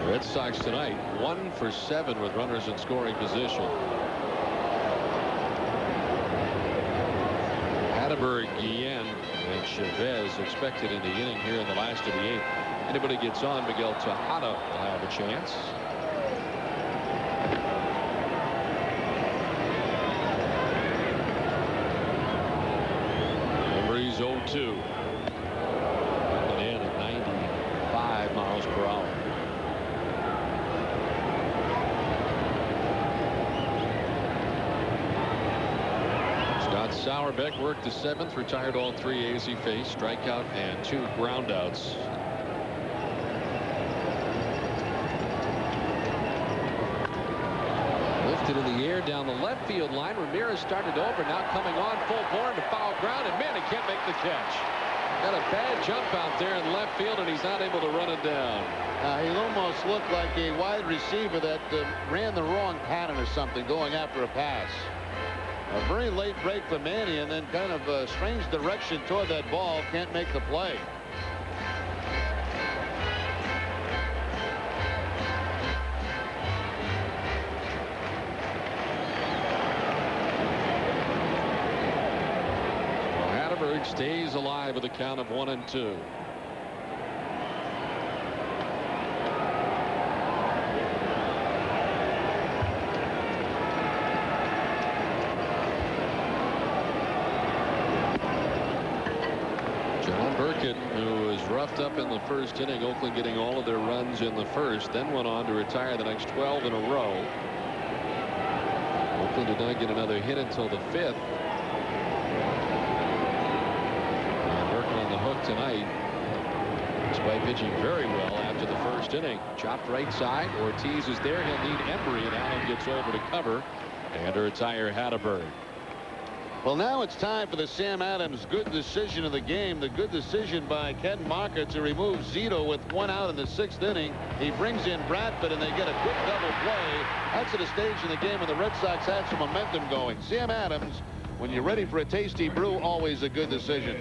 The Red Sox tonight 1 for 7 with runners in scoring position. Hatteberg, Guillen, and Chavez expected in the inning here in the last of the 8th. Anybody gets on, Miguel Tejada will have a chance. Embry's 0-2. Coming in at 95 miles per hour. Scott Sauerbeck worked the 7th, retired all 3 A's he faced, strikeout and 2 groundouts. Lifted in the air down the left field line. Ramirez started over, now coming on full bore to foul ground, and man, he can't make the catch. Got a bad jump out there in left field, and he's not able to run it down. He almost looked like a wide receiver that ran the wrong pattern or something going after a pass. A very late break for Manny, and then kind of a strange direction toward that ball. Can't make the play. Hatterberg stays alive with a count of 1-2. Who was roughed up in the first inning. Oakland getting all of their runs in the first, then went on to retire the next 12 in a row. Oakland did not get another hit until the 5th. Burke on the hook tonight, despite pitching very well after the first inning. Chopped right side. Ortiz is there. He'll need Embry, and Allen gets over to cover and to retire Hatterberg. Well, now it's time for the Sam Adams good decision of the game. The good decision by Ken Marker to remove Zito with 1 out in the 6th inning. He brings in Bradford, and they get a quick double play. That's at a stage in the game when the Red Sox had some momentum going. Sam Adams, when you're ready for a tasty brew, always a good decision.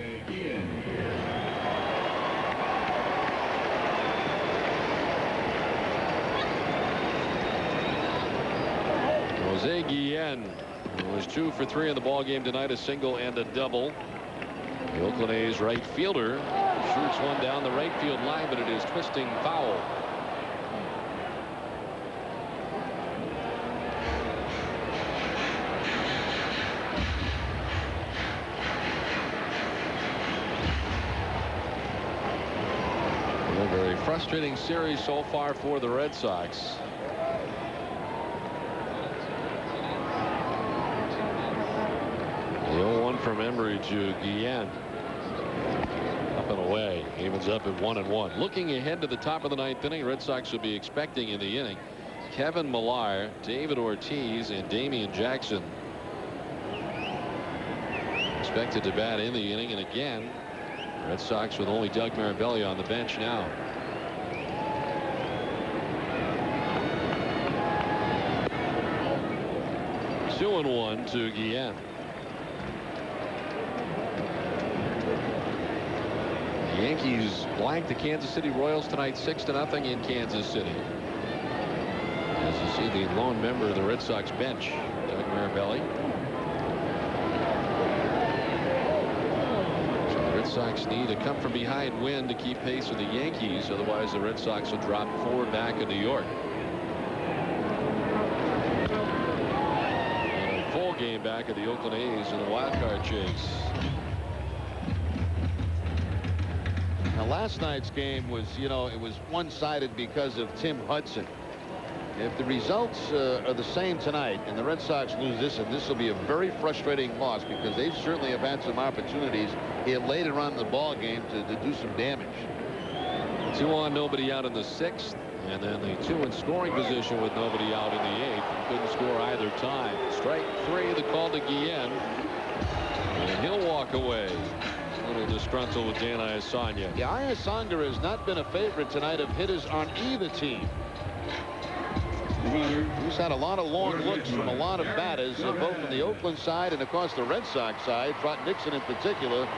Jose Guillen was 2 for 3 in the ball game tonight, a single and a double. The Oakland A's right fielder shoots one down the right field line, but it is twisting foul. A very frustrating series so far for the Red Sox. The 0-1 from Embry to Guillen. Up and away. Evens up at 1-1. Looking ahead to the top of the 9th inning, Red Sox will be expecting in the inning Kevin Millar, David Ortiz, and Damian Jackson. Expected to bat in the inning, and again, Red Sox with only Doug Mirabelli on the bench now. Two 2-1 to Guillen. The Yankees blanked the Kansas City Royals tonight 6-0 in Kansas City. As you see the lone member of the Red Sox bench, Doug Mirabelli. So the Red Sox need a come from behind win to keep pace with the Yankees. Otherwise the Red Sox will drop 4 back in New York. And a full game back of the Oakland A's in the wild card chase. Now, last night's game was, it was one-sided because of Tim Hudson. If the results are the same tonight and the Red Sox lose this, and this will be a very frustrating loss because they certainly have had some opportunities here later on in the ball game to do some damage. 2 on, nobody out in the 6th, and then the 2 in scoring position with nobody out in the 8th. And couldn't score either time. Strike 3, the call to Guillen, and he'll walk away. A little disgruntled with Dan Iasanya. Yeah, Iasanga has not been a favorite tonight of hitters on either team. He's had a lot of long looks from a lot of batters, both from the Oakland side and, of course, the Red Sox side. Trot Nixon in particular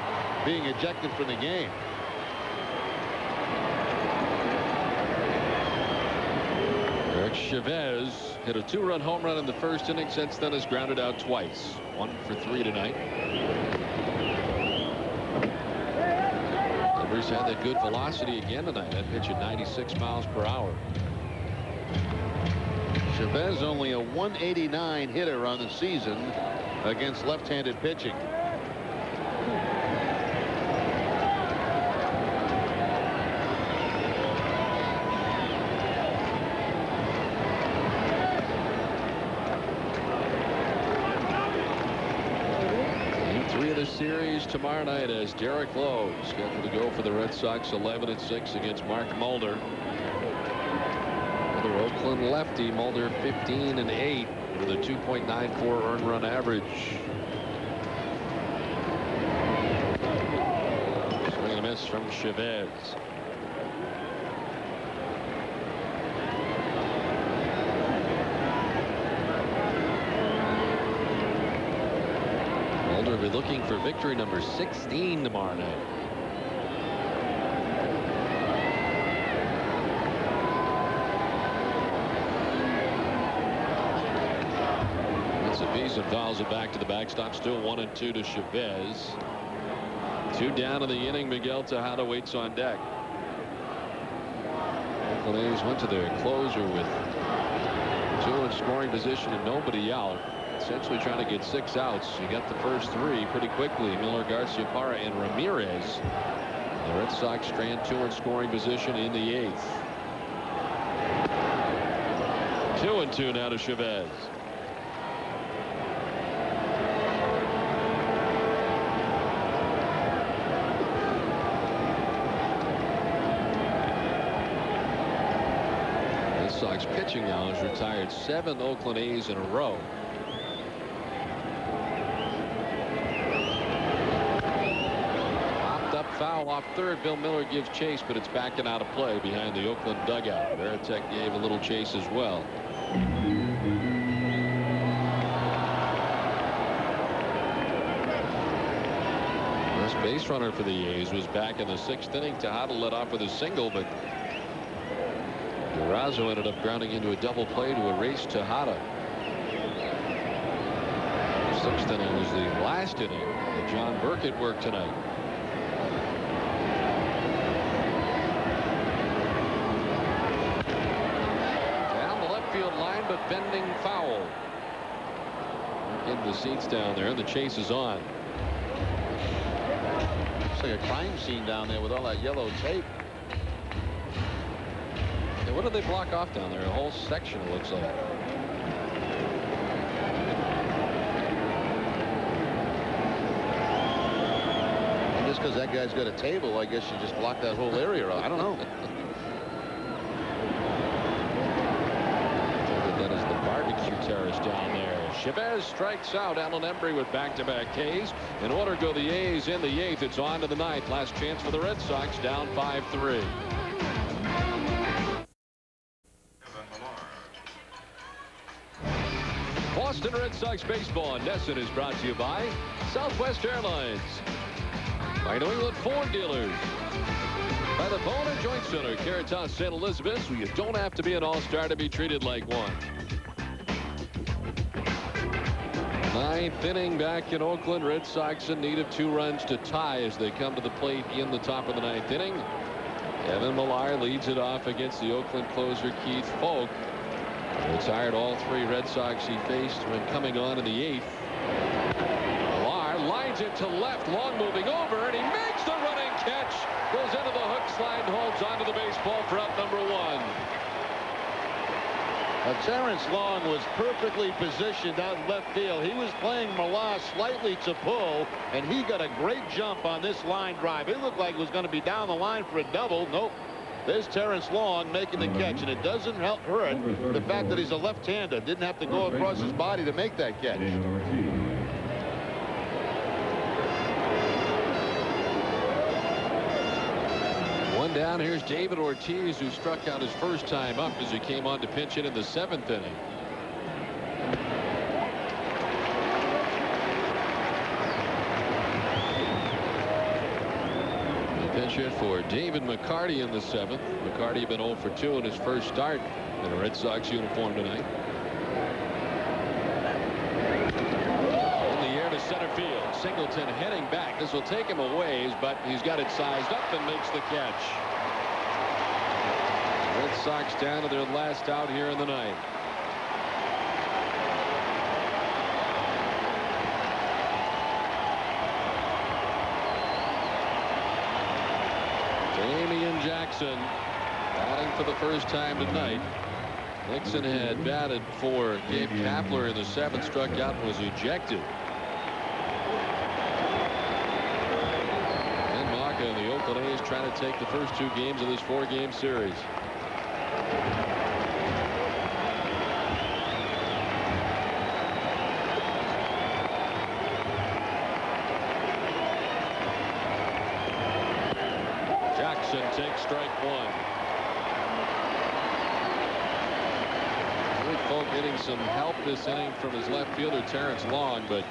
being ejected from the game. Eric Chavez hit a 2-run home run in the first inning. Since then has grounded out twice. 1 for 3 tonight. Devers had that good velocity again tonight. That pitch at 96 miles per hour. Chavez only a 189 hitter on the season against left-handed pitching. Game 3 of the series tomorrow night as Derek Lowe scheduled to go for the Red Sox 11-6 against Mark Mulder. Oakland lefty. Mulder 15-8. with a 2.94 earned run average. Swing and a miss from Chavez. Mulder will be looking for victory number 16 tomorrow night. And fouls it back to the backstop. Still 1-2 to Chavez. 2 down in the inning. Miguel Tejada waits on deck. Oakland A's went to their closer with 2 in scoring position and nobody out. Essentially trying to get 6 outs. You got the first 3 pretty quickly. Miller, Garcia Parra, and Ramirez. The Red Sox strand 2 in scoring position in the 8th. 2-2 now to Chavez. Sox pitching now has retired 7 Oakland A's in a row. Popped up foul off third. Bill Miller gives chase, but it's back and out of play behind the Oakland dugout. Veritek gave a little chase as well. First base runner for the A's was back in the 6th inning. Tejada led off with a single, but Durazo ended up grounding into a double play to erase Tejada. The 6th inning was the last inning that John Burkett worked tonight. Down the left field line, but bending foul. In the seats down there, and the chase is on. Looks like a crime scene down there with all that yellow tape. What did they block off down there? A whole section, it looks like. And just because that guy's got a table, I guess you just block that whole area out. I don't know. That is the barbecue terrace down there. Chavez strikes out. Alan Embry with back-to-back Ks. In order to go the A's in the 8th. It's on to the 9th. Last chance for the Red Sox, down 5-3. Boston Red Sox baseball on NESN is brought to you by Southwest Airlines, by New England Ford dealers, by the Bone and Joint Center, Caritas St. Elizabeth, where you don't have to be an all-star to be treated like one. 9th inning back in Oakland. Red Sox in need of 2 runs to tie as they come to the plate in the top of the 9th inning. Kevin Millar leads it off against the Oakland closer Keith Foulke. Retired all 3 Red Sox he faced when coming on in the 8th. Millar lines it to left, long moving over, and he makes the running catch. Goes into the hook slide and holds onto the baseball for out number 1. Terrence Long was perfectly positioned out in left field. He was playing Millar slightly to pull, and he got a great jump on this line drive. It looked like it was going to be down the line for a double. Nope. There's Terrence Long making the catch, and it doesn't hurt the fact that he's a left-hander. Didn't have to go across his body to make that catch. One down. Here's David Ortiz, who struck out his first time up as he came on to pinch hit in the 7th inning. Pinch hit for David McCarty in the 7th. McCarty had been 0 for 2 in his first start in a Red Sox uniform tonight. In the air to center field. Singleton heading back. This will take him a ways, but he's got it sized up and makes the catch. Red Sox down to their last out here in the 9th. Damian Jackson batting for the first time tonight. Nixon had batted for Gabe Kapler in the 7th, struck out and was ejected. And Maka and the Oakland A's trying to take the first 2 games of this 4-game series. 1. Really Folk getting some help this inning from his left fielder Terrence Long, but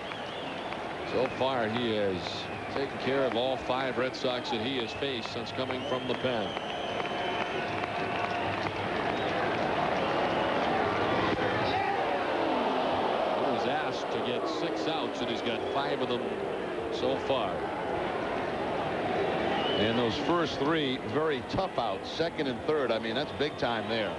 so far he has taken care of all 5 Red Sox that he has faced since coming from the pen. He was asked to get 6 outs and he's got 5 of them so far. And those first 3 very tough outs, second and third. I mean, that's big time there.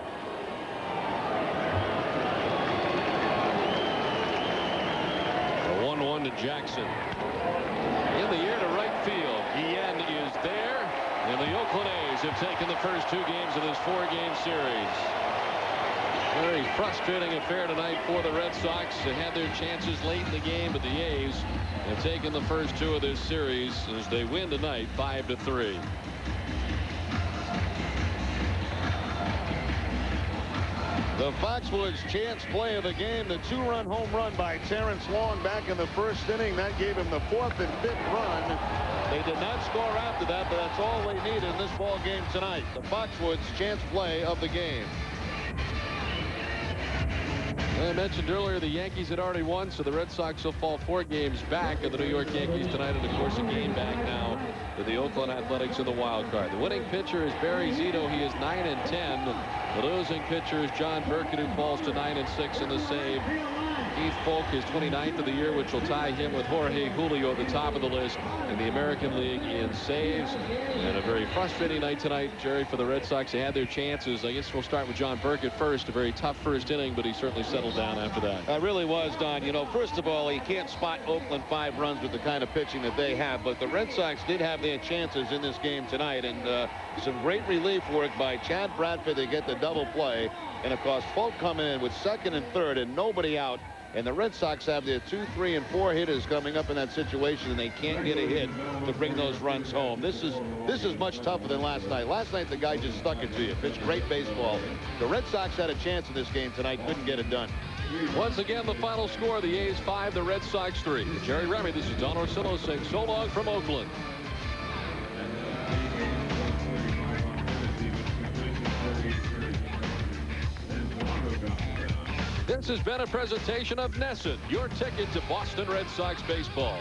The 1-1 to Jackson. In the air to right field. Guillen is there. And the Oakland A's have taken the first 2 games of this 4-game series. Very frustrating affair tonight for the Red Sox. They had their chances late in the game, but the A's have taken the first 2 of this series as they win tonight 5-3. The Foxwoods chance play of the game, the 2-run home run by Terrence Long back in the first inning. That gave him the 4th and 5th run. They did not score after that, but that's all they needed in this ball game tonight. The Foxwoods chance play of the game. I mentioned earlier the Yankees had already won, so the Red Sox will fall 4 games back of the New York Yankees tonight, and of course a game back now to the Oakland Athletics in the wild card. The winning pitcher is Barry Zito. He is 9-10. The losing pitcher is John Burkett, who falls to 9-6 in the save. Keith Folk is 29th of the year, which will tie him with Jorge Julio at the top of the list in the American League in saves. And a very frustrating night tonight, Jerry, for the Red Sox. They had their chances. I guess we'll start with John Burkett first. A very tough first inning, but he certainly settled down after that. It really was, Don. You know, first of all, you can't spot Oakland 5 runs with the kind of pitching that they have, but the Red Sox did have their chances in this game tonight, and some great relief work by Chad Bradford to get the double play. And of course, Folk coming in with 2nd and 3rd and nobody out. And the Red Sox have their 2, 3, and 4 hitters coming up in that situation, and they can't get a hit to bring those runs home. This is much tougher than last night. Last night, the guy just stuck it to you. Pitched great baseball. The Red Sox had a chance in this game tonight, couldn't get it done. Once again, the final score, the A's 5, the Red Sox 3. Jerry Remy, this is Don Orsillo saying so long from Oakland. This has been a presentation of NESN, your ticket to Boston Red Sox baseball.